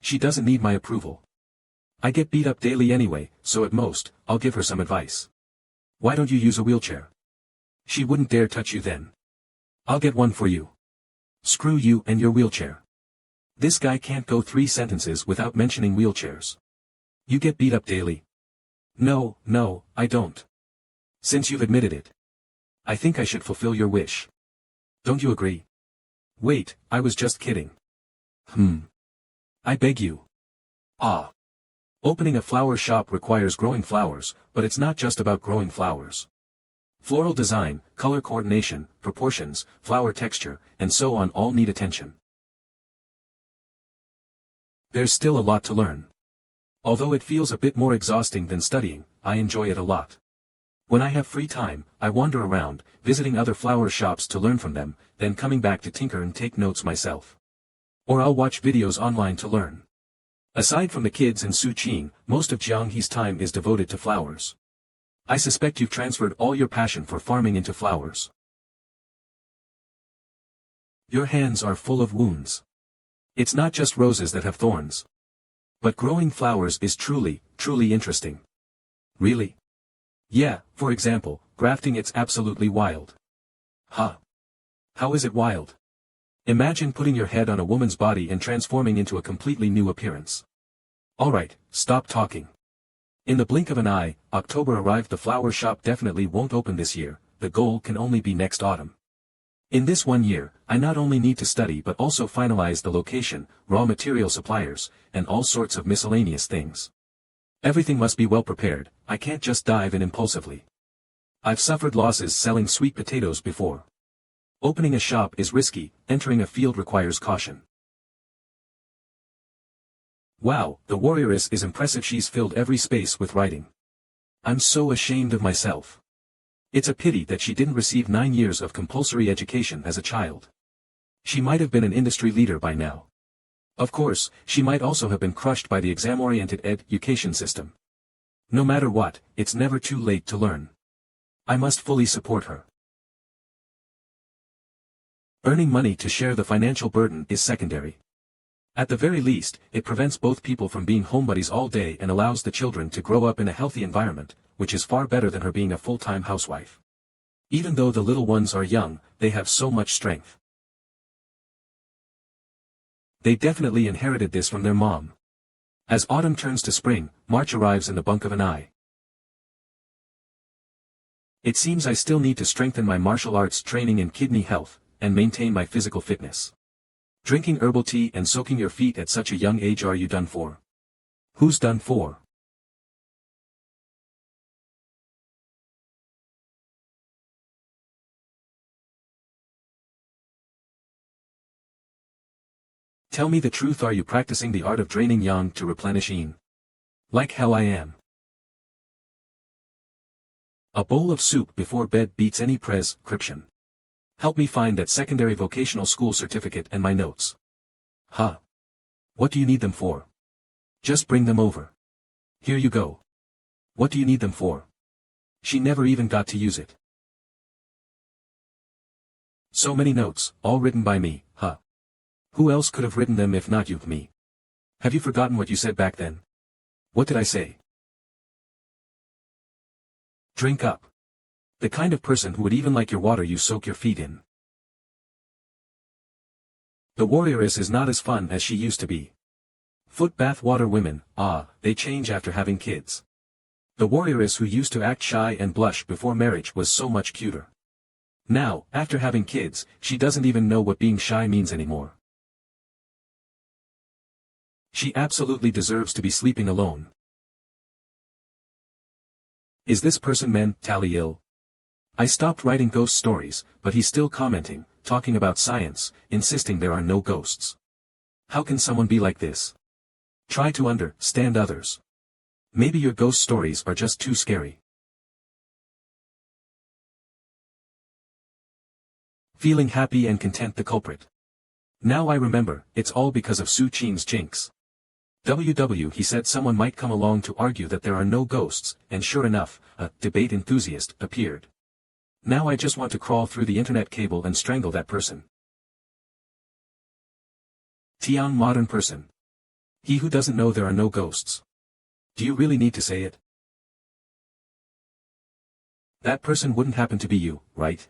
She doesn't need my approval. I get beat up daily anyway, so at most, I'll give her some advice. Why don't you use a wheelchair? She wouldn't dare touch you then. I'll get one for you. Screw you and your wheelchair. This guy can't go 3 sentences without mentioning wheelchairs. You get beat up daily. No, I don't. Since you've admitted it. I think I should fulfill your wish. Don't you agree? Wait, I was just kidding. I beg you. Opening a flower shop requires growing flowers, but it's not just about growing flowers. Floral design, color coordination, proportions, flower texture, and so on all need attention. There's still a lot to learn. Although it feels a bit more exhausting than studying, I enjoy it a lot. When I have free time, I wander around, visiting other flower shops to learn from them, then coming back to tinker and take notes myself. Or I'll watch videos online to learn. Aside from the kids and Su Qing, most of Jiang He's time is devoted to flowers. I suspect you've transferred all your passion for farming into flowers. Your hands are full of wounds. It's not just roses that have thorns. But growing flowers is truly interesting. Really? Yeah, for example, grafting, it's absolutely wild. Huh? How is it wild? Imagine putting your head on a woman's body and transforming into a completely new appearance. Alright, stop talking. In the blink of an eye, October arrived. The flower shop definitely won't open this year, the goal can only be next autumn. In this 1 year, I not only need to study but also finalize the location, raw material suppliers, and all sorts of miscellaneous things. Everything must be well prepared, I can't just dive in impulsively. I've suffered losses selling sweet potatoes before. Opening a shop is risky, entering a field requires caution. Wow, the warrioress is impressive. She's filled every space with writing. I'm so ashamed of myself. It's a pity that she didn't receive 9 years of compulsory education as a child. She might have been an industry leader by now. Of course, she might also have been crushed by the exam-oriented education system. No matter what, it's never too late to learn. I must fully support her. Earning money to share the financial burden is secondary. At the very least, it prevents both people from being homebodies all day and allows the children to grow up in a healthy environment, which is far better than her being a full-time housewife. Even though the little ones are young, they have so much strength. They definitely inherited this from their mom. As autumn turns to spring, March arrives in the blink of an eye. It seems I still need to strengthen my martial arts training and kidney health, and maintain my physical fitness. Drinking herbal tea and soaking your feet at such a young age, are you done for? Who's done for? Tell me the truth, are you practicing the art of draining yang to replenish yin? Like hell I am. A bowl of soup before bed beats any prescription. Help me find that secondary vocational school certificate and my notes. Huh? What do you need them for? Just bring them over. Here you go. What do you need them for? She never even got to use it. So many notes, all written by me, huh? Who else could have written them if not you, me? Have you forgotten what you said back then? What did I say? Drink up. The kind of person who would even like your water you soak your feet in. The warrioress is not as fun as she used to be. Foot bath water women, they change after having kids. The warrioress who used to act shy and blush before marriage was so much cuter. Now, after having kids, she doesn't even know what being shy means anymore. She absolutely deserves to be sleeping alone. Is this person mentally ill? I stopped writing ghost stories, but he's still commenting, talking about science, insisting there are no ghosts. How can someone be like this? Try to understand others. Maybe your ghost stories are just too scary. Feeling happy and content, the culprit. Now I remember, it's all because of Su Qing's jinx. He said someone might come along to argue that there are no ghosts, and sure enough, a debate enthusiast appeared. Now I just want to crawl through the internet cable and strangle that person. Tiang, modern person. He who doesn't know there are no ghosts. Do you really need to say it? That person wouldn't happen to be you, right?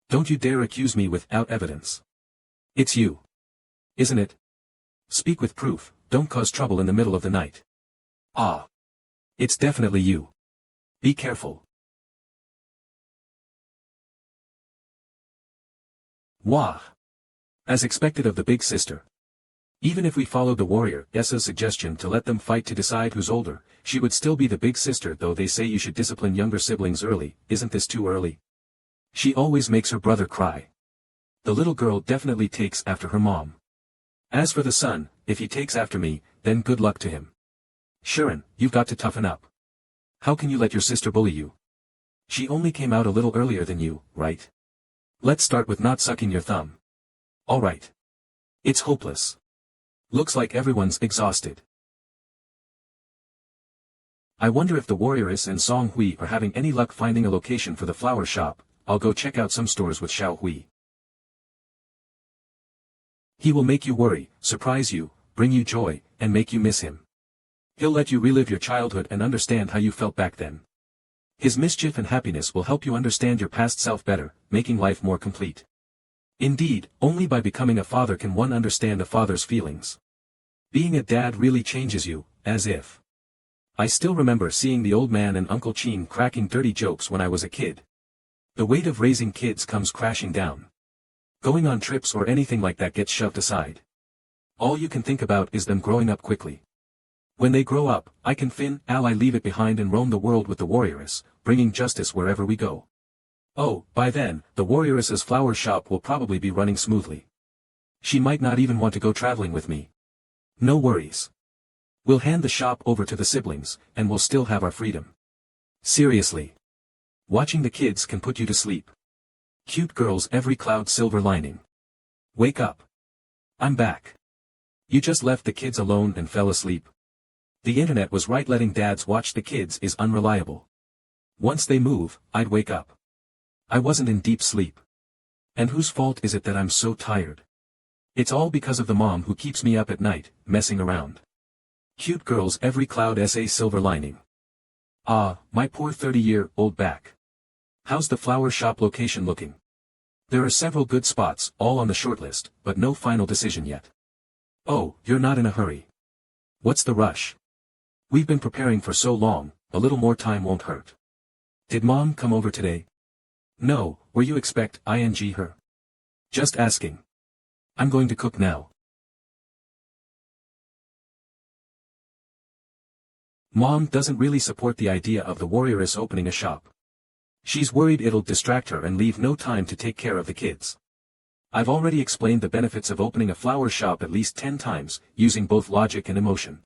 Don't you dare accuse me without evidence. It's you. Isn't it? Speak with proof, don't cause trouble in the middle of the night. It's definitely you. Be careful. Wah! As expected of the big sister. Even if we followed the warrior Essa's suggestion to let them fight to decide who's older, she would still be the big sister, though they say you should discipline younger siblings early. Isn't this too early? She always makes her brother cry. The little girl definitely takes after her mom. As for the son, if he takes after me, then good luck to him. Sharon, you've got to toughen up. How can you let your sister bully you? She only came out a little earlier than you, right? Let's start with not sucking your thumb. Alright. It's hopeless. Looks like everyone's exhausted. I wonder if the warrioress and Song Hui are having any luck finding a location for the flower shop. I'll go check out some stores with Xiao Hui. He will make you worry, surprise you, bring you joy, and make you miss him. He'll let you relive your childhood and understand how you felt back then. His mischief and happiness will help you understand your past self better, making life more complete. Indeed, only by becoming a father can one understand a father's feelings. Being a dad really changes you, as if. I still remember seeing the old man and Uncle Chin cracking dirty jokes when I was a kid. The weight of raising kids comes crashing down. Going on trips or anything like that gets shoved aside. All you can think about is them growing up quickly. When they grow up, I can leave it behind and roam the world with the warrioress, bringing justice wherever we go. Oh, by then, the warrioress's flower shop will probably be running smoothly. She might not even want to go traveling with me. No worries. We'll hand the shop over to the siblings, and we'll still have our freedom. Seriously. Watching the kids can put you to sleep. Cute girls, every cloud silver lining. Wake up. I'm back. You just left the kids alone and fell asleep. The internet was right, letting dads watch the kids is unreliable. Once they move, I'd wake up. I wasn't in deep sleep. And whose fault is it that I'm so tired? It's all because of the mom who keeps me up at night, messing around. Cute girls every cloud essay silver lining. Ah, my poor 30-year-old back. How's the flower shop location looking? There are several good spots, all on the shortlist, but no final decision yet. Oh, you're not in a hurry. What's the rush? We've been preparing for so long, a little more time won't hurt. Did Mom come over today? No, were you expect her? Just asking. I'm going to cook now. Mom doesn't really support the idea of the warrioress opening a shop. She's worried it'll distract her and leave no time to take care of the kids. I've already explained the benefits of opening a flower shop at least 10 times, using both logic and emotion.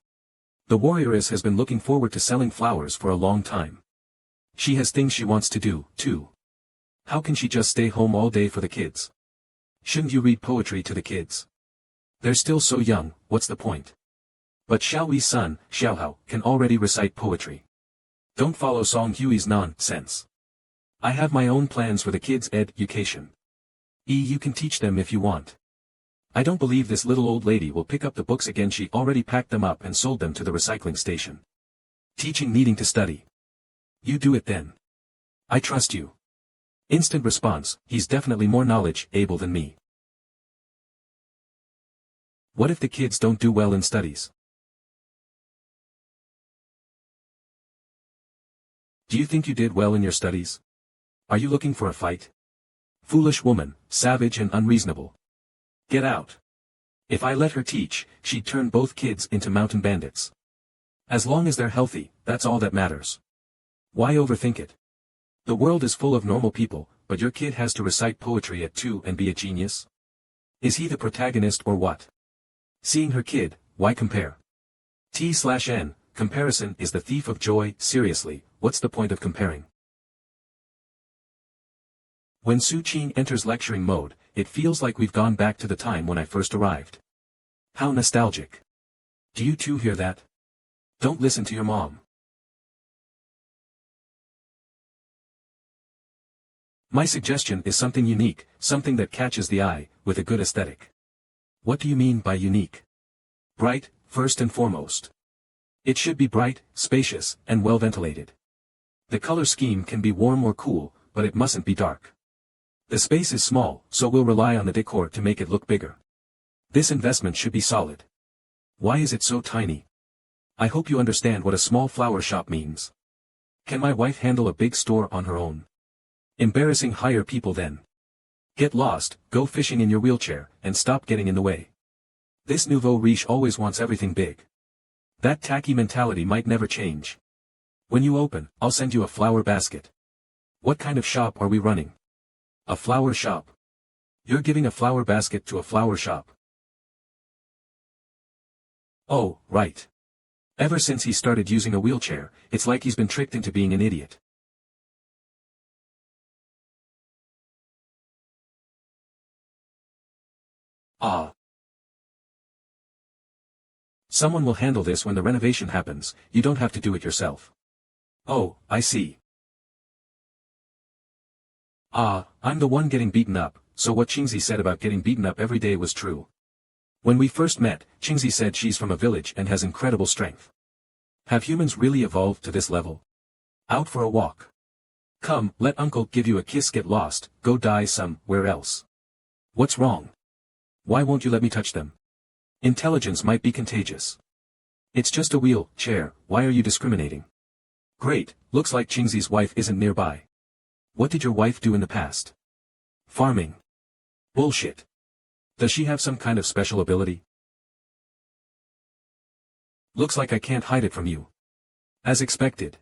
The warrioress has been looking forward to selling flowers for a long time. She has things she wants to do, too. How can she just stay home all day for the kids? Shouldn't you read poetry to the kids? They're still so young, what's the point? But Xiaohui's son, Xiaohao, can already recite poetry. Don't follow Song Hui's nonsense. I have my own plans for the kids' education. You can teach them if you want. I don't believe this little old lady will pick up the books again. She already packed them up and sold them to the recycling station. Teaching needing to study. You do it then. I trust you. Instant response, he's definitely more knowledge-able than me. What if the kids don't do well in studies? Do you think you did well in your studies? Are you looking for a fight? Foolish woman, savage and unreasonable. Get out. If I let her teach, she'd turn both kids into mountain bandits. As long as they're healthy, that's all that matters. Why overthink it? The world is full of normal people, but your kid has to recite poetry at 2 and be a genius? Is he the protagonist or what? Seeing her kid, why compare? T/N, comparison is the thief of joy. Seriously, what's the point of comparing? When Su Qing enters lecturing mode, it feels like we've gone back to the time when I first arrived. How nostalgic. Do you too hear that? Don't listen to your mom. My suggestion is something unique, something that catches the eye, with a good aesthetic. What do you mean by unique? Bright, first and foremost. It should be bright, spacious, and well ventilated. The color scheme can be warm or cool, but it mustn't be dark. The space is small, so we'll rely on the decor to make it look bigger. This investment should be solid. Why is it so tiny? I hope you understand what a small flower shop means. Can my wife handle a big store on her own? Embarrassing. Hire people then. Get lost, go fishing in your wheelchair, and stop getting in the way. This nouveau riche always wants everything big. That tacky mentality might never change. When you open, I'll send you a flower basket. What kind of shop are we running? A flower shop. You're giving a flower basket to a flower shop. Oh, right. Ever since he started using a wheelchair, it's like he's been tricked into being an idiot. Ah. Someone will handle this when the renovation happens, you don't have to do it yourself. Oh, I see. Ah, I'm the one getting beaten up, so what Qingzi said about getting beaten up every day was true. When we first met, Qingzi said she's from a village and has incredible strength. Have humans really evolved to this level? Out for a walk. Come, let uncle give you a kiss. Get lost, go die somewhere else. What's wrong? Why won't you let me touch them? Intelligence might be contagious. It's just a wheelchair, why are you discriminating? Great, looks like Qingzi's wife isn't nearby. What did your wife do in the past? Farming. Bullshit. Does she have some kind of special ability? Looks like I can't hide it from you. As expected.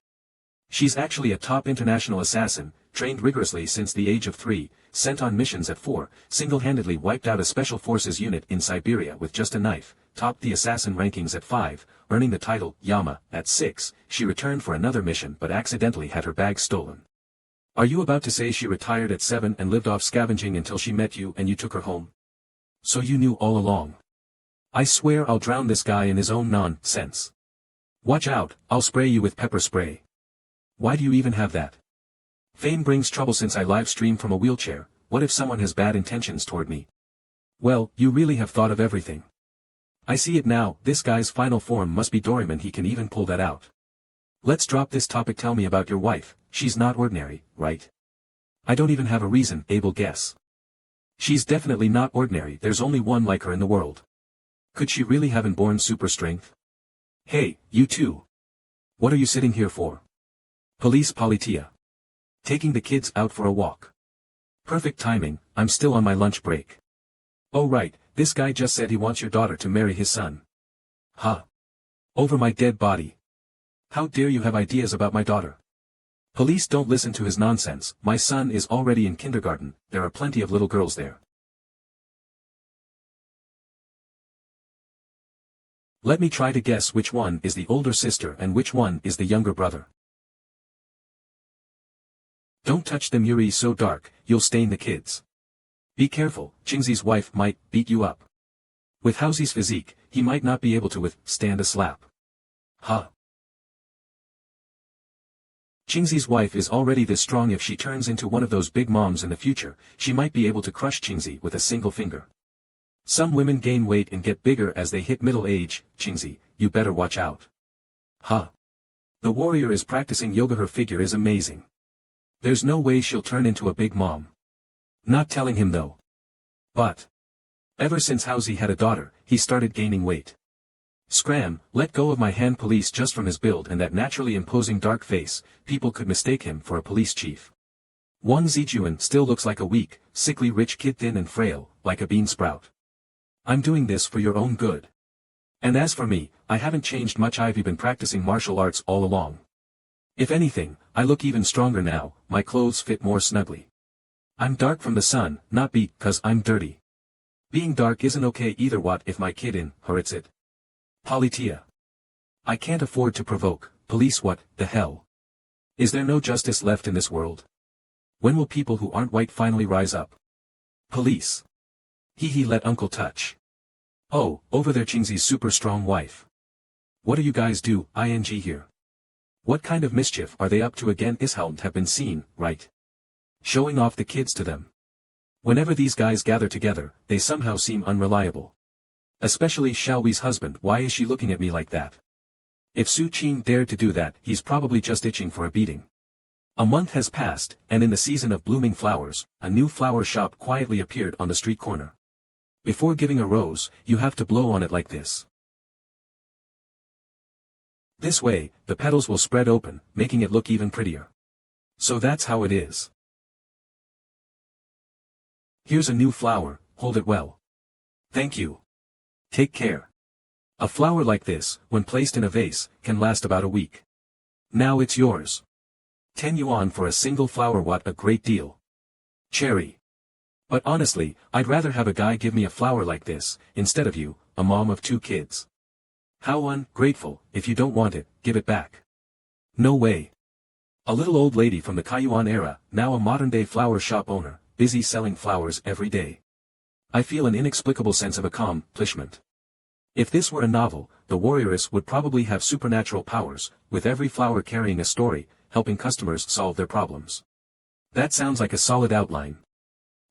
She's actually a top international assassin, trained rigorously since the age of 3, sent on missions at 4, single-handedly wiped out a special forces unit in Siberia with just a knife, topped the assassin rankings at 5, earning the title Yama. At 6, she returned for another mission but accidentally had her bag stolen. Are you about to say she retired at 7 and lived off scavenging until she met you and you took her home? So you knew all along. I swear I'll drown this guy in his own nonsense. Watch out, I'll spray you with pepper spray. Why do you even have that? Fame brings trouble. Since I live stream from a wheelchair, what if someone has bad intentions toward me? Well, you really have thought of everything. I see it now, this guy's final form must be Doraemon, he can even pull that out. Let's drop this topic, tell me about your wife, she's not ordinary, right? I don't even have a reasonable guess. She's definitely not ordinary, there's only one like her in the world. Could she really have inborn super strength? Hey, you two. What are you sitting here for? Police Politia. Taking the kids out for a walk. Perfect timing, I'm still on my lunch break. Oh right, this guy just said he wants your daughter to marry his son. Huh? Over my dead body. How dare you have ideas about my daughter? Police, don't listen to his nonsense, my son is already in kindergarten, there are plenty of little girls there. Let me try to guess which one is the older sister and which one is the younger brother. Don't touch them, Yuri, so dark, you'll stain the kids. Be careful, Chingzi's wife might beat you up. With Housy's physique, he might not be able to withstand a slap. Huh? Chingzi's wife is already this strong, if she turns into one of those big moms in the future, she might be able to crush Chingzi with a single finger. Some women gain weight and get bigger as they hit middle age, Chingzi, you better watch out. Huh? The warrior is practicing yoga, her figure is amazing. There's no way she'll turn into a big mom. Not telling him though. But ever since Housy had a daughter, he started gaining weight. Scram, let go of my hand. Police, just from his build and that naturally imposing dark face, people could mistake him for a police chief. Wang Zijuan still looks like a weak, sickly rich kid, thin and frail, like a bean sprout. I'm doing this for your own good. And as for me, I haven't changed much, I've been practicing martial arts all along. If anything, I look even stronger now, my clothes fit more snugly. I'm dark from the sun, not because I'm dirty. Being dark isn't okay either. What if my kid in hurts it? Politia. I can't afford to provoke. Police, what the hell? Is there no justice left in this world? When will people who aren't white finally rise up? Police. Hee, let uncle touch. Oh, over there, Chingzi's super strong wife. What do you guys do, ing here? What kind of mischief are they up to again? Ishelmed have been seen, right? Showing off the kids to them. Whenever these guys gather together, they somehow seem unreliable. Especially Xiaowi's husband. Why is she looking at me like that? If Su Qing dared to do that, he's probably just itching for a beating. A month has passed, and in the season of blooming flowers, a new flower shop quietly appeared on the street corner. Before giving a rose, you have to blow on it like this. This way, the petals will spread open, making it look even prettier. So that's how it is. Here's a new flower, hold it well. Thank you. Take care. A flower like this, when placed in a vase, can last about a week. Now it's yours. 10 yuan for a single flower, what a great deal. Cherry. But honestly, I'd rather have a guy give me a flower like this, instead of you, a mom of 2 kids. How ungrateful, if you don't want it, give it back. No way. A little old lady from the Kaiyuan era, now a modern-day flower shop owner, busy selling flowers every day. I feel an inexplicable sense of accomplishment. If this were a novel, the warrioress would probably have supernatural powers, with every flower carrying a story, helping customers solve their problems. That sounds like a solid outline.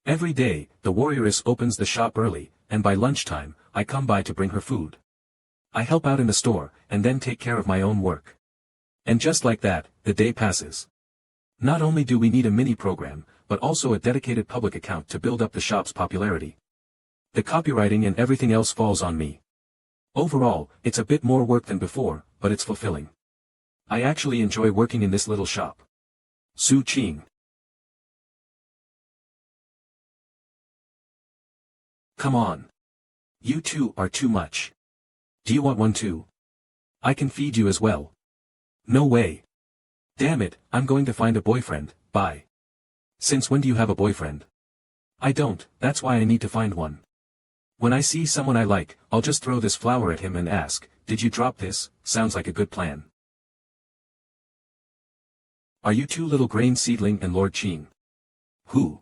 Every day, the warrioress opens the shop early, and by lunchtime, I come by to bring her food. I help out in the store, and then take care of my own work. And just like that, the day passes. Not only do we need a mini program, but also a dedicated public account to build up the shop's popularity. The copywriting and everything else falls on me. Overall, it's a bit more work than before, but it's fulfilling. I actually enjoy working in this little shop. Su Qing. Come on. You two are too much. Do you want one too? I can feed you as well. No way. Damn it, I'm going to find a boyfriend, bye. Since when do you have a boyfriend? I don't, that's why I need to find one. When I see someone I like, I'll just throw this flower at him and ask, did you drop this? Sounds like a good plan. Are you two little grain seedling and Lord Qing? Who?